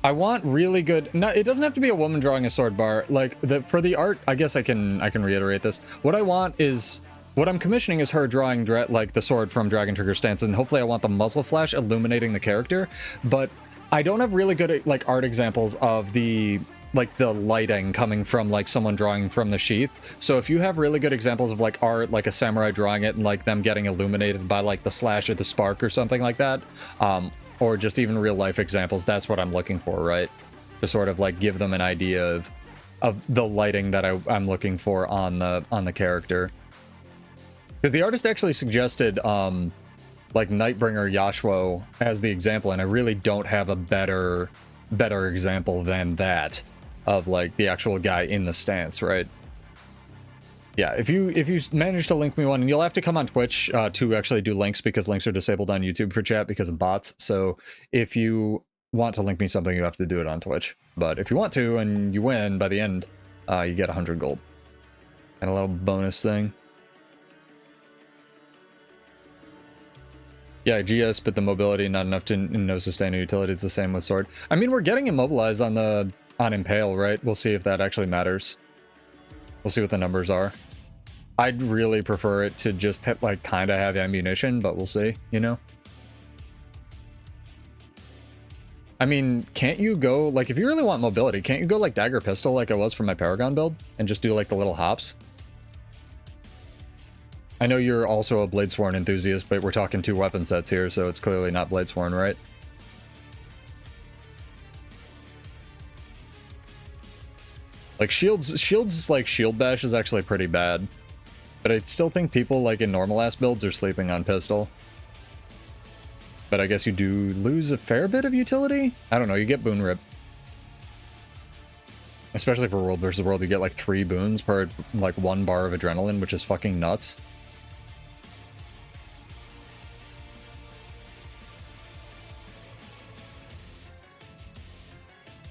I want really good. No, it doesn't have to be a woman drawing a sword bar. Like for the art, I guess I can reiterate this. What I want is what I'm commissioning is her drawing like the sword from Dragon Trigger Stance, and hopefully I want the muzzle flash illuminating the character. But I don't have really good like art examples of the lighting coming from like someone drawing from the sheath. So if you have really good examples of like art, like a samurai drawing it and like them getting illuminated by like the slash or the spark or something like that, or just even real life examples, that's what I'm looking for, right? To sort of like give them an idea of the lighting that I'm looking for on the character. Because the artist actually suggested like Nightbringer Yashua as the example, and I really don't have a better example than that of like the actual guy in the stance, right? Yeah, if you manage to link me one, and you'll have to come on Twitch to actually do links, because links are disabled on YouTube for chat because of bots. So if you want to link me something, you have to do it on Twitch. But if you want to and you win by the end, you get 100 gold and a little bonus thing. Yeah, GS, but the mobility not enough to no sustain or utility. It's the same with sword. I mean, we're getting immobilized on Impale, right? We'll see if that actually matters. We'll see what the numbers are. I'd really prefer it to just like kind of have ammunition, but we'll see, you know? I mean, can't you go, like, if you really want mobility, can't you go like dagger pistol like I was for my Paragon build and just do like the little hops? I know you're also a Bladesworn enthusiast, but we're talking 2 weapon sets here, so it's clearly not Bladesworn, right? Like shields like shield bash is actually pretty bad, but I still think people like in normal ass builds are sleeping on pistol. But I guess you do lose a fair bit of utility. I don't know. You get boon rip, especially for world versus world. You get like 3 boons per like 1 bar of adrenaline, which is fucking nuts.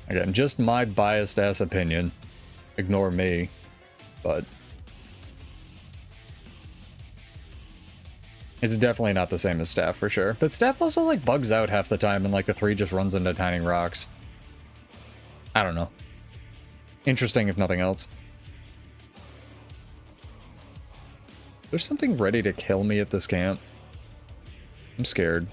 Again, just my biased ass opinion. Ignore me, but it's definitely not the same as staff for sure. But staff also like bugs out half the time, and like the 3 just runs into tiny rocks. I don't know. Interesting if nothing else. There's something ready to kill me at this camp. I'm scared.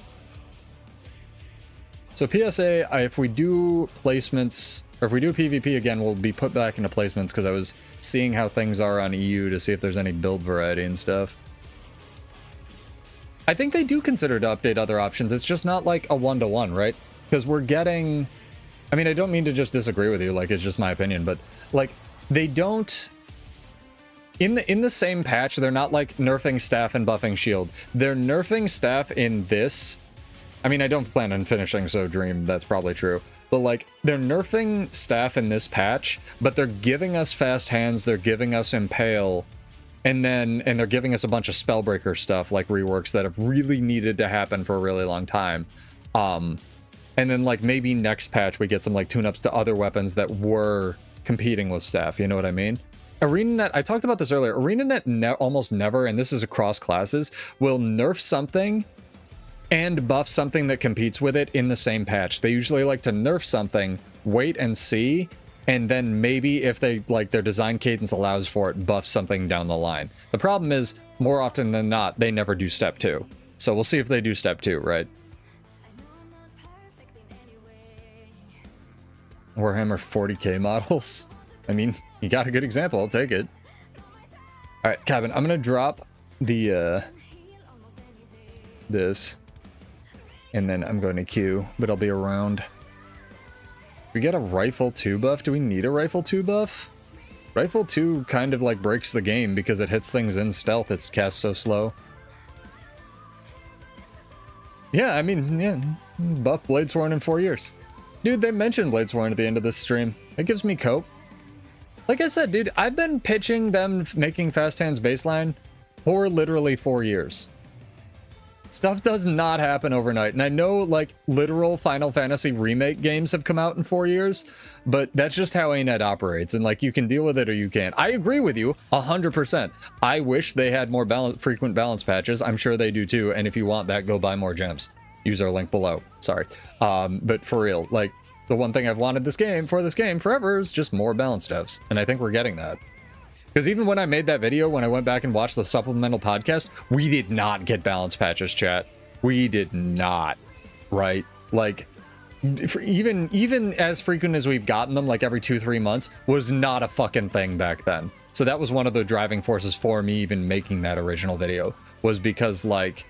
So PSA, if we do placements, or if we do PvP again, we'll be put back into placements, because I was seeing how things are on EU to see if there's any build variety and stuff. I think they do consider to update other options. It's just not like a 1-to-1, right? Because we're getting... I mean, I don't mean to just disagree with you, like, it's just my opinion, but, like, they don't... In the same patch, they're not, like, nerfing staff and buffing shield. They're nerfing staff in this... I mean, I don't plan on finishing So Dream, that's probably true. But, like, they're nerfing staff in this patch, but they're giving us fast hands, they're giving us Impale, and they're giving us a bunch of Spellbreaker stuff, like reworks that have really needed to happen for a really long time. And then, like, maybe next patch we get some, like, tune-ups to other weapons that were competing with staff, you know what I mean? ArenaNet, I talked about this earlier, ArenaNet almost never, and this is across classes, will nerf something and buff something that competes with it in the same patch. They usually like to nerf something, wait and see, and then maybe if they like their design cadence allows for it, buff something down the line. The problem is, more often than not, they never do step 2. So we'll see if they do step 2, right? Warhammer 40k models. I mean, you got a good example, I'll take it. Alright, Cabin, I'm gonna drop the this. And then I'm going to queue, but I'll be around. We get a Rifle 2 buff. Do we need a Rifle 2 buff? Rifle 2 kind of like breaks the game because it hits things in stealth. It's cast so slow. Yeah, I mean, yeah, buff Bladesworn in 4 years. Dude, they mentioned Bladesworn at the end of this stream. It gives me cope. Like I said, dude, I've been pitching them making Fast Hands baseline for literally 4 years. Stuff does not happen overnight. And I know, like, literal Final Fantasy remake games have come out in 4 years, but that's just how ANET operates. And, like, you can deal with it or you can't. I agree with you 100%. I wish they had more frequent balance patches. I'm sure they do too. And if you want that, go buy more gems. Use our link below. Sorry. But for real, like, the one thing I've wanted this game forever is just more balance devs. And I think we're getting that. Because even when I made that video, when I went back and watched the supplemental podcast, we did not get balance patches, chat. We did not, right? Like, even as frequent as we've gotten them, like every 2-3 months, was not a fucking thing back then. So that was one of the driving forces for me even making that original video, was because, like,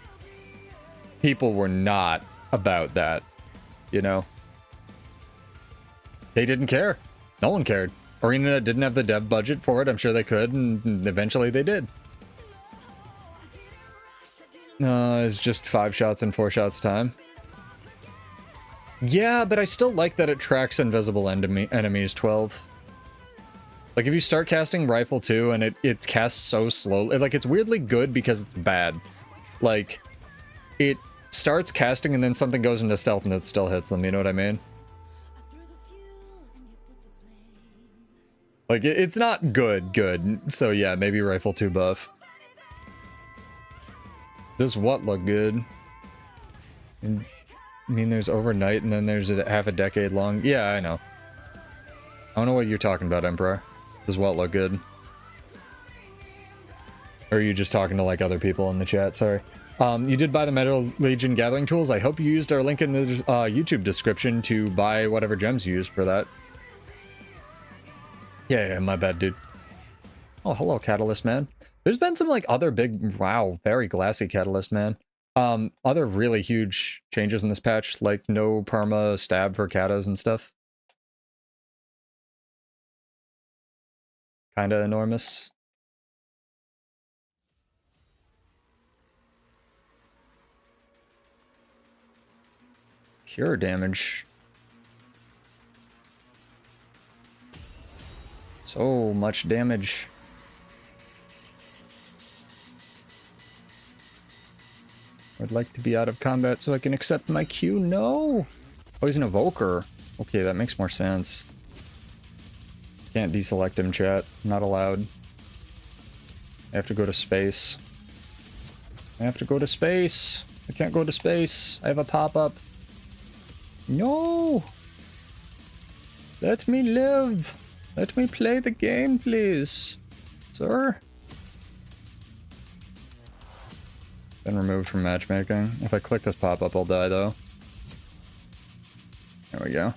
people were not about that, you know? They didn't care. No one cared. Arena didn't have the dev budget for it. I'm sure they could, and eventually they did. It's just 5 shots in 4 shots time. Yeah, but I still like that it tracks invisible enemies 12. Like, if you start casting Rifle 2 and it casts so slowly, like, it's weirdly good because it's bad. Like, it starts casting and then something goes into stealth and it still hits them, you know what I mean? Like, it's not good. So yeah, maybe Rifle 2 buff. Does what look good? I mean, there's overnight and then there's a half a decade long. Yeah, I know. I don't know what you're talking about, Emperor. Does what look good? Or are you just talking to, like, other people in the chat? Sorry. You did buy the Metal Legion gathering tools. I hope you used our link in the YouTube description to buy whatever gems you used for that. Yeah, my bad, dude. Oh, hello, Catalyst Man. There's been some, like, other big, wow, very glassy Catalyst Man. Other really huge changes in this patch, like no perma stab for katas and stuff. Kinda enormous. Cure damage. So much damage. I'd like to be out of combat so I can accept my Q. No! Oh, he's an evoker. Okay, that makes more sense. Can't deselect him, chat. Not allowed. I have to go to space. I have to go to space. I can't go to space. I have a pop-up. No! Let me live. Let me play the game, please. Sir? Been removed from matchmaking. If I click this pop-up, I'll die, though. There we go.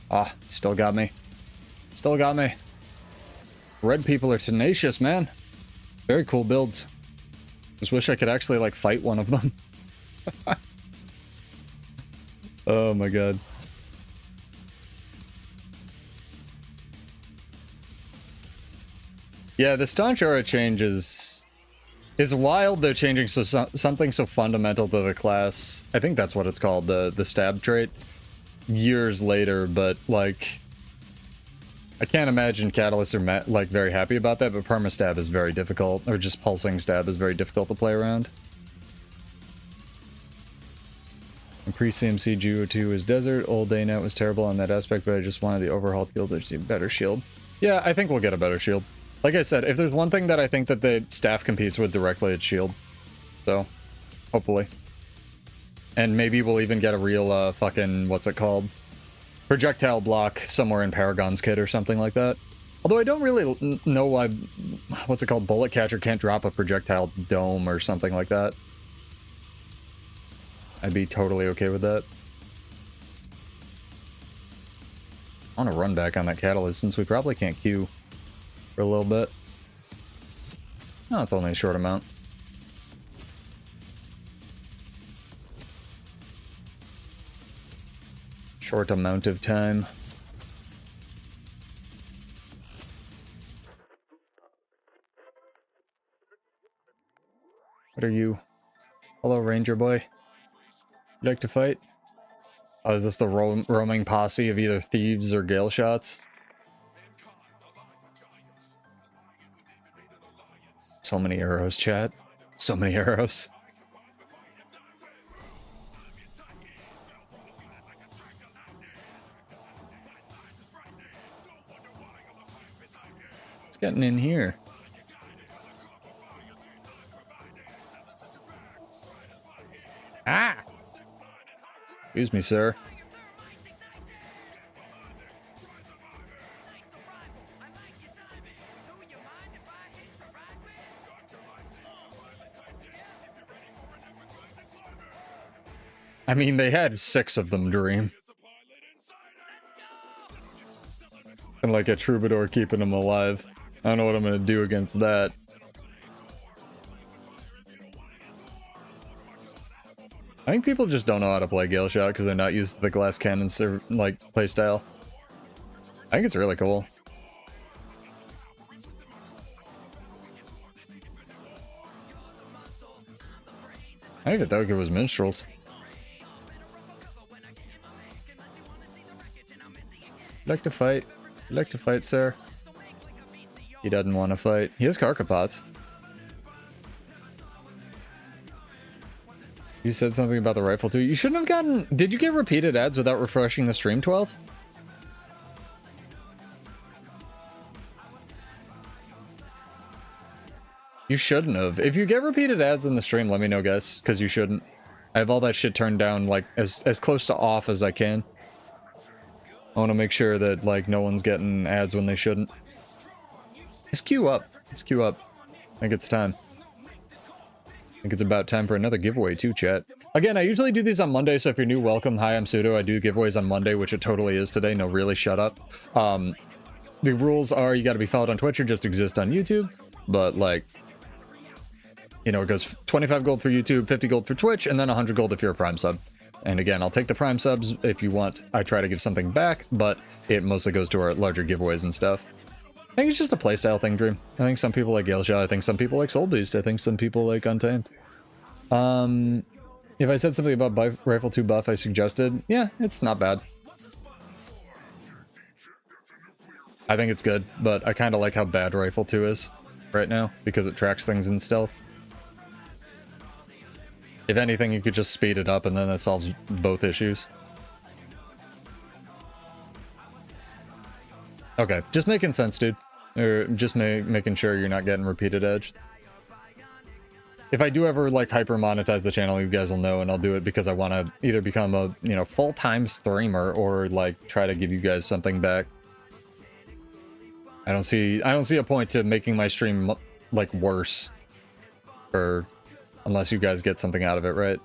Ah, still got me. Still got me. Red people are tenacious, man. Very cool builds. Just wish I could actually, like, fight one of them. Oh my god. Yeah, the staunch aura change is wild. They're changing something so fundamental to the class. I think that's what it's called, the stab trait. Years later, but, like, I can't imagine Catalysts are like very happy about that, but perma stab is very difficult, or just pulsing stab is very difficult to play around. And pre-CMC GW2 is desert. Old ANET was terrible on that aspect, but I just wanted the overhauled shield to see a better shield. Yeah, I think we'll get a better shield. Like I said, if there's one thing that I think that the staff competes with directly, it's shield. So, hopefully. And maybe we'll even get a real, fucking, what's it called? Projectile block somewhere in Paragon's kit or something like that. Although I don't really know why, what's it called? Bullet Catcher can't drop a projectile dome or something like that. I'd be totally okay with that. I want to run back on that Catalyst since we probably can't queue for a little bit. No, it's only a short amount. Short amount of time. What are you? Hello, Ranger boy. You like to fight? Oh, is this the roaming posse of either thieves or gale shots? So many arrows, chat. So many arrows. It's getting in here. Ah! Excuse me, sir. I mean, they had 6 of them, Dream. And like a troubadour keeping them alive. I don't know what I'm gonna do against that. I think people just don't know how to play Gale Shot because they're not used to the glass cannon like playstyle. I think it's really cool. I even thought it was minstrels. You'd like to fight? You'd like to fight, sir? He doesn't want to fight. He has Karkapots. You said something about the rifle too. You shouldn't have gotten... Did you get repeated ads without refreshing the stream, 12? You shouldn't have. If you get repeated ads in the stream, let me know, guys, because you shouldn't. I have all that shit turned down, like, as close to off as I can. I want to make sure that, like, no one's getting ads when they shouldn't. Let's queue up. Let's queue up. I think it's time. I think it's about time for another giveaway too, chat. Again, I usually do these on Monday, so if you're new, welcome. Hi, I'm Pseudo. I do giveaways on Monday, which it totally is today. No, really, shut up. The rules are you got to be followed on Twitch or just exist on YouTube. But, like, you know, it goes 25 gold for YouTube, 50 gold for Twitch, and then 100 gold if you're a Prime sub. And again, I'll take the Prime subs if you want. I try to give something back, but it mostly goes to our larger giveaways and stuff. I think it's just a playstyle thing, Dream. I think some people like Gale Shot. I think some people like Soul Beast. I think some people like Untamed. If I said something about Rifle 2 buff I suggested, yeah, it's not bad. I think it's good, but I kind of like how bad Rifle 2 is right now, because it tracks things in stealth. If anything, you could just speed it up and then that solves both issues. Okay, just making sense, dude. Or just making sure you're not getting repeated edge. If I do ever, like, hyper monetize the channel, you guys will know, and I'll do it because I want to either become a, you know, full-time streamer or, like, try to give you guys something back. I don't see a point to making my stream, like, worse. Or... unless you guys get something out of it, right?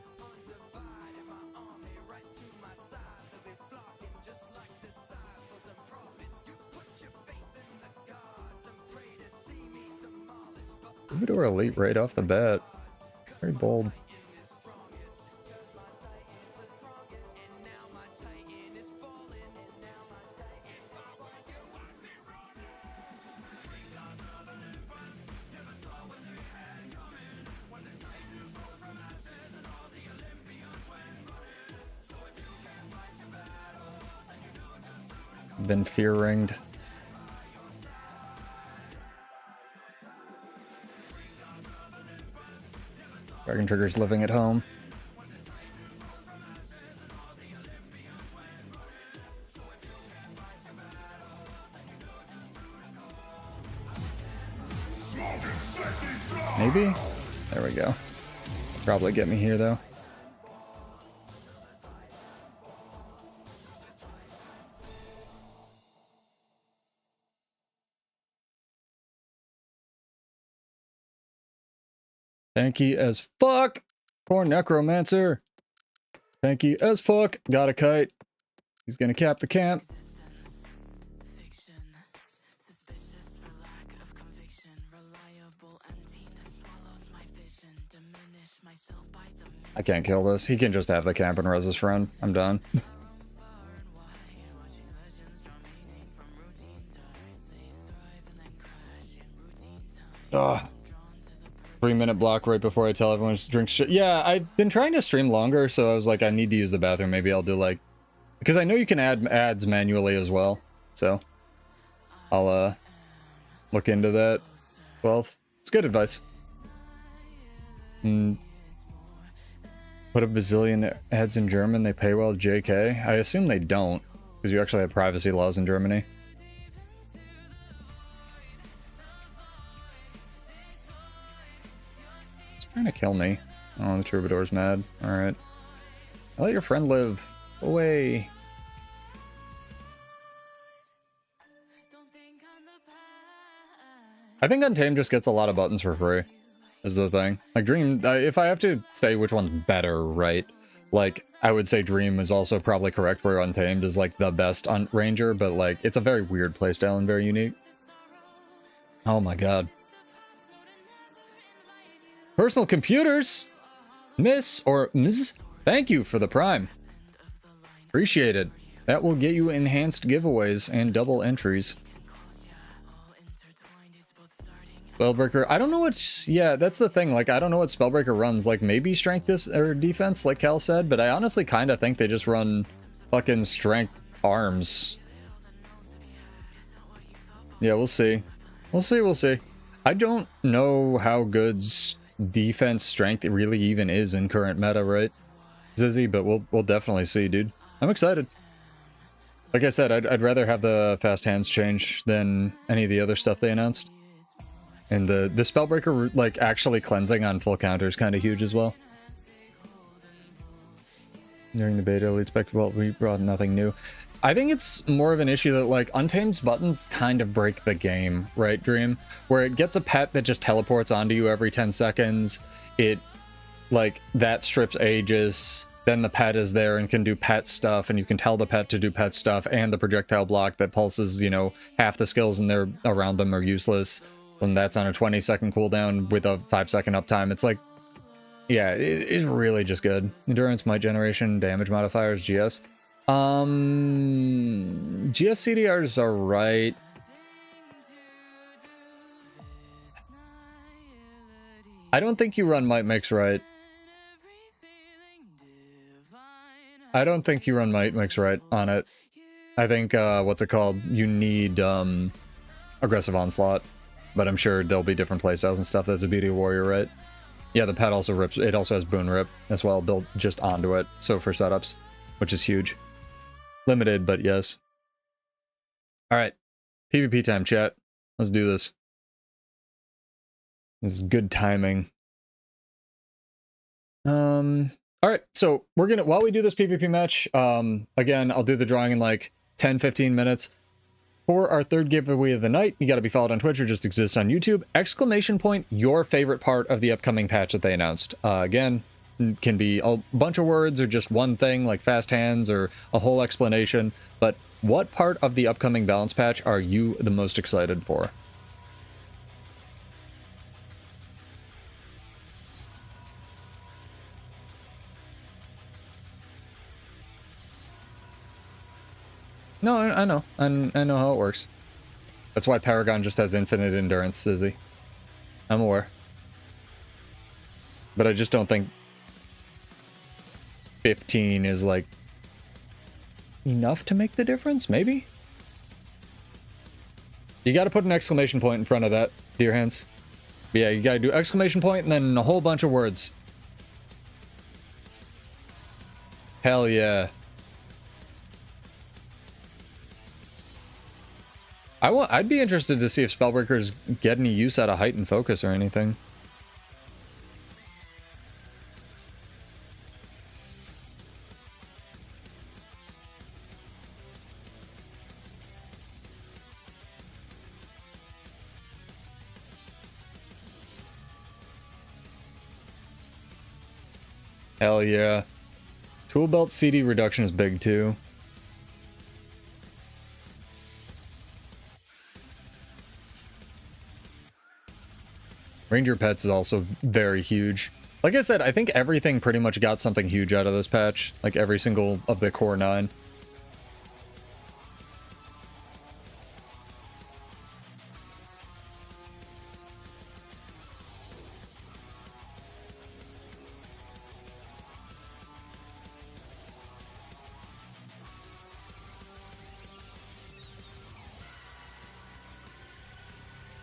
Troubadour Elite right off the bat. Very bold. Been fear ringed. Dragon Trigger's living at home. Maybe? There we go. Probably get me here though. Tanky as fuck! Poor Necromancer! Tanky as fuck! Got a kite. He's gonna cap the camp. I can't kill this. He can just have the camp and res his friend. I'm done. Ugh. 3-minute block right before I tell everyone to drink shit. Yeah, I've been trying to stream longer, so I was like, I need to use the bathroom. Maybe I'll do like Because I know you can add ads manually as well. So I'll look into that. 12. It's good advice. Put a bazillion ads in German, they pay well, JK. I assume they don't, because you actually have privacy laws in Germany. It's trying to kill me. Oh, the troubadour's mad. Alright. I'll let your friend live. Away. I think Untamed just gets a lot of buttons for free, is the thing. Like, Dream, if I have to say which one's better, right? Like, I would say Dream is also probably correct where Untamed is, like, the best Ranger, but, like, it's a very weird playstyle and very unique. Oh my god. Personal computers! Miss, or Ms, thank you for the Prime. Appreciate it. That will get you enhanced giveaways and double entries. Spellbreaker, I don't know what, yeah, that's the thing, like, I don't know what Spellbreaker runs, like, maybe strength or defense, like Cal said, but I honestly kind of think they just run fucking strength arms. Yeah, we'll see. We'll see. I don't know how good defense strength really even is in current meta, right, Zizzy, but we'll definitely see, dude. I'm excited. Like I said, I'd rather have the fast hands change than any of the other stuff they announced. And the Spellbreaker, like, actually cleansing on full counter is kind of huge as well. During the beta, we expect, well, we brought nothing new. I think it's more of an issue that, like, Untamed's buttons kind of break the game, right, Dream? Where it gets a pet that just teleports onto you every 10 seconds. It, like, that strips Aegis. Then the pet is there and can do pet stuff, and you can tell the pet to do pet stuff, and the projectile block that pulses, you know, half the skills in there around them are useless. And that's on a 20-second cooldown with a 5-second uptime. It's like, yeah, it's really just good. Endurance, might generation, damage modifiers, GS. GS CDRs are right. I don't think you run might mix right. I don't think you run might mix right on it. I think, what's it called? You need, aggressive onslaught. But I'm sure there'll be different playstyles and stuff. That's the beauty of Warrior, right? Yeah, the pet also rips. It also has Boon Rip as well, built just onto it. So for setups, which is huge. Limited, but yes. Alright. PvP time, chat. Let's do this. This is good timing. Alright, so we're gonna, while we do this PvP match, again, I'll do the drawing in like 10-15 minutes. For our third giveaway of the night, you got to be followed on Twitch or just exist on YouTube. Exclamation point, your favorite part of the upcoming patch that they announced. Again, can be a bunch of words or just one thing like fast hands or a whole explanation. But what part of the upcoming balance patch are you the most excited for? No, I know. I know how it works. That's why Paragon just has infinite endurance, Sizzy. I'm aware. But I just don't think 15 is, like, enough to make the difference, maybe? You gotta put an exclamation point in front of that, dear hands. But yeah, you gotta do exclamation point and then a whole bunch of words. Hell yeah. I'd be interested to see if Spellbreakers get any use out of height and focus or anything. Hell yeah. Tool belt CD reduction is big too. Ranger pets is also very huge. Like I said, I think everything pretty much got something huge out of this patch. Like every single of the core 9.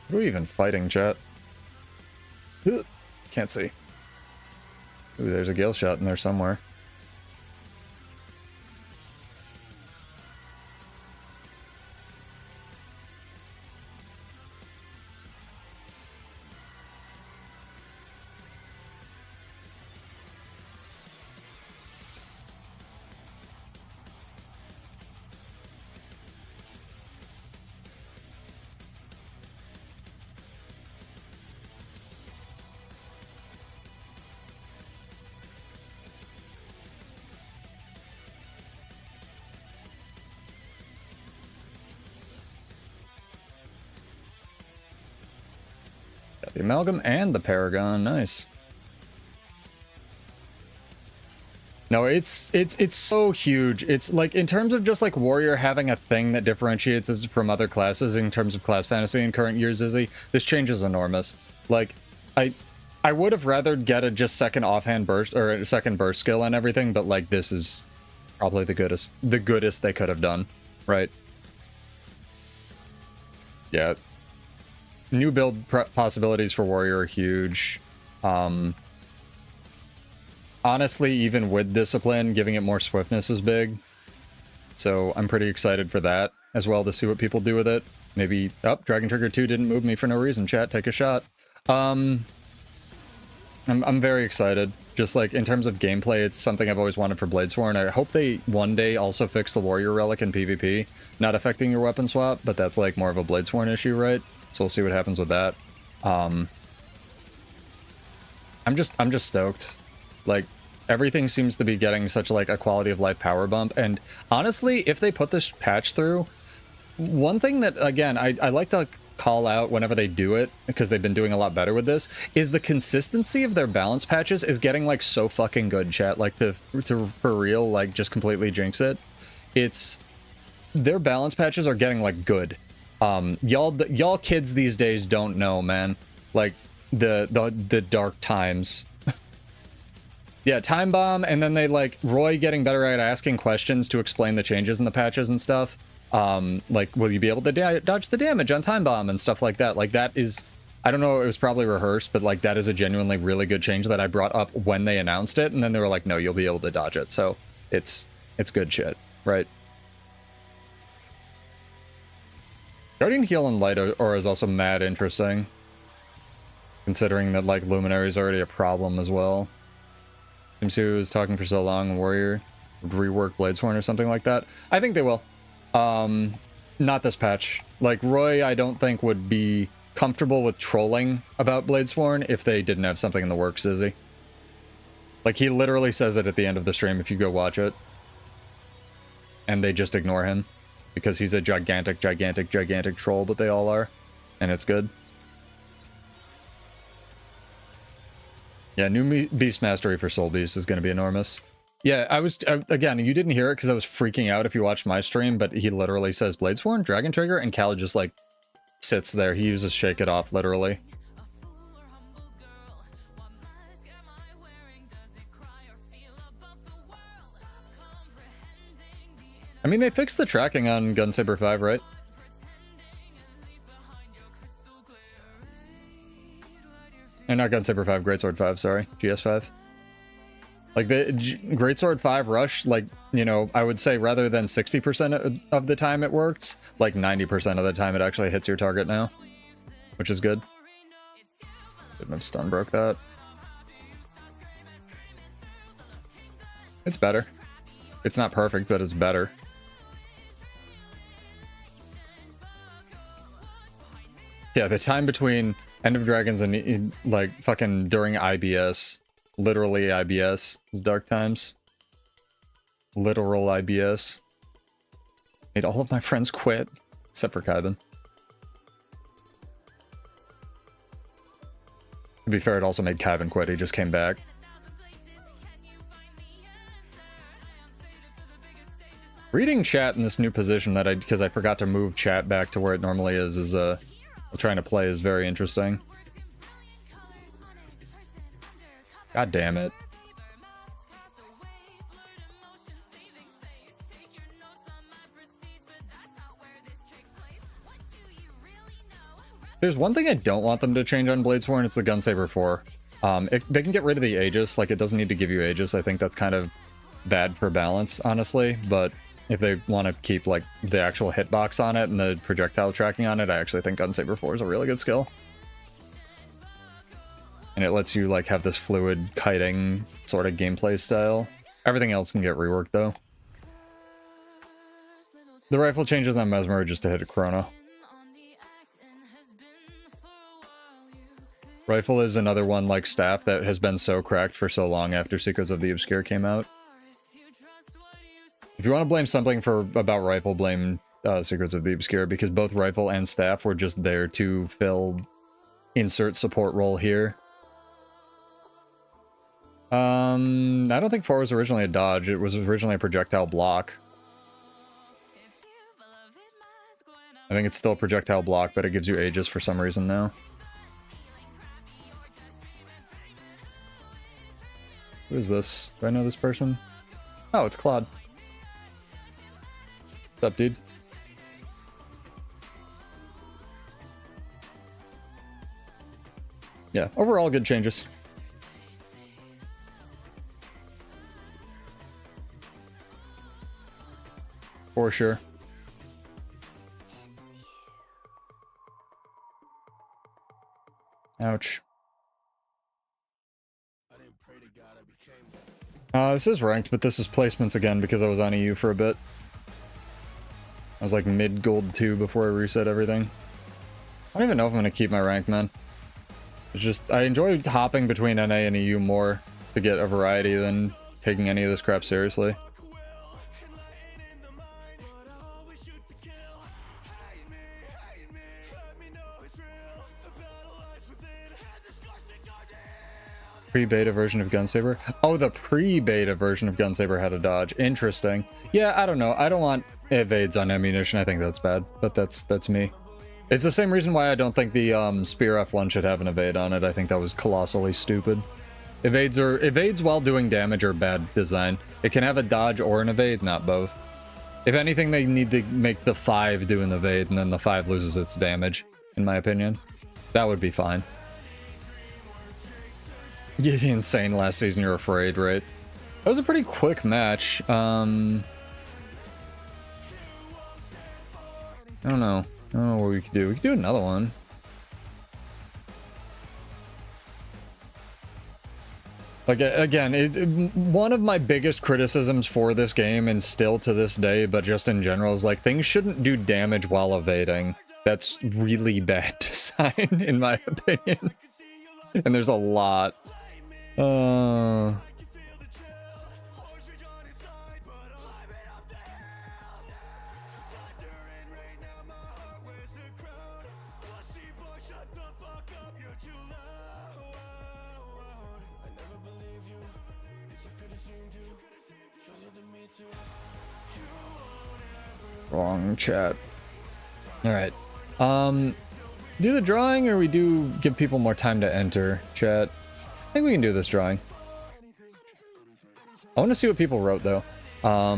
What are we even fighting, chat? Ugh, can't see. Ooh, there's a Gale shot in there somewhere. Got the Amalgam and the Paragon, nice. No, it's so huge. It's like, in terms of just like Warrior having a thing that differentiates us from other classes in terms of class fantasy in current years, Izzy, this change is enormous. Like, I would have rather get a just second offhand burst or a second burst skill and everything, but like this is probably the goodest they could have done, right? Yeah. New build possibilities for Warrior are huge. Honestly, even with Discipline, giving it more swiftness is big. So I'm pretty excited for that as well, to see what people do with it. Maybe, Dragon Trigger 2 didn't move me for no reason, chat, take a shot. I'm very excited. Just like in terms of gameplay, it's something I've always wanted for Bladesworn. I hope they one day also fix the Warrior Relic in PvP, not affecting your weapon swap, but that's like more of a Bladesworn issue, right? So we'll see what happens with that. I'm just stoked. Like, everything seems to be getting such like a quality of life power bump, and honestly, if they put this patch through, one thing that, again, I like to call out whenever they do it, because they've been doing a lot better with this, is the consistency of their balance patches is getting like so fucking good, chat. Like, to for real, like, just completely jinx it. It's, their balance patches are getting like good. Y'all kids these days don't know, man. Like, the dark times. Yeah, Time Bomb, and then they like Roy getting better at asking questions to explain the changes in the patches and stuff. Like, will you be able to dodge the damage on Time Bomb and stuff like that? Like, that is, I don't know, it was probably rehearsed, but like that is a genuinely really good change that I brought up when they announced it, and then they were like, no, you'll be able to dodge it. So it's good shit, right? Guardian Heal and Light Aura is also mad interesting, considering that like Luminary is already a problem as well. Seems who was talking for so long, Warrior would rework Bladesworn or something like that. I think they will. Not this patch. Like, Roy, I don't think would be comfortable with trolling about Bladesworn if they didn't have something in the works, is he? Like, he literally says it at the end of the stream if you go watch it. And they just ignore him. Because he's a gigantic troll, but they all are. And it's good. Yeah, new Beast Mastery for Soul Beast is going to be enormous. Yeah, again, you didn't hear it because I was freaking out if you watched my stream, but he literally says Bladesworn, Dragon Trigger, and Cal just, like, sits there. He uses Shake It Off, literally. I mean, they fixed the tracking on Gunsaber 5, right? And not Gunsaber 5, Greatsword 5, sorry. GS5. Like, the Greatsword 5 Rush, like, you know, I would say rather than 60% of the time it works, like 90% of the time it actually hits your target now. Which is good. Shouldn't have stun broke that. It's better. It's not perfect, but it's better. Yeah, the time between End of Dragons and, like, fucking during IBS, literally IBS, is Dark Times. Literal IBS. Made all of my friends quit, except for Kaiben. To be fair, it also made Kaiben quit, he just came back. Reading chat in this new position that because I forgot to move chat back to where it normally is trying to play is very interesting. God damn it. there's one thing I don't want them to change on Blades 4, and it's the Gunsaber 4. They can get rid of the Aegis, like it doesn't need to give you Aegis. I think that's kind of bad for balance, honestly, but if they want to keep like the actual hitbox on it and the projectile tracking on it, I actually think Gunsaber 4 is a really good skill. And it lets you like have this fluid kiting sort of gameplay style. Everything else can get reworked though. The rifle changes on Mesmer just to hit a chrono. Rifle is another one like Staff that has been so cracked for so long after Secrets of the Obscure came out. If you want to blame something about Rifle, blame Secrets of the Obscure, because both Rifle and Staff were just there to fill insert support role here. I don't think 4 was originally a dodge. It was originally a projectile block. I think it's still a projectile block, but it gives you Aegis for some reason now. Who is this? Do I know this person? Oh, it's Claude. What's up, dude? Yeah, overall good changes. For sure. Ouch. This is ranked, but this is placements again because I was on EU for a bit. I was like mid gold 2 before I reset everything. I don't even know if I'm gonna keep my rank, man. It's just, I enjoy hopping between NA and EU more to get a variety than taking any of this crap seriously. Pre-beta version of Gunsaber? Oh, the pre-beta version of Gunsaber had a dodge. Interesting. Yeah, I don't know. I don't want evades on ammunition. I think that's bad, but that's me. It's the same reason why I don't think the Spear F1 should have an evade on it. I think that was colossally stupid. Evades while doing damage are bad design. It can have a dodge or an evade, not both. If anything, they need to make the 5 do an evade, and then the 5 loses its damage, in my opinion. That would be fine. Yeah, insane last season, you're afraid, right? That was a pretty quick match. I don't know. I don't know what we could do. We could do another one. Like, again, it's one of my biggest criticisms for this game, and still to this day, but just in general, is like, things shouldn't do damage while evading. That's really bad design, in my opinion. And there's a lot. Wrong chat. All right. Do the drawing, or we do give people more time to enter, chat? I think we can do this drawing. I want to see what people wrote, though. Let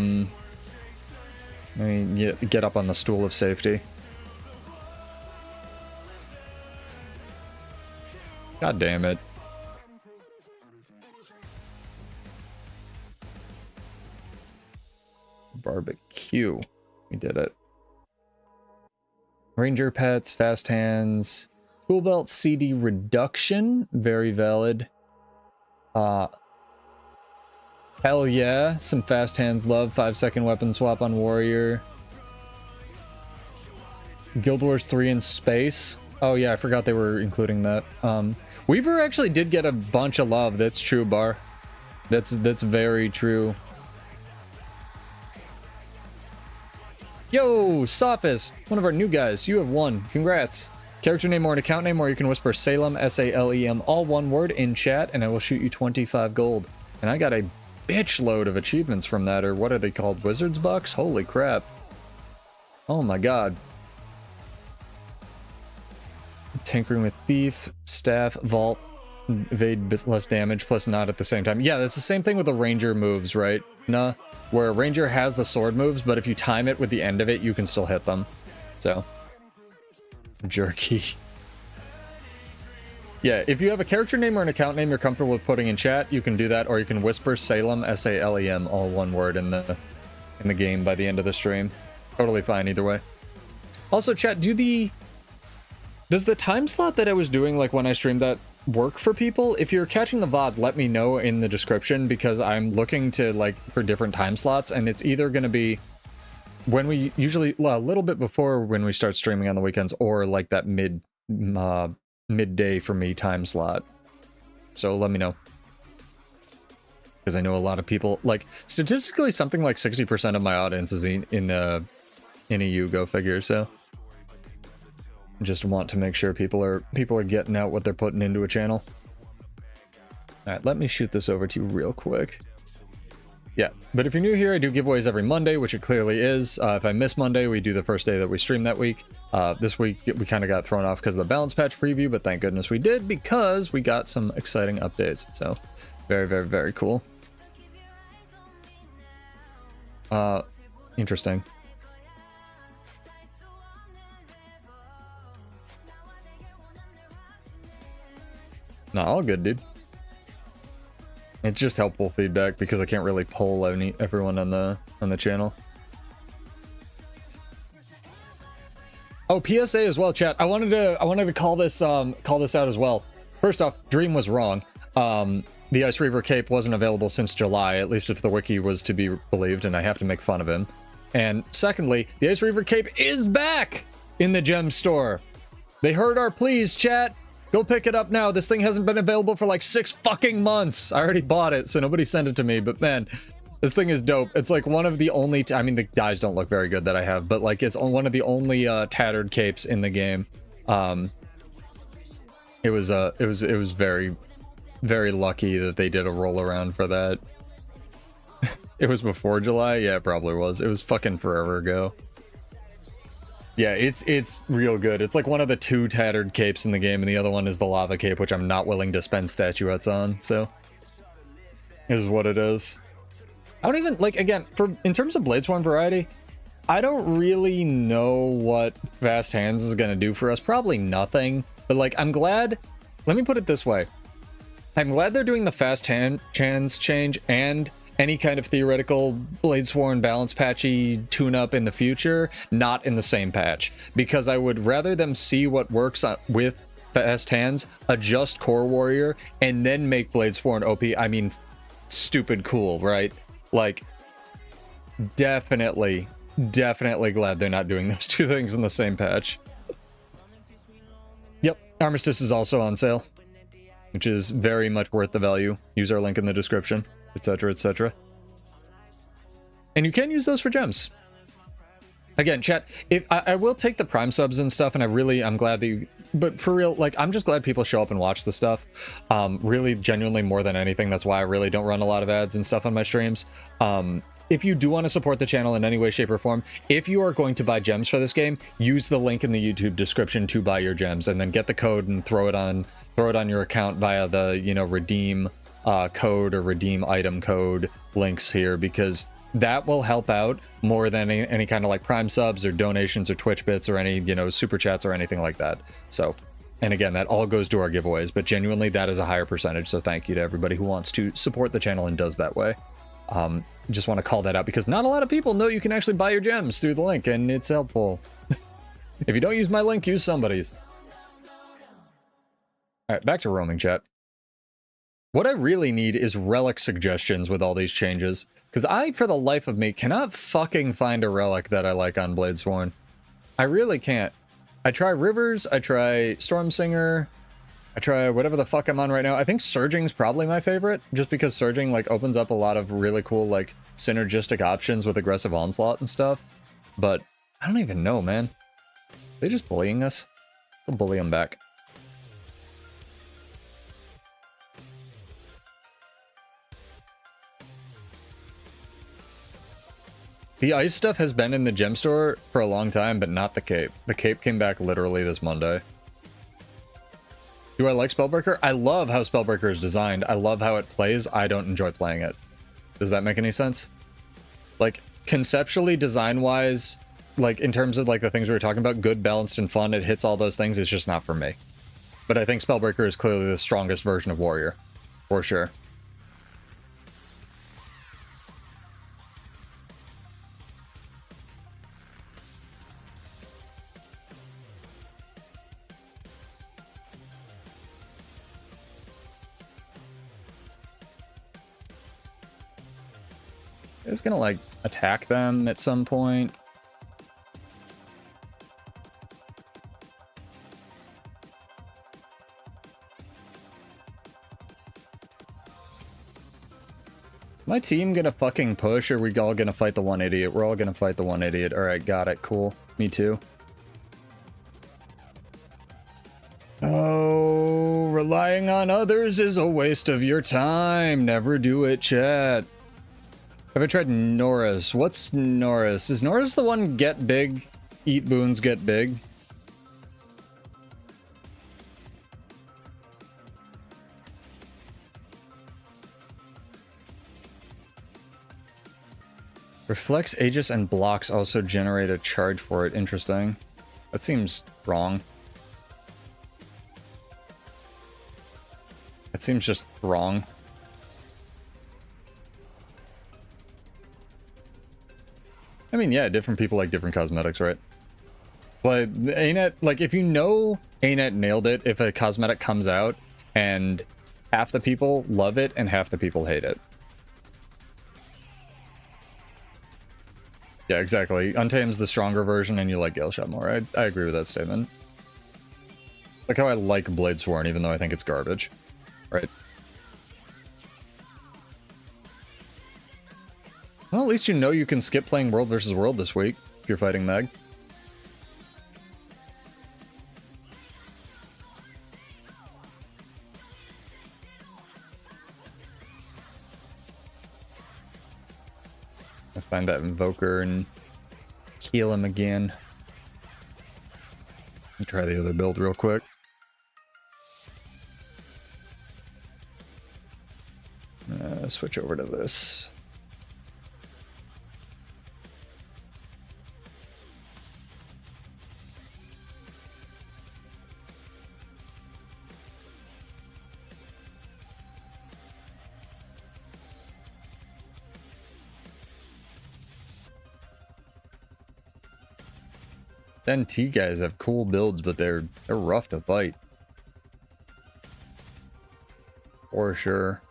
me get up on the stool of safety. God damn it. Barbecue. We did it. Ranger pets, fast hands, tool belt CD reduction, very valid. Hell yeah, some fast hands love, 5-second weapon swap on warrior. Guild Wars 3 in space. Oh yeah, I forgot they were including that. Weaver actually did get a bunch of love. That's true, Bar. That's very true. Yo, Sophist, one of our new guys. You have won. Congrats. Character name or an account name, or you can whisper Salem, S-A-L-E-M, all one word in chat, and I will shoot you 25 gold. And I got a bitch load of achievements from that, or what are they called? Wizards Bucks? Holy crap. Oh my god. Tinkering with Thief, Staff, Vault, evade less damage, plus not at the same time. Yeah, that's the same thing with the Ranger moves, right? Nah. Where Ranger has the sword moves, but if you time it with the end of it, you can still hit them. So. Jerky. Yeah, if you have a character name or an account name you're comfortable with putting in chat, you can do that, or you can whisper Salem, S-A-L-E-M, all one word in the game by the end of the stream. Totally fine either way. Also, chat, does the time slot that I was doing, like when I streamed that, work for people? If you're catching the VOD, let me know in the description, because I'm looking to, like, for different time slots, and it's either going to be when we usually, well, a little bit before when we start streaming on the weekends, or like that midday for me time slot. So let me know, because I know a lot of people, like, statistically something like 60% of my audience is in EU, go figure. So just want to make sure people are getting out what they're putting into a channel. All right, let me shoot this over to you real quick. Yeah, but if you're new here, I do giveaways every Monday, which it clearly is. If I miss Monday, we do the first day that we stream that week. This week, we kind of got thrown off because of the balance patch preview, but thank goodness we did, because we got some exciting updates. So, very, very, very cool. Interesting. Nah, all good, dude. It's just helpful feedback because I can't really poll everyone on the channel. Oh, PSA as well, chat. I wanted to call this out as well. First off, Dream was wrong. The Ice Reaver cape wasn't available since July, at least if the wiki was to be believed, and I have to make fun of him. And secondly, the Ice Reaver cape is back in the gem store. They heard our pleas, chat. Go pick it up now. This thing hasn't been available for like 6 fucking months. I already bought it, so nobody sent it to me. But man, this thing is dope. It's like one of the only, I mean, the dyes don't look very good that I have, but like it's one of the only tattered capes in the game. It was very, very lucky that they did a roll around for that. It was before July? Yeah, it probably was. It was fucking forever ago. Yeah, it's real good. It's like one of the 2 tattered capes in the game, and the other one is the lava cape, which I'm not willing to spend statuettes on, so is what it is. I don't even, like, again, in terms of Bladesworn variety, I don't really know what Fast Hands is going to do for us. Probably nothing, but like, I'm glad, let me put it this way. I'm glad they're doing the Fast Hands change and any kind of theoretical Bladesworn balance patchy tune-up in the future, not in the same patch, because I would rather them see what works with Fast Hands, adjust Core Warrior, and then make Bladesworn OP. I mean, stupid cool, right? Like, definitely glad they're not doing those 2 things in the same patch. Yep, Armistice is also on sale, which is very much worth the value. Use our link in the description, etc., etc. And you can use those for gems. Again, chat, if I will take the Prime subs and stuff, and I'm glad that you, but for real, like, I'm just glad people show up and watch the stuff. Really, genuinely, more than anything, that's why I really don't run a lot of ads and stuff on my streams. If you do want to support the channel in any way, shape, or form, if you are going to buy gems for this game, use the link in the YouTube description to buy your gems, and then get the code and throw it on your account via the, you know, redeem code or redeem item code links here, because that will help out more than any kind of like Prime subs or donations or Twitch bits or any, you know, super chats or anything like that. So, and again, that all goes to our giveaways, but genuinely that is a higher percentage. So thank you to everybody who wants to support the channel and does that way. Just want to call that out because not a lot of people know you can actually buy your gems through the link, and it's helpful. If you don't use my link, use somebody's. All right, back to roaming, chat. What I really need is relic suggestions with all these changes, because I, for the life of me, cannot fucking find a relic that I like on Bladesworn. I really can't. I try Rivers, I try Stormsinger, I try whatever the fuck I'm on right now. I think Surging's probably my favorite, just because Surging, like, opens up a lot of really cool, like, synergistic options with aggressive onslaught and stuff. But I don't even know, man. Are they just bullying us? We'll bully them back. The ice stuff has been in the gem store for a long time, but not the cape. The cape came back literally this Monday. Do I like Spellbreaker? I love how Spellbreaker is designed. I love how it plays. I don't enjoy playing it. Does that make any sense? Like, conceptually, design-wise, like, in terms of, like, the things we were talking about, good, balanced, and fun, it hits all those things. It's just not for me. But I think Spellbreaker is clearly the strongest version of Warrior. For sure. It's gonna, like, attack them at some point. My team gonna fucking push, or we all gonna fight the one idiot? We're all gonna fight the one idiot. Alright, got it. Cool. Me too. Oh, relying on others is a waste of your time. Never do it, chat. Have I tried Norris? What's Norris? Is Norris the one get big? Eat boons, get big? Reflects, Aegis, and blocks also generate a charge for it. Interesting. That seems wrong. That seems just wrong. I mean, yeah, different people like different cosmetics, right? But ain't it, like, if you know ain't it nailed it if a cosmetic comes out and half the people love it and half the people hate it. Yeah, exactly. Untame's the stronger version and you like Gale Shot more. I agree with that statement. Like how I like Bladesworn even though I think it's garbage. Right? Well, at least you know you can skip playing World versus World this week if you're fighting Meg. I find that Invoker and heal him again. Let me try the other build real quick. Switch over to this. NT guys have cool builds, but they're rough to fight. For sure.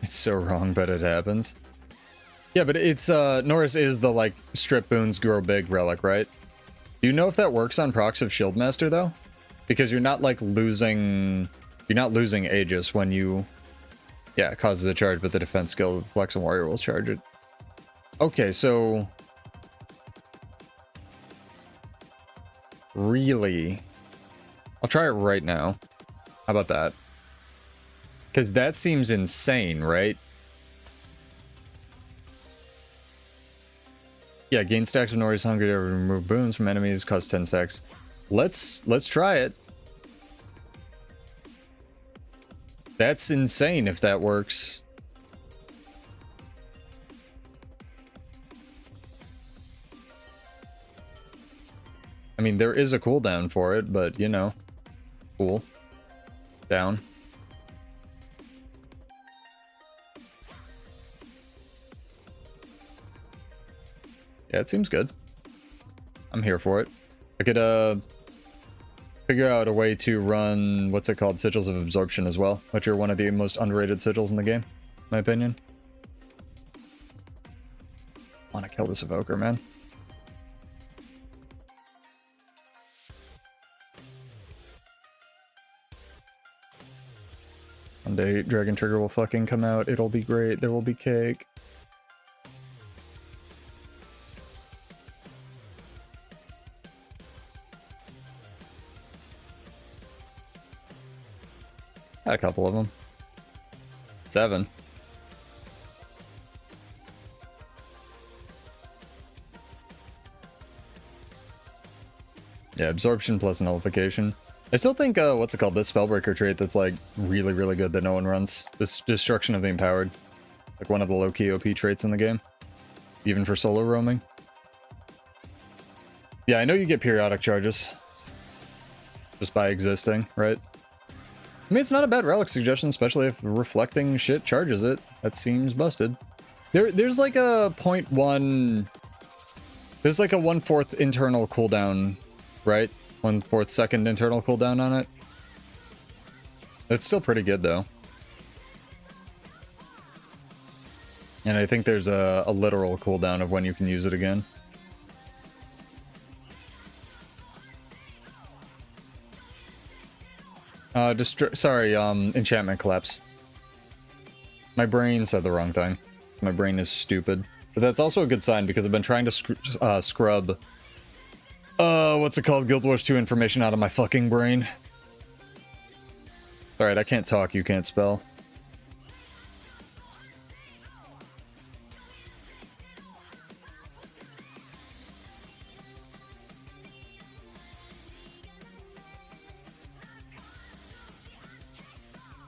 It's so wrong, but it happens. Yeah, but it's Norris is the like strip boons grow big relic, right? Do you know if that works on procs of Shieldmaster though? Because you're not like losing Aegis when you it causes a charge, but the defense skill of Flex and Warrior will charge it. Okay, so really, I'll try it right now. How about that? Because that seems insane, right? Yeah, gain stacks of Norris Hungry to remove boons from enemies, cost 10 stacks. Let's try it. That's insane if that works. I mean, there is a cooldown for it, but you know, cool. Down. Yeah, it seems good. I'm here for it. I could figure out a way to run, what's it called, Sigils of Absorption as well, which are one of the most underrated sigils in the game, in my opinion. I want to kill this Evoker, man. One day, Dragon Trigger will fucking come out. It'll be great. There will be cake. Had a couple of them. 7. Yeah, absorption plus nullification. I still think, what's it called? This Spellbreaker trait that's like really, really good that no one runs. This Destruction of the Empowered. Like one of the low-key OP traits in the game. even for solo roaming. Yeah, I know you get periodic charges just by existing, right? I mean, it's not a bad relic suggestion, especially if reflecting shit charges it. That seems busted. There's like a 0.1... There's like a 1/4 internal cooldown, right? 1/4 second internal cooldown on it. That's still pretty good, though. And I think there's a literal cooldown of when you can use it again. Sorry, enchantment collapse. My brain said the wrong thing. My brain is stupid. But that's also a good sign because I've been trying to scrub... what's it called? Guild Wars 2 information out of my fucking brain. Alright, I can't talk, you can't spell.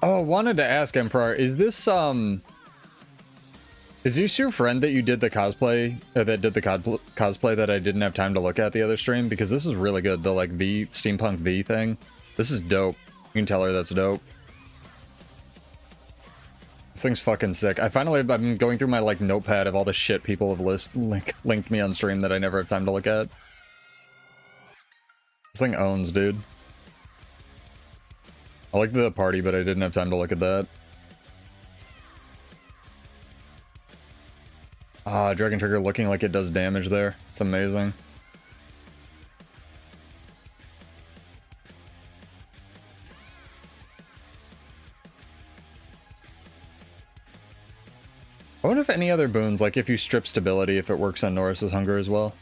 Oh, wanted to ask, Emperor, is this, is this your friend that you did the cosplay, that did the cosplay that I didn't have time to look at the other stream? Because this is really good, the, like, Steampunk V thing. This is dope. You can tell her that's dope. This thing's fucking sick. I've been going through my, like, notepad of all the shit people have linked me on stream that I never have time to look at. This thing owns, dude. I liked the party, but I didn't have time to look at that. Ah, Dragon Trigger looking like it does damage there. It's amazing. I wonder if any other boons, like if you strip stability, if it works on Norris's Hunger as well.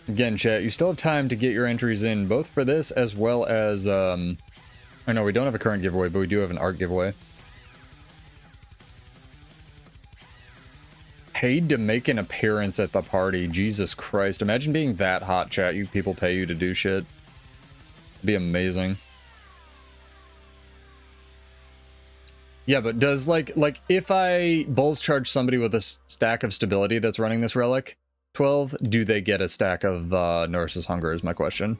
Again, chat, you still have time to get your entries in, both for this as well as, I know we don't have a current giveaway, but we do have an art giveaway. Paid to make an appearance at the party. Jesus Christ. Imagine being that hot, chat. People pay you to do shit. It'd be amazing. Yeah, but does, like, if I bulls charge somebody with a stack of stability that's running this relic, 12, do they get a stack of Norris's Hunger is my question.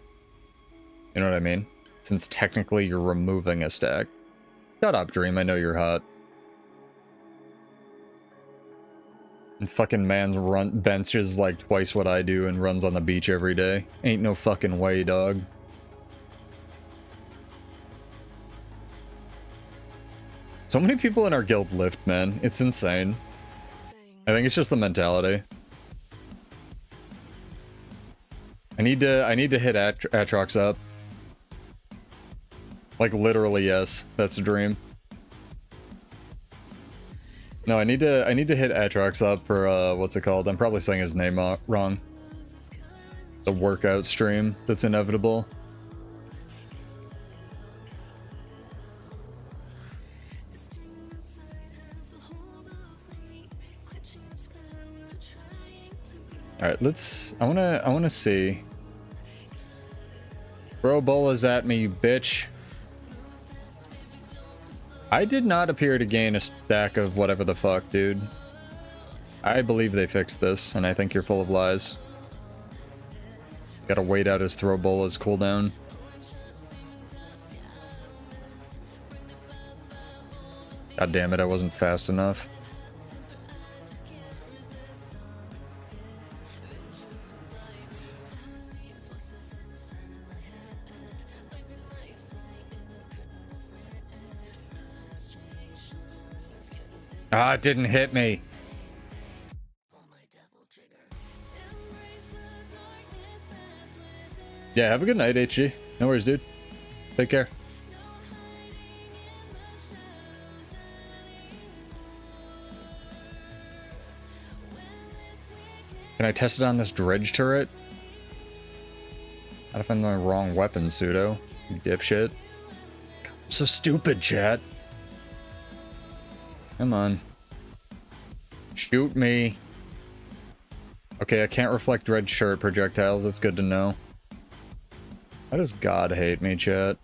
You know what I mean? Since technically you're removing a stack. Shut up, Dream. I know you're hot. And fucking man benches like twice what I do and runs on the beach every day. Ain't no fucking way, dog. So many people in our guild lift, man. It's insane. I think it's just the mentality. I need to hit Atrox up. Like literally, yes. That's a dream. No, I need to hit Atrox up for what's it called? I'm probably saying his name wrong. The workout stream that's inevitable. All right, I wanna see. Throw bolas at me, you bitch. I did not appear to gain a stack of whatever the fuck, dude. I believe they fixed this, and I think you're full of lies. Gotta wait out his throw bolas cooldown. God damn it, I wasn't fast enough. Ah, it didn't hit me. Yeah, have a good night, HG. No worries, dude. Take care. Can I test it on this dredge turret? Gotta find the wrong weapon, pseudo. You dipshit. I'm so stupid, chat. Come on. Shoot me. Okay, I can't reflect red shirt projectiles. That's good to know. How does God hate me, chat?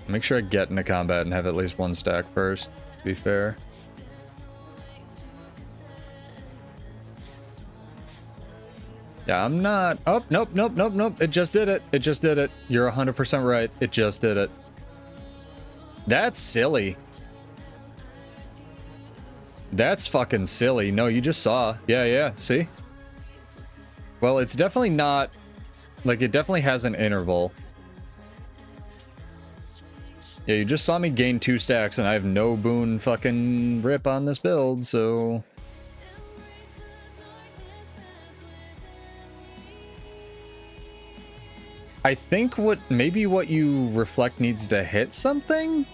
Make sure I get into combat and have at least one stack first, to be fair. Yeah, I'm not... Oh, nope, nope, nope, nope. It just did it. It just did it. You're 100% right. It just did it. That's silly. That's fucking silly. No, you just saw. Yeah, yeah, see? Well, it's definitely not... Like, it definitely has an interval. Yeah, you just saw me gain 2 stacks, and I have no boon fucking rip on this build, so... I think maybe what you reflect needs to hit something?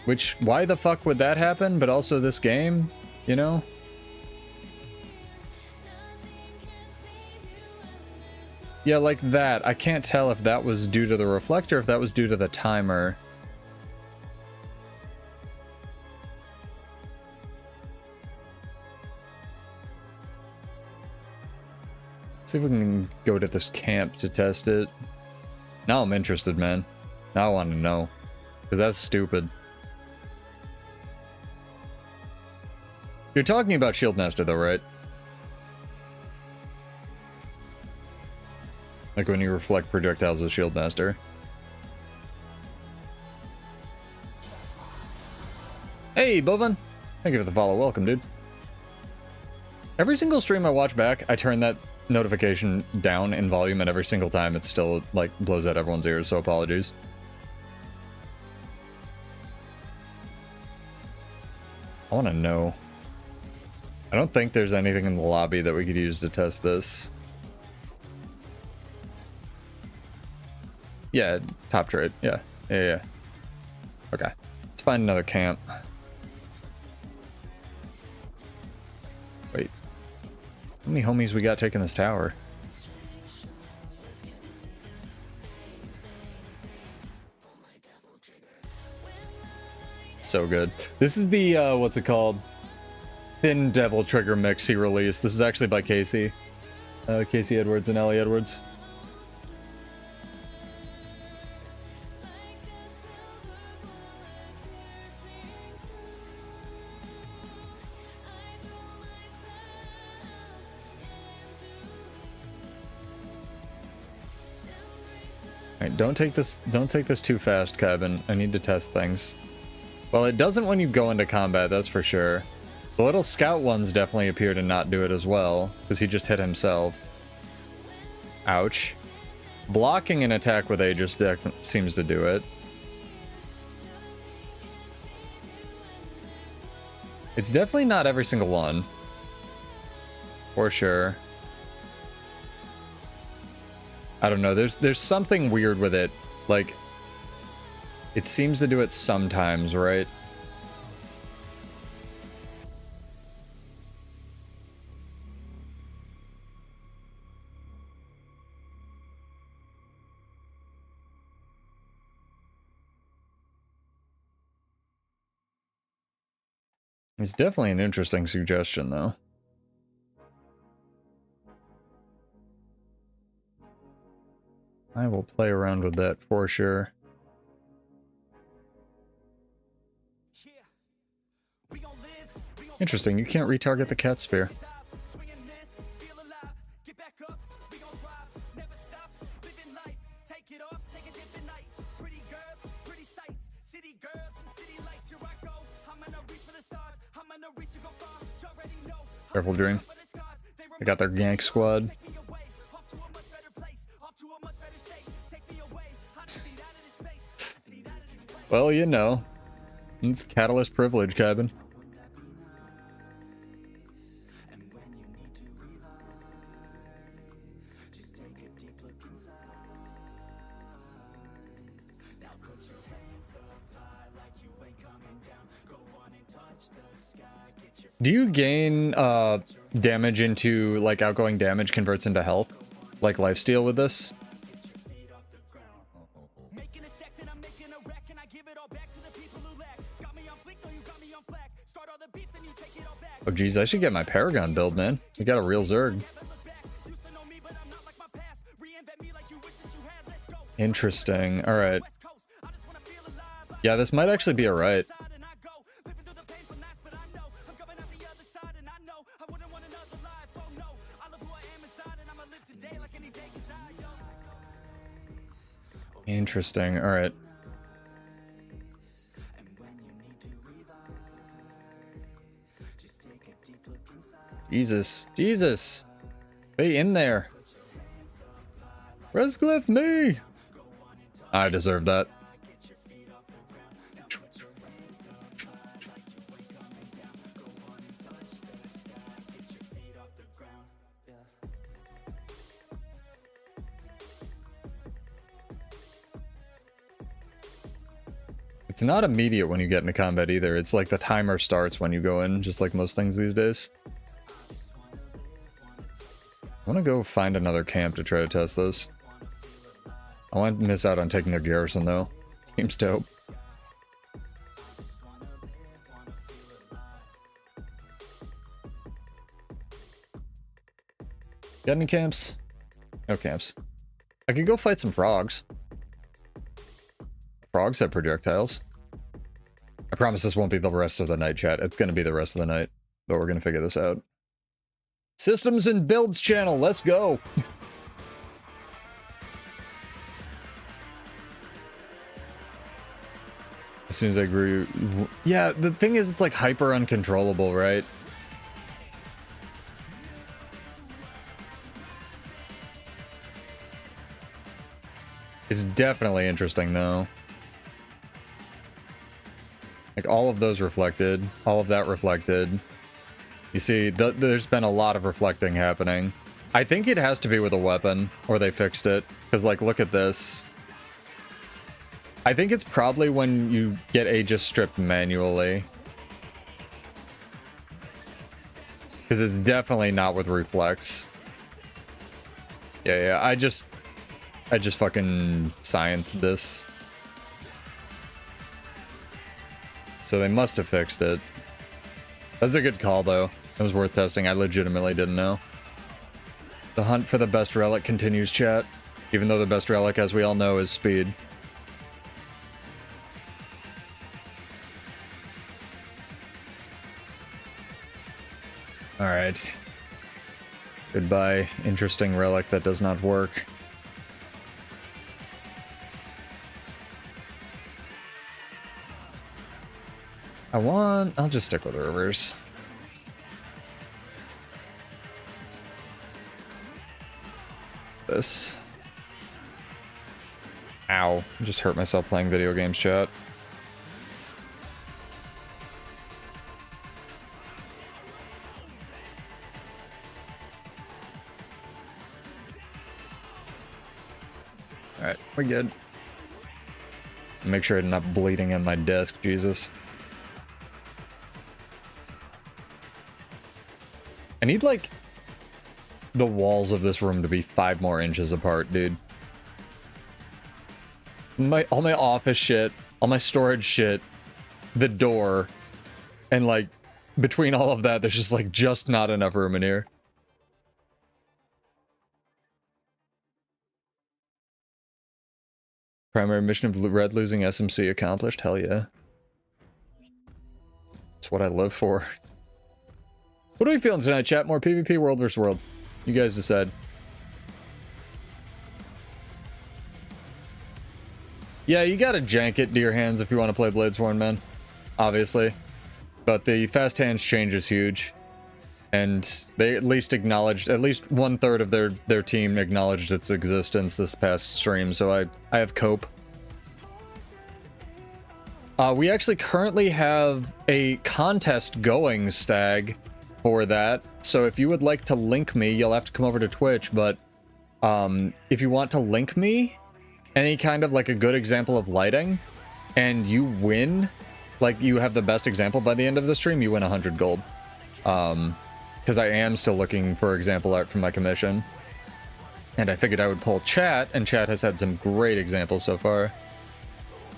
Which, why the fuck would that happen? But also this game, you know? Yeah, like that. I can't tell if that was due to the reflector, if that was due to the timer. See if we can go to this camp to test it. Now I'm interested, man. Now I want to know. Because that's stupid. You're talking about Shield Master, though, right? Like when you reflect projectiles with Shield Master. Hey, Bovan! Thank you for the follow. Welcome, dude. Every single stream I watch back, I turn that notification down in volume, and every single time it still, like, blows out everyone's ears, so apologies. I want to know. I don't think there's anything in the lobby that we could use to test this. Yeah, top trade. Yeah. Yeah. Okay. Let's find another camp. Wait. How many homies we got taking this tower? So good. This is the, what's it called? Thin Devil Trigger mix he released. This is actually by Casey. Casey Edwards and Ellie Edwards. Alright, don't take this too fast, Kevin. I need to test things. Well, it doesn't when you go into combat, that's for sure. The little scout ones definitely appear to not do it as well, because he just hit himself. Ouch. Blocking an attack with Aegis seems to do it. It's definitely not every single one. For sure. I don't know, there's something weird with it. Like, it seems to do it sometimes, right? It's definitely an interesting suggestion, though. I will play around with that for sure. Interesting, you can't retarget the cat sphere. Careful, Dream. They got their gank squad. Well, you know, it's Catalyst privilege, Cabin. Do you gain damage into, like, outgoing damage converts into health? Like lifesteal with this? Oh, geez, I should get my Paragon build, man. We got a real Zerg. Interesting. All right. Yeah, this might actually be alright. Interesting. All right. Jesus. Jesus. Be in there. Resglyph me. I deserve that. It's not immediate when you get into combat either. It's like the timer starts when you go in, just like most things these days. I want to go find another camp to try to test this. I want to miss out on taking their garrison though. Seems dope. Got any camps? No camps. I could go fight some frogs. Frogs have projectiles. I promise this won't be the rest of the night, chat. It's going to be the rest of the night, but we're going to figure this out. Systems and Builds channel, let's go! As soon as I grew... Yeah, the thing is, it's like hyper uncontrollable, right? It's definitely interesting, though. Like, all of those reflected. All of that reflected. You see, there's been a lot of reflecting happening. I think it has to be with a weapon, or they fixed it. Because, like, look at this. I think it's probably when you get Aegis stripped manually. Because it's definitely not with reflex. Yeah, I just fucking scienced this. So they must have fixed it. That's a good call, though. It was worth testing. I legitimately didn't know. The hunt for the best relic continues, chat. Even though the best relic, as we all know, is speed. Alright. Goodbye, interesting relic that does not work. I'll just stick with the rivers. This. Ow. I just hurt myself playing video games, chat. Alright, we're good. Make sure I'm not bleeding on my desk, Jesus. I need, like, the walls of this room to be 5 more inches apart, dude. All my office shit, all my storage shit, the door, and, like, between all of that, there's just, like, just not enough room in here. Primary mission of Red losing SMC accomplished? Hell yeah. That's what I live for. What are we feeling tonight, chat? More PvP, world versus world? You guys decide. Yeah, you gotta jank it to your hands if you want to play Bladesworn, man. Obviously. But the fast hands change is huge. And they at least acknowledged, at least 1/3 of their team acknowledged its existence this past stream, so I have cope. We actually currently have a contest going, Stag, for that. So if you would like to link me, you'll have to come over to Twitch, but if you want to link me any kind of like a good example of lighting and you win, like you have the best example by the end of the stream, you win 100 gold. Because I am still looking for example art from my commission. And I figured I would pull chat, and chat has had some great examples so far.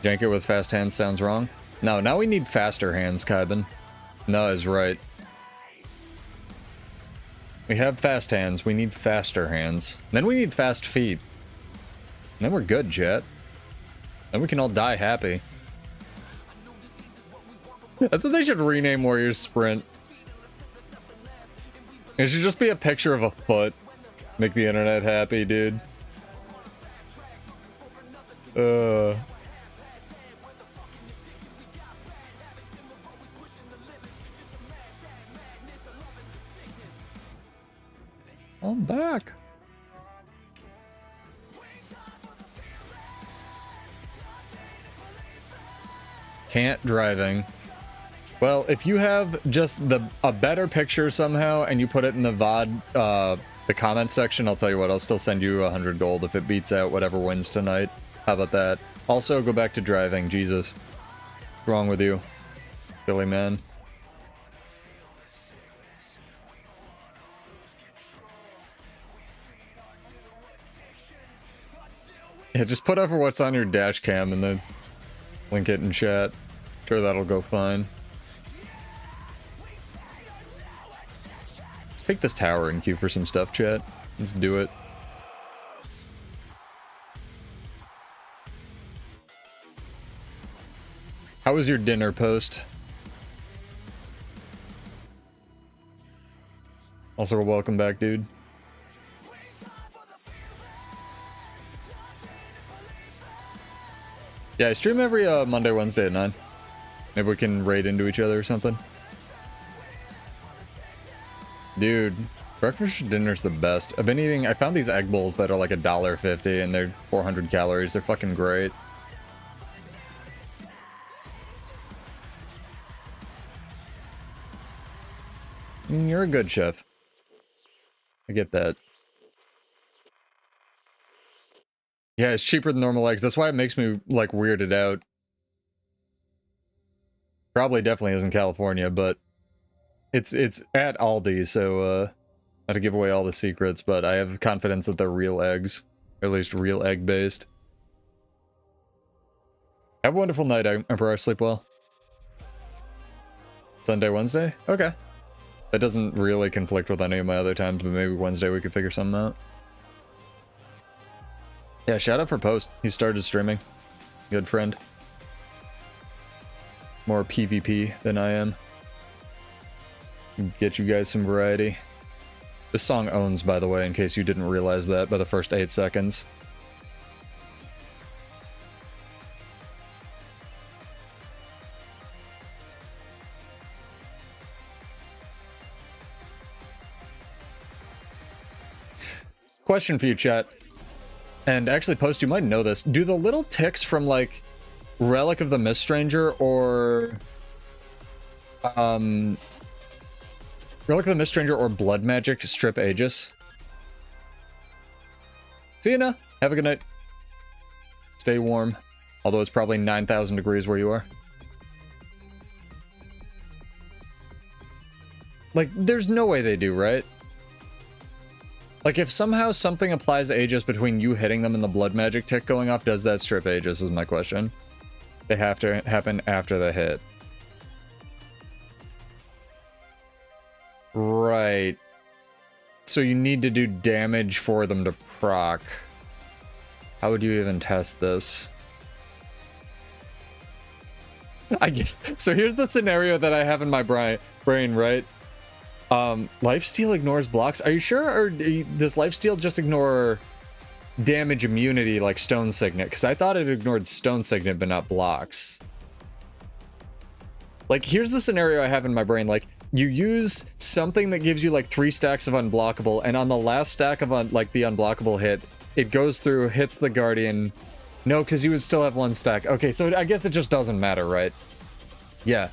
Jank it with fast hands sounds wrong. No, now we need faster hands, Kaiben. No is right. We have fast hands. We need faster hands. Then we need fast feet. And then we're good, Jet. Then we can all die happy. That's what they should rename Warriors Sprint. It should just be a picture of a foot. Make the internet happy, dude. I'm back. Can't driving. Well, if you have just a better picture somehow and you put it in the VOD, the comment section, I'll tell you what, I'll still send you 100 gold if it beats out whatever wins tonight. How about that? Also, go back to driving. Jesus. What's wrong with you, Billy man? Yeah, just put over what's on your dash cam and then link it in chat. Sure, that'll go fine. Let's take this tower and queue for some stuff, chat. Let's do it. How was your dinner, Post? Also, welcome back, dude. Yeah, I stream every Monday, Wednesday at 9. Maybe we can raid into each other or something. Dude, breakfast for dinner's the best. I've been eating, I found these egg bowls that are like $1.50 and they're 400 calories. They're fucking great. You're a good chef. I get that. Yeah, it's cheaper than normal eggs. That's why it makes me, like, weirded out. Probably definitely is in California, but it's at Aldi, so, not to give away all the secrets, but I have confidence that they're real eggs. Or at least real egg-based. Have a wonderful night, Emperor. Sleep well. Sunday, Wednesday? Okay. That doesn't really conflict with any of my other times, but maybe Wednesday we could figure something out. Yeah, shout out for Post. He started streaming. Good friend. More PvP than I am. Get you guys some variety. This song owns, by the way, in case you didn't realize that by the first 8 seconds. Question for you, chat. And actually, Post, you might know this. Do the little ticks from, like, Relic of the Miststranger or... Relic of the Miststranger or Blood Magic strip Aegis? See you now. Have a good night. Stay warm. Although it's probably 9,000 degrees where you are. Like, there's no way they do, right? Like, if somehow something applies Aegis between you hitting them and the blood magic tick going off, does that strip Aegis, is my question. They have to happen after the hit. Right. So you need to do damage for them to proc. How would you even test this? So here's the scenario that I have in my brain, right? Lifesteal ignores blocks. Are you sure? Or does lifesteal just ignore damage immunity like Stone Signet? Because I thought it ignored Stone Signet, but not blocks. Like, here's the scenario I have in my brain. Like, you use something that gives you like 3 stacks of unblockable, and on the last stack of like the unblockable hit, it goes through, hits the Guardian. No, because you would still have 1 stack. Okay, so I guess it just doesn't matter, right? Yeah.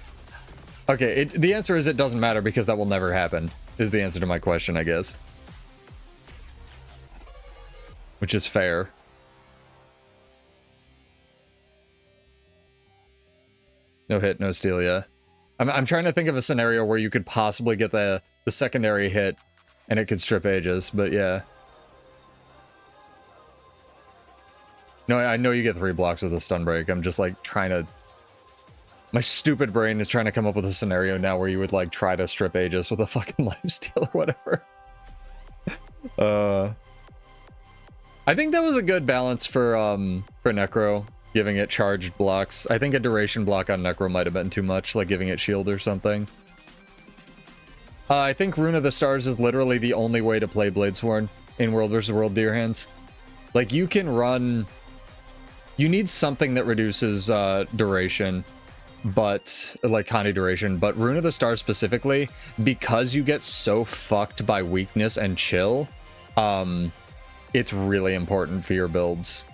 Okay, the answer is it doesn't matter because that will never happen, is the answer to my question, I guess. Which is fair. No hit, no steal, yeah. I'm trying to think of a scenario where you could possibly get the secondary hit and it could strip Aegis, but yeah. No, I know you get 3 blocks with a stun break. I'm just like trying to... My stupid brain is trying to come up with a scenario now where you would like try to strip Aegis with a fucking lifesteal or whatever. I think that was a good balance for Necro, giving it charged blocks. I think a duration block on Necro might have been too much, like giving it shield or something. I think Rune of the Stars is literally the only way to play Bladesworn in World vs. World Deer Hands. Like, you can run... You need something that reduces duration, but... like, Connie duration. But Rune of the Stars specifically, because you get so fucked by weakness and chill, it's really important for your builds.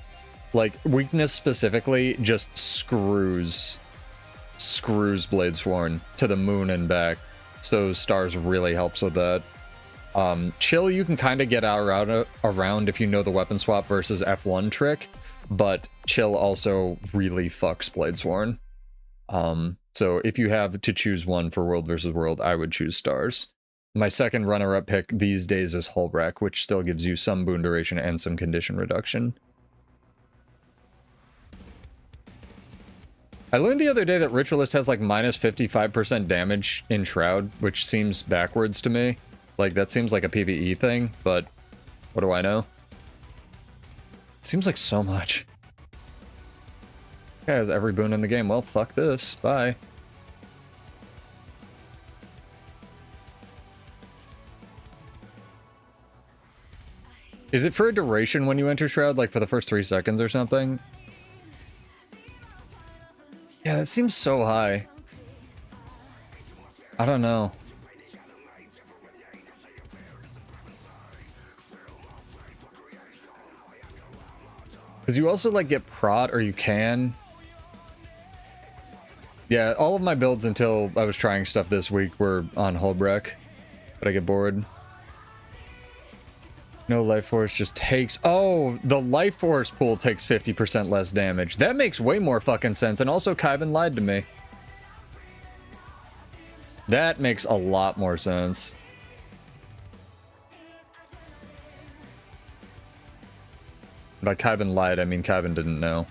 Like, weakness specifically just screws Bladesworn to the moon and back. So Stars really helps with that. Chill you can kind of get around if you know the weapon swap versus F1 trick, but Chill also really fucks Bladesworn. So if you have to choose one for World vs. World, I would choose Stars. My second runner-up pick these days is Hullbrack, which still gives you some boon duration and some condition reduction. I learned the other day that Ritualist has like minus 55% damage in Shroud, which seems backwards to me. Like, that seems like a PvE thing, but what do I know? It seems like so much. Yeah, has every boon in the game. Well, fuck this. Bye. Is it for a duration when you enter Shroud, like for the first 3 seconds or something? Yeah, that seems so high. I don't know. Because you also, like, get prot, or you can. Yeah, all of my builds until I was trying stuff this week were on Hullbrack. But I get bored. No life force just takes... Oh, the life force pool takes 50% less damage. That makes way more fucking sense. And also, Kaiban lied to me. That makes a lot more sense. By Kaiban lied, I mean Kaiban didn't know.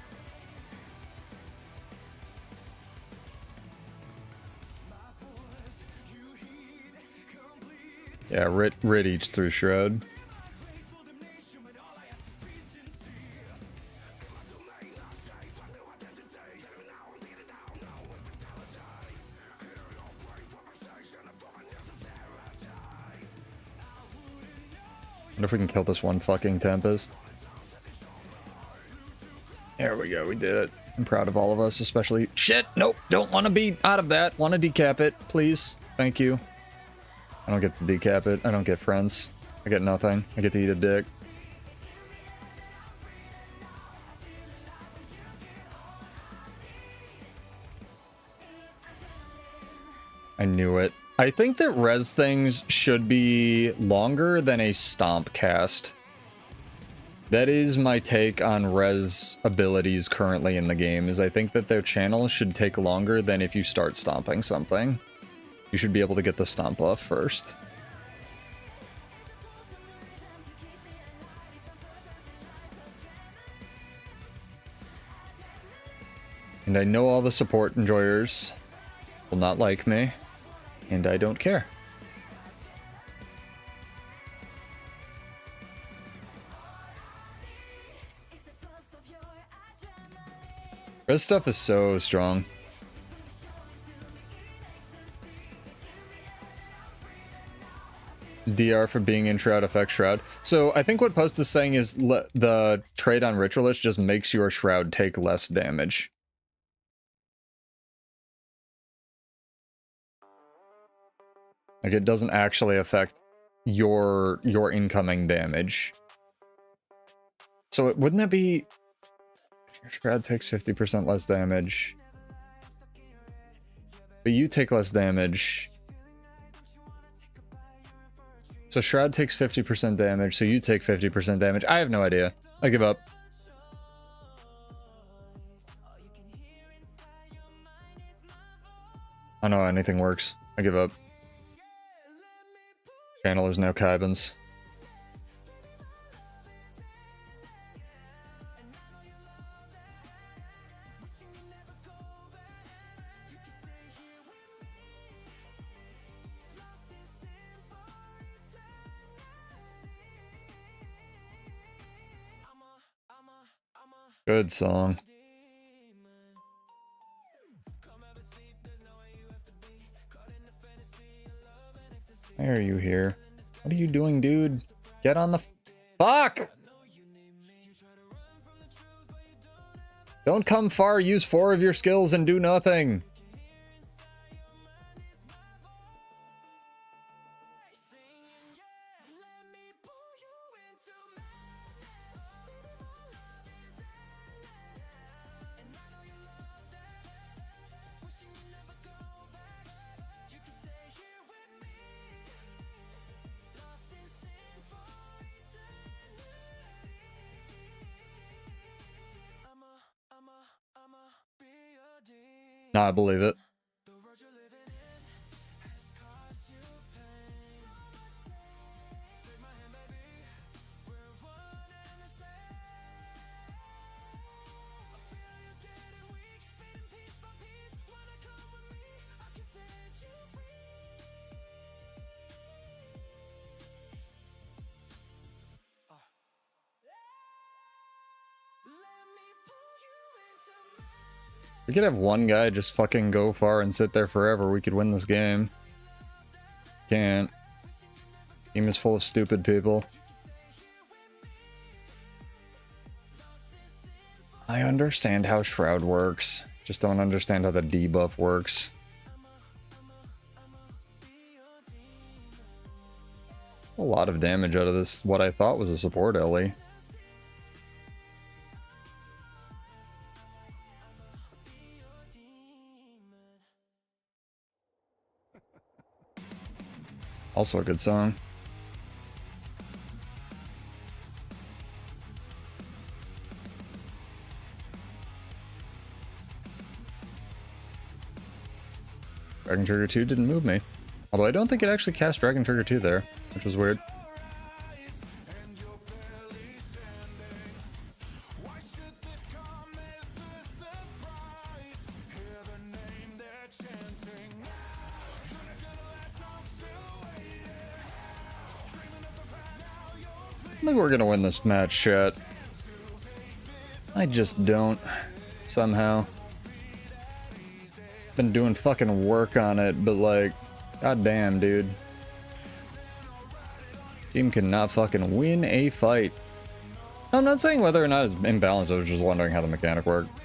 Yeah, Rit eats through Shroud. I wonder if we can kill this one fucking Tempest. There we go, we did it. I'm proud of all of us, especially... Shit! Nope! Don't want to be out of that. Want to decap it, please. Thank you. I don't get to decap it. I don't get friends. I get nothing. I get to eat a dick. I knew it. I think that res things should be longer than a stomp cast. That is my take on res abilities currently in the game, is I think that their channels should take longer than if you start stomping something. You should be able to get the stomp buff first. And I know all the support enjoyers will not like me. And I don't care. Res stuff is so strong. DR for being in Shroud affects Shroud. So I think what Post is saying is the trade on Ritualist just makes your Shroud take less damage. Like, it doesn't actually affect your incoming damage. So wouldn't that be... Your Shroud takes 50% less damage. But you take less damage. So Shroud takes 50% damage, so you take 50% damage. I have no idea. I give up. I don't know how anything works. I give up. Channel is now Kaiban's. Good song. Why are you here? What are you doing, dude? Get on the fuck! Don't come far, use 4 of your skills and do nothing. No, I believe it. We could have one guy just fucking go far and sit there forever. We could win this game. Can't. Team is full of stupid people. I understand how Shroud works. Just don't understand how the debuff works. A lot of damage out of this, what I thought was a support Ellie. Also a good song. Dragon Trigger 2 didn't move me. Although I don't think it actually cast Dragon Trigger 2 there, which was weird. I think we're gonna win this match, chat. I just don't. Somehow. Been doing fucking work on it, but like, goddamn, dude. Team cannot fucking win a fight. I'm not saying whether or not it's imbalanced, I was just wondering how the mechanic worked.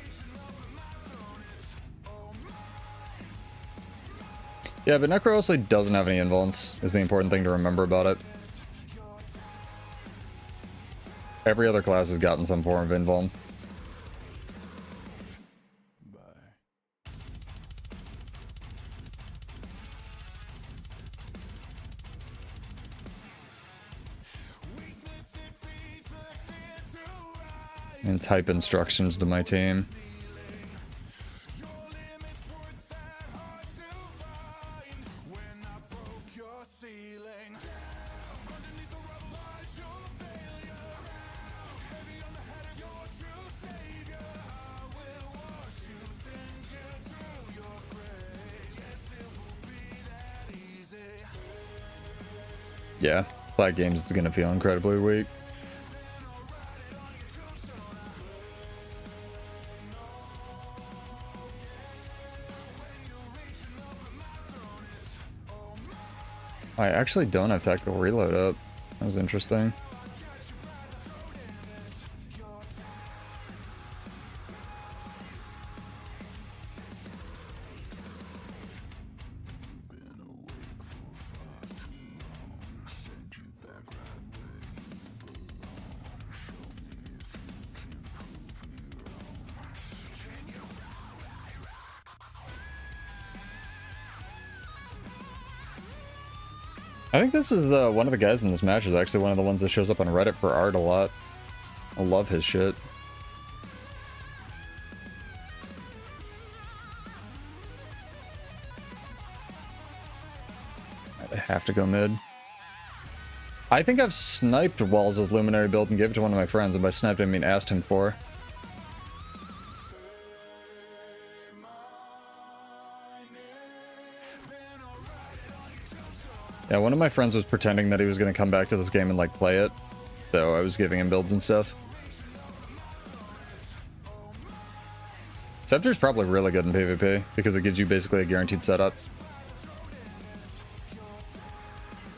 Yeah, but Necro also doesn't have any invulns, is the important thing to remember about it. Every other class has gotten some form of invuln. And type instructions to my team. Yeah, Flag Games is gonna feel incredibly weak. I actually don't have tactical reload up. That was interesting. I think this is one of the guys in this match is actually one of the ones that shows up on Reddit for art a lot. I love his shit. I have to go mid. I think I've sniped Walls' Luminary build and gave it to one of my friends, and by sniped I mean asked him for. Yeah, one of my friends was pretending that he was going to come back to this game and, like, play it. So I was giving him builds and stuff. Scepter's probably really good in PvP because it gives you basically a guaranteed setup.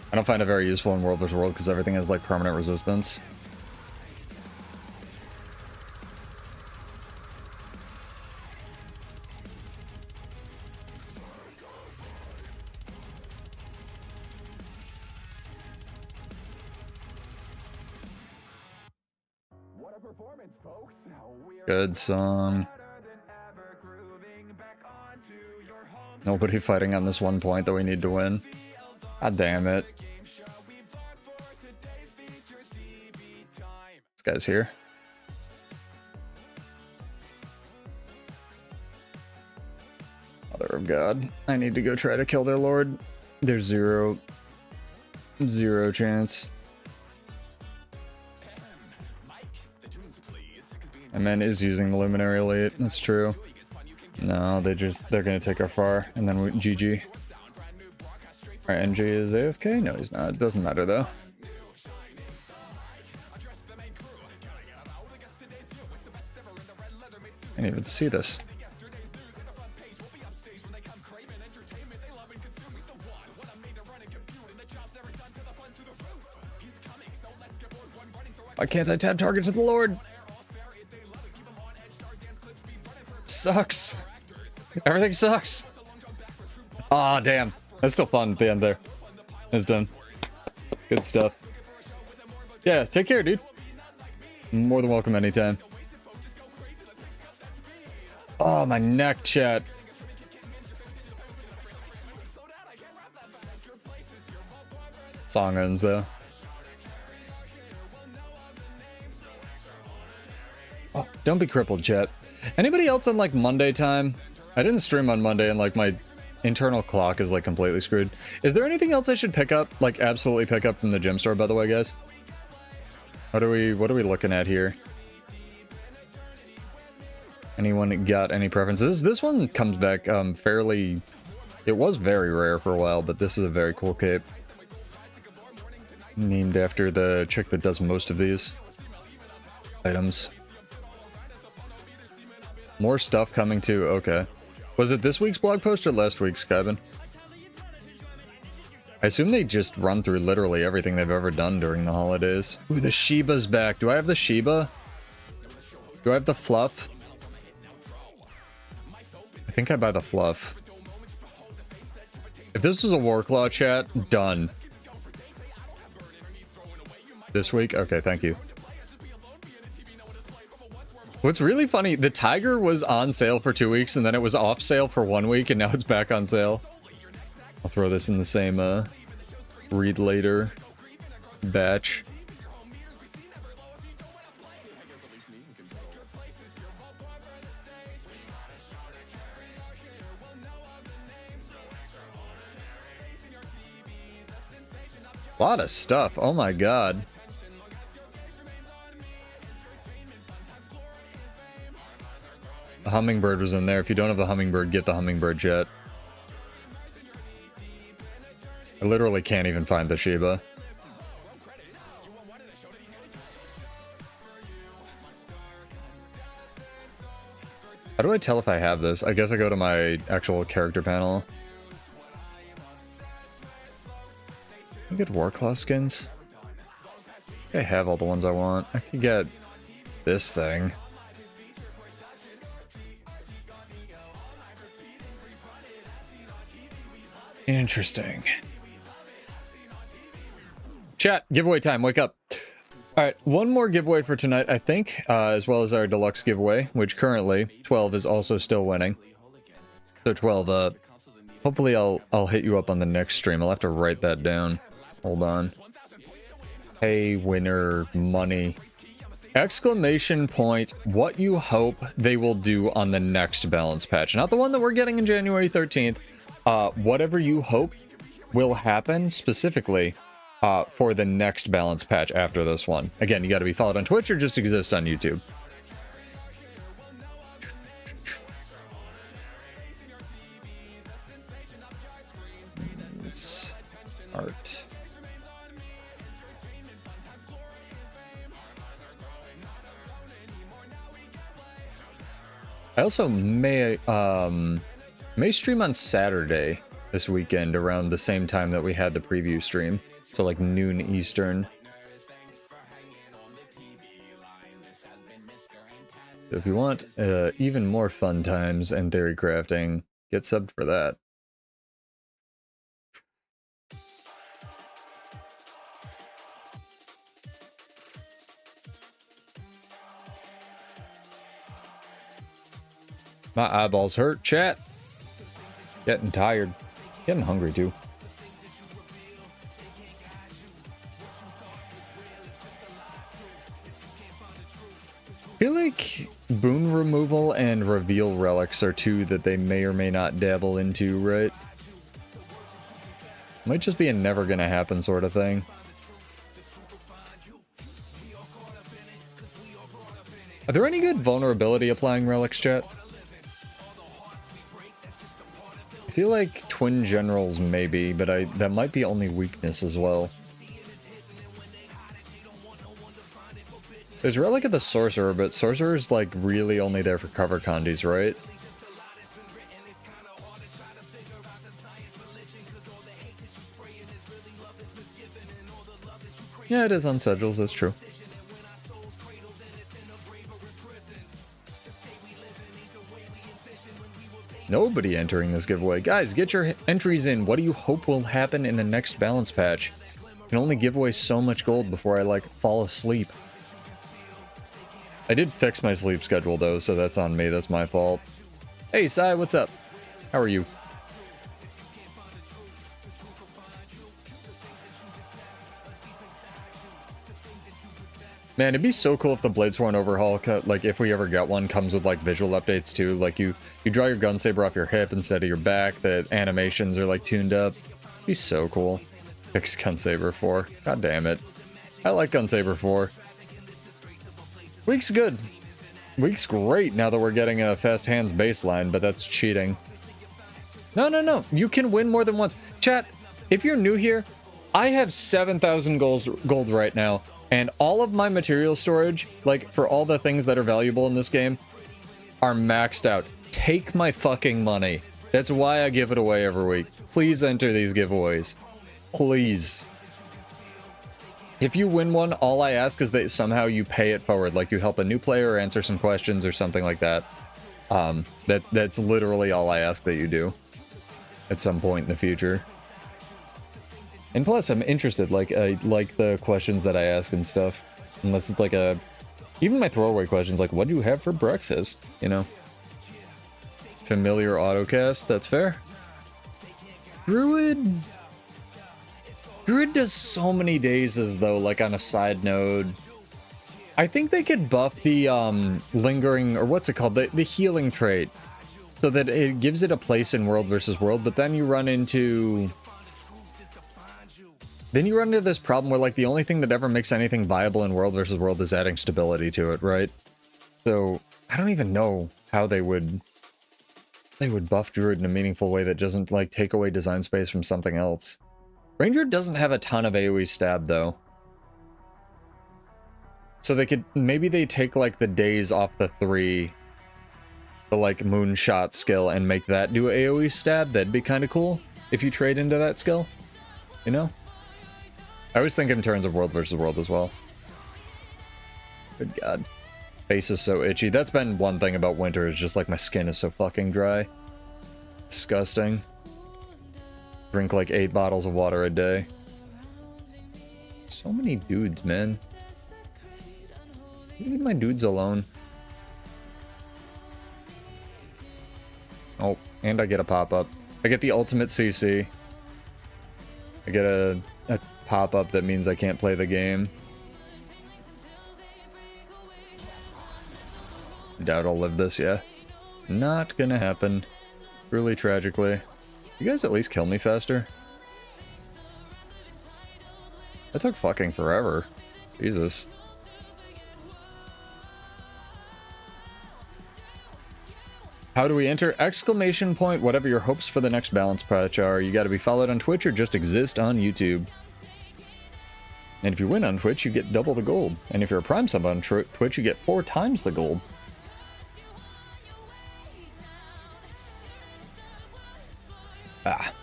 I don't find it very useful in World vs. World because everything has like permanent resistance. Good song. Nobody fighting on this one point that we need to win. God damn it. This guy's here. Mother of God. I need to go try to kill their lord. There's zero chance. And man is using the Luminary Elite. That's true. No, they're gonna take our far, and then we GG. Alright, NG is AFK? No, he's not. It doesn't matter though. I didn't even see this. Why can't I tab target to the Lord? Sucks. Everything sucks. Aw, damn. That's still fun at the end there. It's done. Good stuff. Yeah, take care, dude. More than welcome anytime. Oh, my neck, chat. Song ends, though. Oh, don't be crippled, chat. Anybody else on, like, Monday time? I didn't stream on Monday, and, like, my internal clock is, like, completely screwed. Is there anything else I should pick up? Like, absolutely pick up from the gem store, by the way, guys? What are we looking at here? Anyone got any preferences? This one comes back fairly... It was very rare for a while, but this is a very cool cape. Named after the chick that does most of these items. More stuff coming too. Okay. Was it this week's blog post or last week's, Skyben? I assume they just run through literally everything they've ever done during the holidays. Ooh, the Shiba's back. Do I have the Shiba? Do I have the fluff? I think I buy the fluff. If this was a Warclaw chat, done. This week? Okay, thank you. What's really funny, the Tiger was on sale for 2 weeks, and then it was off sale for 1 week, and now it's back on sale. I'll throw this in the same read later batch. A lot of stuff. Oh my god. The Hummingbird was in there. If you don't have the Hummingbird, get the Hummingbird jet. I literally can't even find the Shiba. How do I tell if I have this? I guess I go to my actual character panel. I get Warclaw skins. I have all the ones I want. I could get this thing. Interesting. Chat, giveaway time, wake up. Alright, one more giveaway for tonight, I think, as well as our deluxe giveaway, which currently 12 is also still winning. So 12, hopefully I'll hit you up on the next stream. I'll have to write that down. Hold on. Hey, winner, money. Exclamation point, what you hope they will do on the next balance patch. Not the one that we're getting in January 13th. Whatever you hope will happen specifically for the next balance patch after this one. Again, you got to be followed on Twitch or just exist on YouTube. Art. I also may stream on Saturday this weekend around the same time that we had the preview stream. So like noon Eastern. So if you want even more fun times and theory crafting, get subbed for that. My eyeballs hurt, chat. Getting tired. Getting hungry too. I feel like boon removal and reveal relics are two that they may or may not dabble into, right? Might just be a never gonna happen sort of thing. Are there any good vulnerability applying relics, chat? I feel like Twin Generals maybe, but that might be only weakness as well. There's Relic of the Sorcerer, but Sorcerer's like really only there for cover condies, right? Yeah, it is on Sigils, that's true. Nobody entering this giveaway. Guys, get your entries in. What do you hope will happen in the next balance patch? I can only give away so much gold before I, like, fall asleep. I did fix my sleep schedule, though, so that's on me. That's my fault. Hey, Sai, what's up? How are you? Man, it'd be so cool if the Bladesworn overhaul, like, if we ever get one, comes with, like, visual updates, too. Like, you draw your gun saber off your hip instead of your back. The animations are, like, tuned up. It'd be so cool. Fix gun saber 4. God damn it. I like gun saber 4. Week's good. Week's great now that we're getting a fast hands baseline, but that's cheating. No. You can win more than once. Chat, if you're new here, I have 7,000 gold right now, and all of my material storage, like for all the things that are valuable in this game, are maxed out. Take my fucking money. That's why I give it away every week. Please enter these giveaways. Please. If you win one, all I ask is that somehow you pay it forward, like you help a new player or answer some questions or something like that. That's literally all I ask that you do at some point in the future. And plus, I'm interested, like, I like the questions that I ask and stuff. Unless it's like even my throwaway questions, like, what do you have for breakfast? You know? Familiar autocast, that's fair. Druid does so many dazes, though, like, on a side node. I think they could buff the, lingering, or what's it called? The healing trait. So that it gives it a place in World versus World, but then you run into... this problem where, like, the only thing that ever makes anything viable in World versus World is adding stability to it, right? So, I don't even know how they would buff Druid in a meaningful way that doesn't, like, take away design space from something else. Ranger doesn't have a ton of AoE stab, though. So maybe they take, like, the days off the 3, the, like, moonshot skill, and make that do AoE stab. That'd be kind of cool if you trade into that skill, you know? I always think in terms of World versus World as well. Good God. Face is so itchy. That's been one thing about winter, is just, like, my skin is so fucking dry. Disgusting. Drink like 8 bottles of water a day. So many dudes, man. Leave my dudes alone. Oh, and I get a pop-up. I get the ultimate CC. I get a pop-up that means I can't play the game. Doubt I'll live this, yeah. Not gonna happen. Really tragically. You guys at least kill me faster? That took fucking forever. Jesus. How do we enter? Exclamation point, whatever your hopes for the next balance patch are. You gotta be followed on Twitch or just exist on YouTube. And if you win on Twitch, you get double the gold. And if you're a Prime sub on Twitch, you get 4 times the gold. Ah.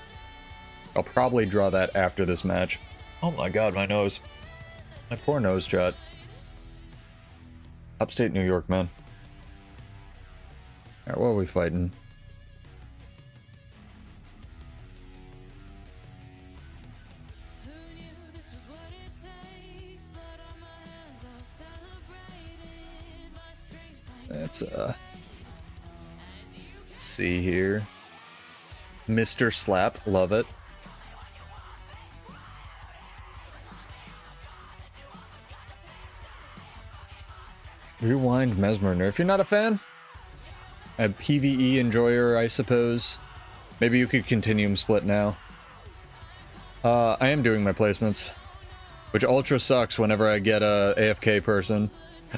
I'll probably draw that after this match. Oh my god, my nose. My poor nose, chat. Upstate New York, man. Alright, what are we fighting? Let's see here. Mr. Slap, love it. Rewind Mesmer nerf. If you're not a fan, a PvE enjoyer, I suppose. Maybe you could Continuum Split now. I am doing my placements, which ultra sucks whenever I get a AFK person.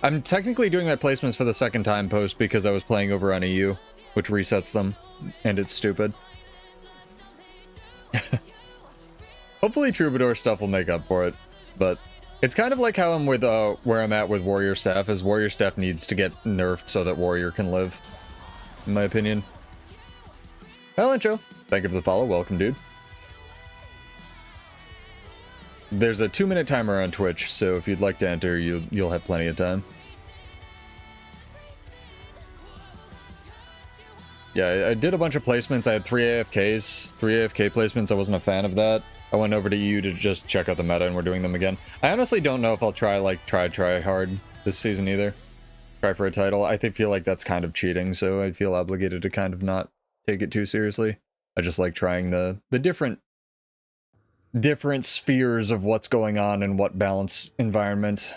I'm technically doing my placements for the second time post because I was playing over on EU, which resets them, and it's stupid. Hopefully Troubadour stuff will make up for it, but it's kind of like how I'm with where I'm at with Warrior Staff, is Warrior Staff needs to get nerfed so that Warrior can live, in my opinion. Well, intro. Thank you for the follow. Welcome, dude. There's a 2-minute timer on Twitch, so if you'd like to enter, you'll have plenty of time. Yeah, I did a bunch of placements. I had 3 AFKs, 3 AFK placements. I wasn't a fan of that. I went over to EU to just check out the meta, and we're doing them again. I honestly don't know if I'll try hard this season either. Try for a title. I feel like that's kind of cheating, so I feel obligated to kind of not take it too seriously. I just like trying the different spheres of what's going on in what balanced environment.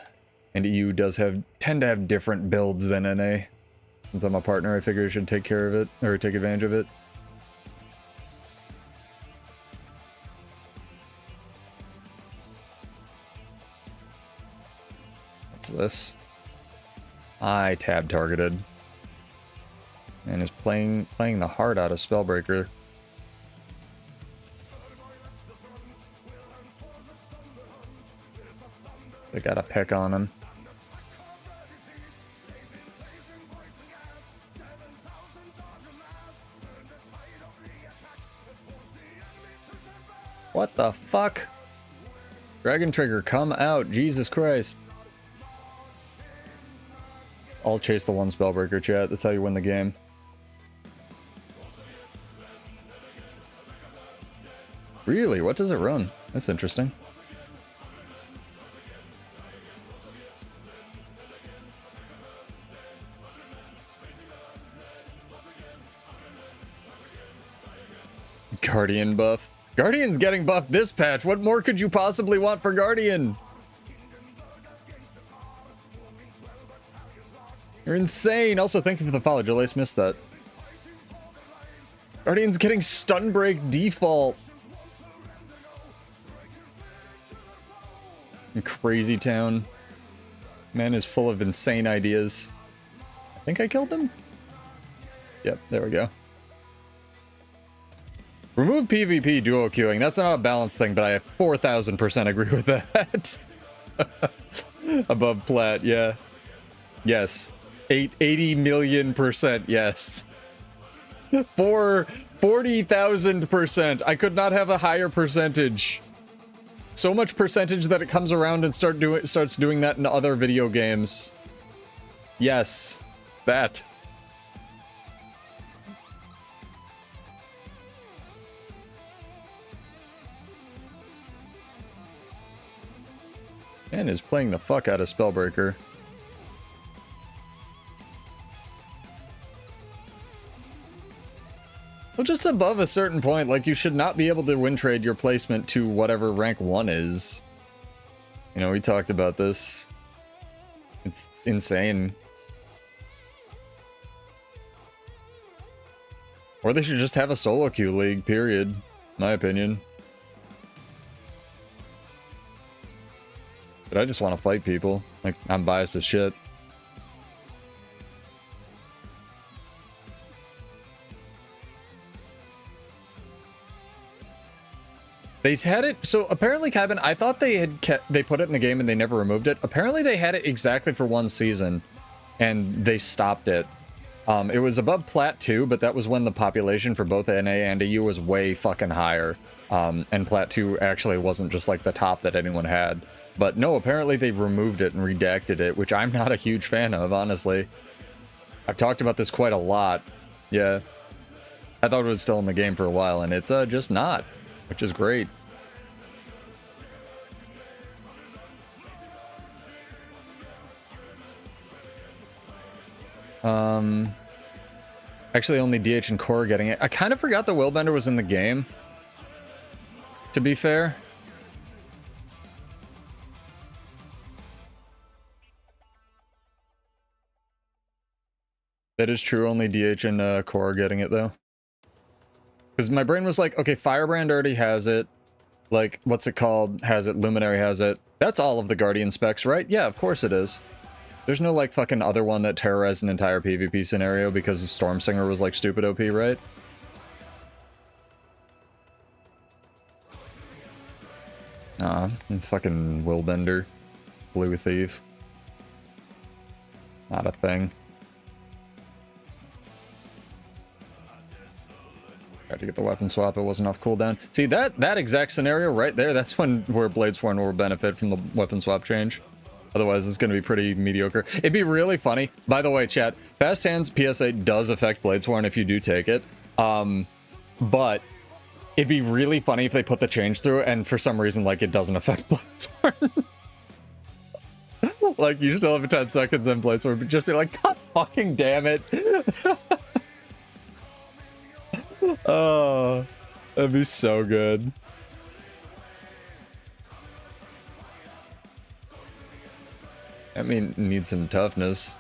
And EU does tend to have different builds than NA. Since I'm a partner, I figure I should take care of it, or take advantage of it. What's this? I tab targeted. And is playing the heart out of Spellbreaker. They got a pick on him. What the fuck? Dragon Trigger, come out. Jesus Christ. I'll chase the one Spellbreaker, chat. That's how you win the game. Really? What does it run? That's interesting. Guardian buff. Guardian's getting buffed this patch. What more could you possibly want for Guardian? You're insane. Also, thank you for the follow. Jolace missed that. Guardian's getting stun break default. Crazy town. Man is full of insane ideas. I think I killed him? Yep, there we go. Remove PvP duo queuing. That's not a balance thing, but I 4,000% agree with that. Above plat, yeah. Yes. 80 million% yes. 40,000%. I could not have a higher percentage. So much percentage that it comes around and starts doing that in other video games. Yes. That. And is playing the fuck out of Spellbreaker. Well, just above a certain point, like, you should not be able to win trade your placement to whatever rank 1 is. You know, we talked about this. It's insane. Or they should just have a solo queue league, period. My opinion. But I just want to fight people. Like, I'm biased as shit. They had it, so apparently, Kevin, I thought they put it in the game and they never removed it. Apparently they had it exactly for 1 season, and they stopped it. It was above Plat 2, but that was when the population for both NA and EU was way fucking higher. And Plat 2 actually wasn't just like the top that anyone had. But no, apparently they removed it and redacted it, which I'm not a huge fan of, honestly. I've talked about this quite a lot. Yeah. I thought it was still in the game for a while, and it's just not, which is great. Actually, only DH and Core are getting it. I kind of forgot the Willbender was in the game, to be fair. That is true, only DH and Core are getting it, though. Because my brain was like, okay, Firebrand already has it. Like, what's it called? Has it. Luminary has it. That's all of the Guardian specs, right? Yeah, of course it is. There's no, like, fucking other one that terrorized an entire PvP scenario because the Stormsinger was, like, stupid OP, right? Fucking Willbender. Blue Thief. Not a thing. Tried to get the weapon swap, it wasn't off cooldown. See, that exact scenario right there, that's where Bladesworn will benefit from the weapon swap change. Otherwise, it's going to be pretty mediocre. It'd be really funny. By the way, chat, Fast Hands PSA does affect Bladesworn if you do take it. But it'd be really funny if they put the change through and for some reason, like, it doesn't affect Bladesworn. Like, you still have 10 seconds and Bladesworn would just be like, God fucking damn it. Oh, that'd be so good. I mean, need some toughness.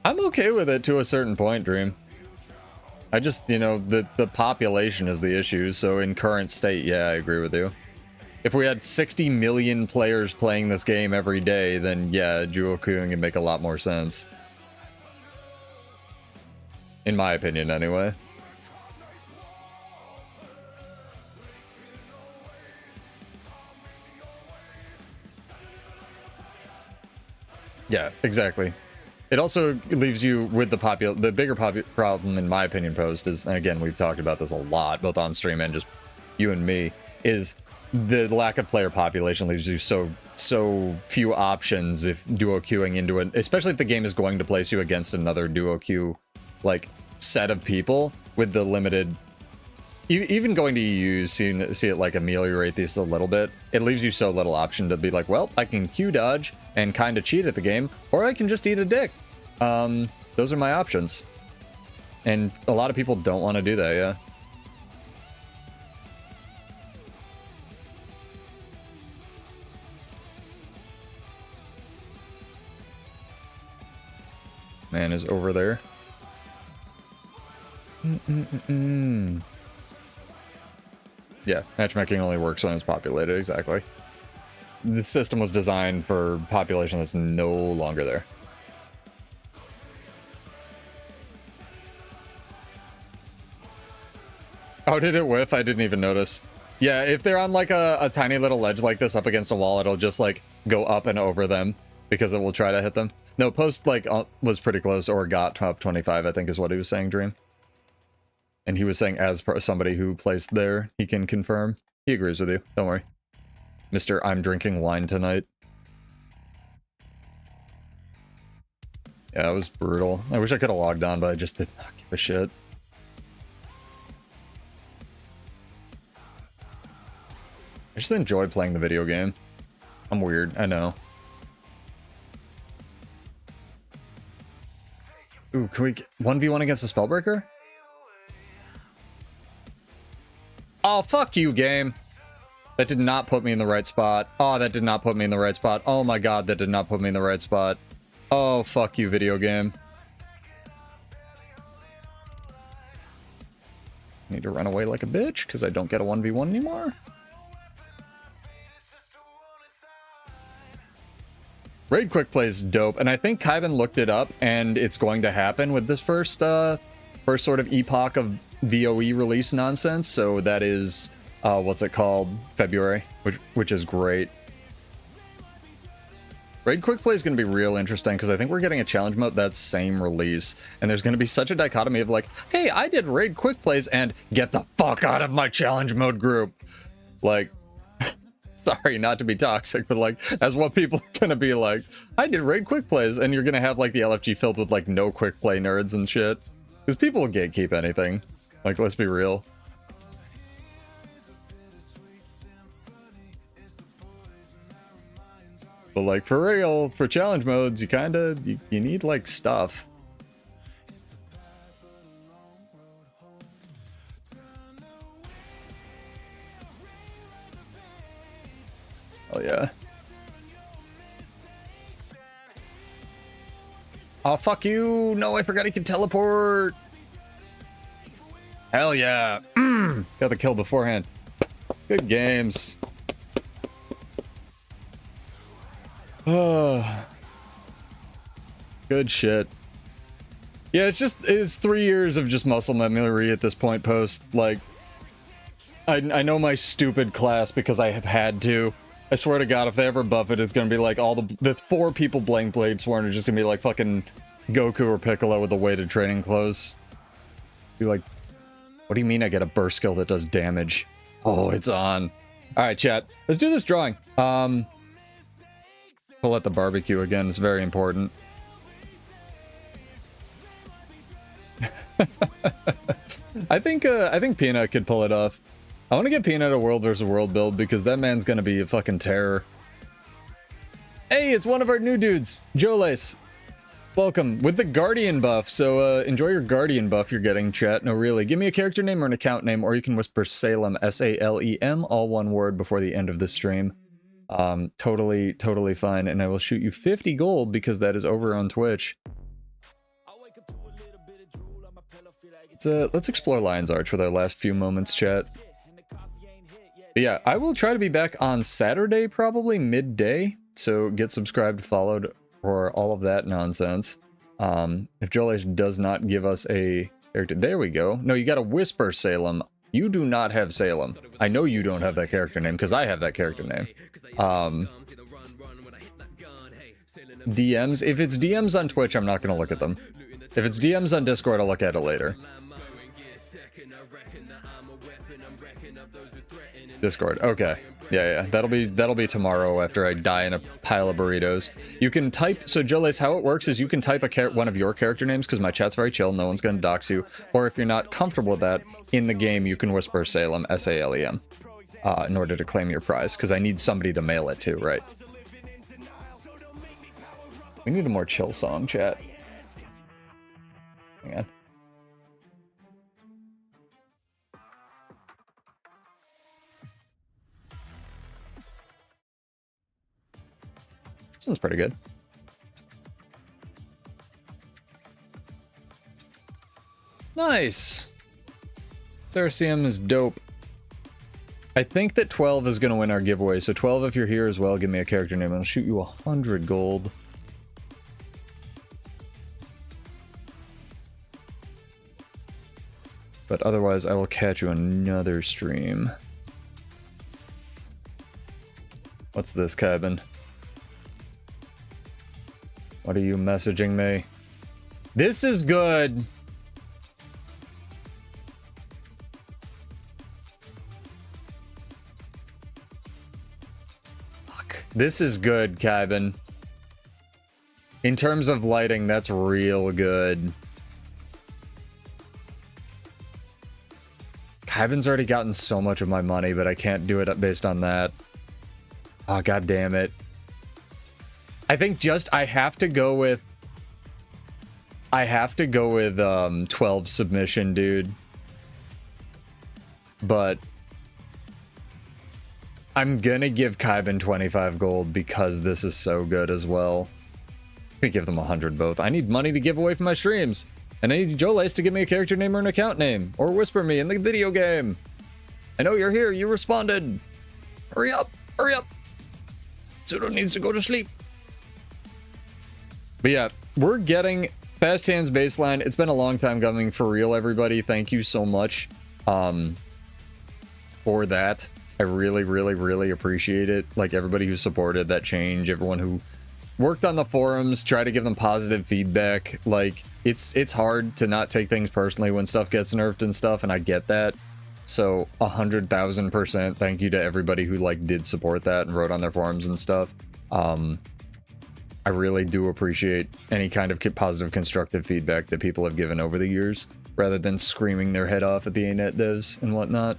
I'm okay with it to a certain point, Dream. I just, you know, the population is the issue, so in current state, yeah, I agree with you. If we had 60 million players playing this game every day, then yeah, dual queuing would make a lot more sense. In my opinion, anyway. Yeah, exactly. It also leaves you with the bigger problem, in my opinion, posed is, and again, we've talked about this a lot, both on stream and just you and me, is the lack of player population leaves you so few options if duo queuing into it, especially if the game is going to place you against another duo queue, like, set of people with the limited... Even going to EU, see it, like, ameliorate this a little bit, it leaves you so little option to be like, well, I can Q dodge and kind of cheat at the game, or I can just eat a dick. Those are my options. And a lot of people don't want to do that, yeah. Man is over there. Yeah, matchmaking only works when it's populated, exactly. The system was designed for population that's no longer there. Oh, did it whiff? I didn't even notice. Yeah, if they're on like a tiny little ledge like this up against a wall, it'll just like go up and over them because it will try to hit them. No, Post like was pretty close or got top 25, I think is what he was saying, Dream. And he was saying as somebody who placed there, he can confirm. He agrees with you. Don't worry. Mr. I'm drinking wine tonight. Yeah, it was brutal. I wish I could have logged on, but I just did not give a shit. I just enjoy playing the video game. I'm weird, I know. Ooh, can we get 1v1 against a Spellbreaker? Oh, fuck you, game. That did not put me in the right spot. Oh, that did not put me in the right spot. Oh my god, that did not put me in the right spot. Oh, fuck you, video game. Need to run away like a bitch, because I don't get a 1v1 anymore. Raid quick play is dope, and I think Kyvan looked it up, and it's going to happen with this first sort of epoch of VOE release nonsense. So that is what's it called? February, which is great. Raid quick play is going to be real interesting because I think we're getting a challenge mode that same release, and there's going to be such a dichotomy of like, hey, I did raid quick plays and get the fuck out of my challenge mode group. Like, sorry, not to be toxic, but like, that's what people are going to be like. I did raid quick plays, and you're going to have like the LFG filled with like no quick play nerds and shit. Because people will gatekeep anything. Like, let's be real. But like, for real, for challenge modes, you kind of, you need like stuff. Oh yeah. Oh, fuck you. No, I forgot he can teleport. Hell yeah. Got the kill beforehand. Good games. Oh, good shit. Yeah, it's 3 years of just muscle memory at this point post. Like, I know my stupid class because I have had to. I swear to God, if they ever buff it, it's gonna be like all the 4 people Blank Blade Sworn are just gonna be like fucking Goku or Piccolo with the weighted training clothes. Be like, what do you mean I get a burst skill that does damage? Oh, it's on. Alright, chat. Let's do this drawing. Pull at the barbecue again, it's very important. I think Peanut could pull it off. I want to get Peanut a world versus world build because that man's gonna be a fucking terror. Hey, it's one of our new dudes, Jolace. Welcome with the Guardian buff. So enjoy your Guardian buff you're getting, chat. No, really. Give me a character name or an account name, or you can whisper Salem, S-A-L-E-M, all one word before the end of the stream. Totally fine, and I will shoot you 50 gold because that is over on Twitch. Let's explore Lion's Arch with our last few moments, chat. But yeah, I will try to be back on Saturday, probably midday, so get subscribed, followed for all of that nonsense. If Jolish does not give us a character, there we go. No, you gotta whisper Salem. You do not have Salem. I know you don't have that character name because I have that character name. DMs, if it's DMs on Twitch, I'm not gonna look at them. If it's DMs on Discord, I'll look at it later. Discord, okay. Yeah, that'll be tomorrow after I die in a pile of burritos. You can type, so Jolace, how it works is you can type one of your character names because my chat's very chill, no one's gonna dox you. Or if you're not comfortable with that, in the game you can whisper Salem, S-A-L-E-M, in order to claim your prize, because I need somebody to mail it to, right? We need a more chill song, chat. Hang on. This one's pretty good. Nice. Saracem is dope. I think that 12 is going to win our giveaway. So 12, if you're here as well, give me a character name. I'll shoot you 100 gold. But otherwise, I will catch you another stream. What's this, cabin? What are you messaging me? This is good. Fuck. This is good, cabin. In terms of lighting, that's real good. Kyvan's already gotten so much of my money, but I can't do it based on that. Oh, god damn it. I think I have to go with 12 submission, dude. But I'm gonna give Kyvan 25 gold because this is so good as well. I'm gonna give them 100 both. I need money to give away from my streams. And I need Jolace to give me a character name or an account name. Or whisper me in the video game. I know you're here. You responded. Hurry up. Hurry up. Pseudo needs to go to sleep. But yeah, we're getting Fast Hands baseline. It's been a long time coming, for real, everybody. Thank you so much for that. I really appreciate it. Like, everybody who supported that change, everyone who worked on the forums, try to give them positive feedback. Like, it's hard to not take things personally when stuff gets nerfed and stuff, and I get that. So 100,000% thank you to everybody who like did support that and wrote on their forums and stuff. I really do appreciate any kind of positive constructive feedback that people have given over the years, rather than screaming their head off at the ANET devs and whatnot.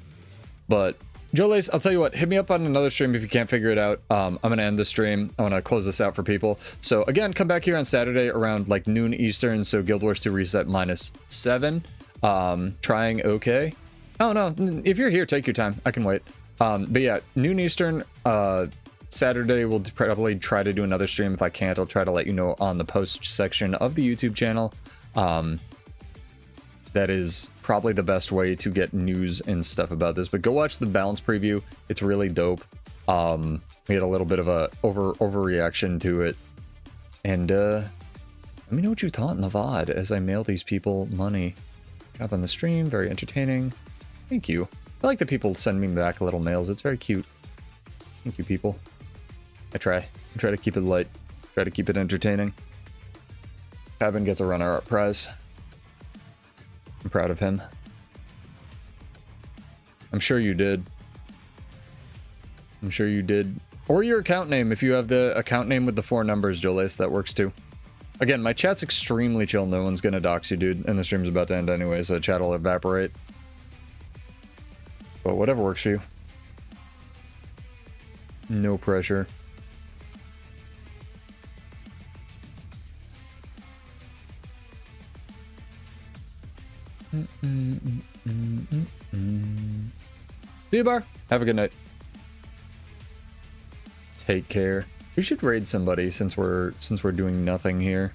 But Jolace, I'll tell you what, hit me up on another stream if you can't figure it out. I'm gonna end the stream. I want to close this out for people. So again, come back here on Saturday around like noon Eastern. So Guild Wars 2 reset -7. Trying okay. Oh no, if you're here, take your time. I can wait. But yeah, noon Eastern. Saturday we'll probably try to do another stream. If I can't, I'll try to let you know on the post section of the YouTube channel. That is probably the best way to get news and stuff about this. But go watch the balance preview. It's really dope. We had a little bit of a overreaction to it. And let me know what you thought in the VOD as I mail these people money. Up on the stream, very entertaining. Thank you. I like that people send me back little mails. It's very cute. Thank you, people. I try to keep it light. Try to keep it entertaining. Kevin gets a runner-up prize. I'm proud of him. I'm sure you did. I'm sure you did. Or your account name, if you have the account name with the 4 numbers, Jolace, that works too. Again, my chat's extremely chill. No one's gonna dox you, dude. And the stream's about to end anyway, so chat will evaporate. But whatever works for you. No pressure. See you, Bar. Have a good night. Take care. We should raid somebody since we're doing nothing here.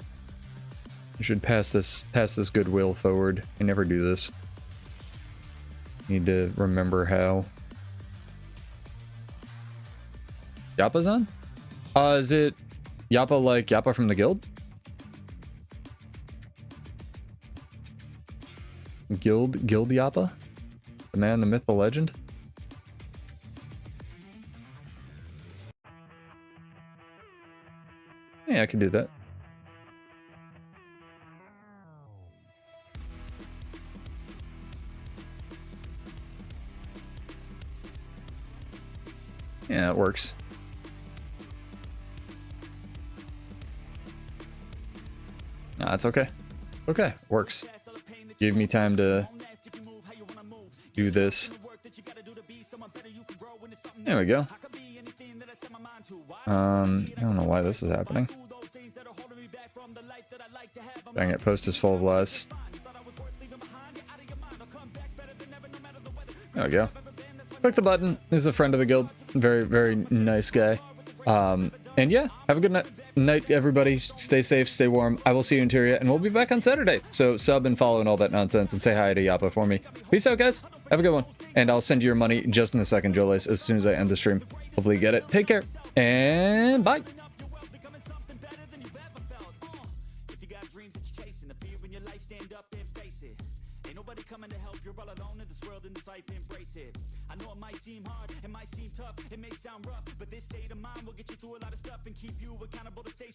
We should pass this goodwill forward. I never do this. Need to remember how. Yappa's on? Is it Yappa like Yappa from the guild? Guild Yappa? The man, the myth, the legend? Yeah, I can do that. Yeah, it works. Nah, it's okay. Okay, works. Give me time to do this. There we go. I don't know why this is happening. Dang it, post is full of lies. There we go. Click the button. He's a friend of the guild. Very nice guy. And yeah, have a good night, everybody. Stay safe, stay warm. I will see you in Tyria, and we'll be back on Saturday. So sub and follow and all that nonsense, and say hi to Yappa for me. Peace out, guys. Have a good one. And I'll send you your money just in a second, Jolace, as soon as I end the stream. Hopefully you get it. Take care, and bye. I know it might seem hard, it might seem tough, it may sound rough, but this state of mind will get you through a lot of stuff and keep you accountable to stay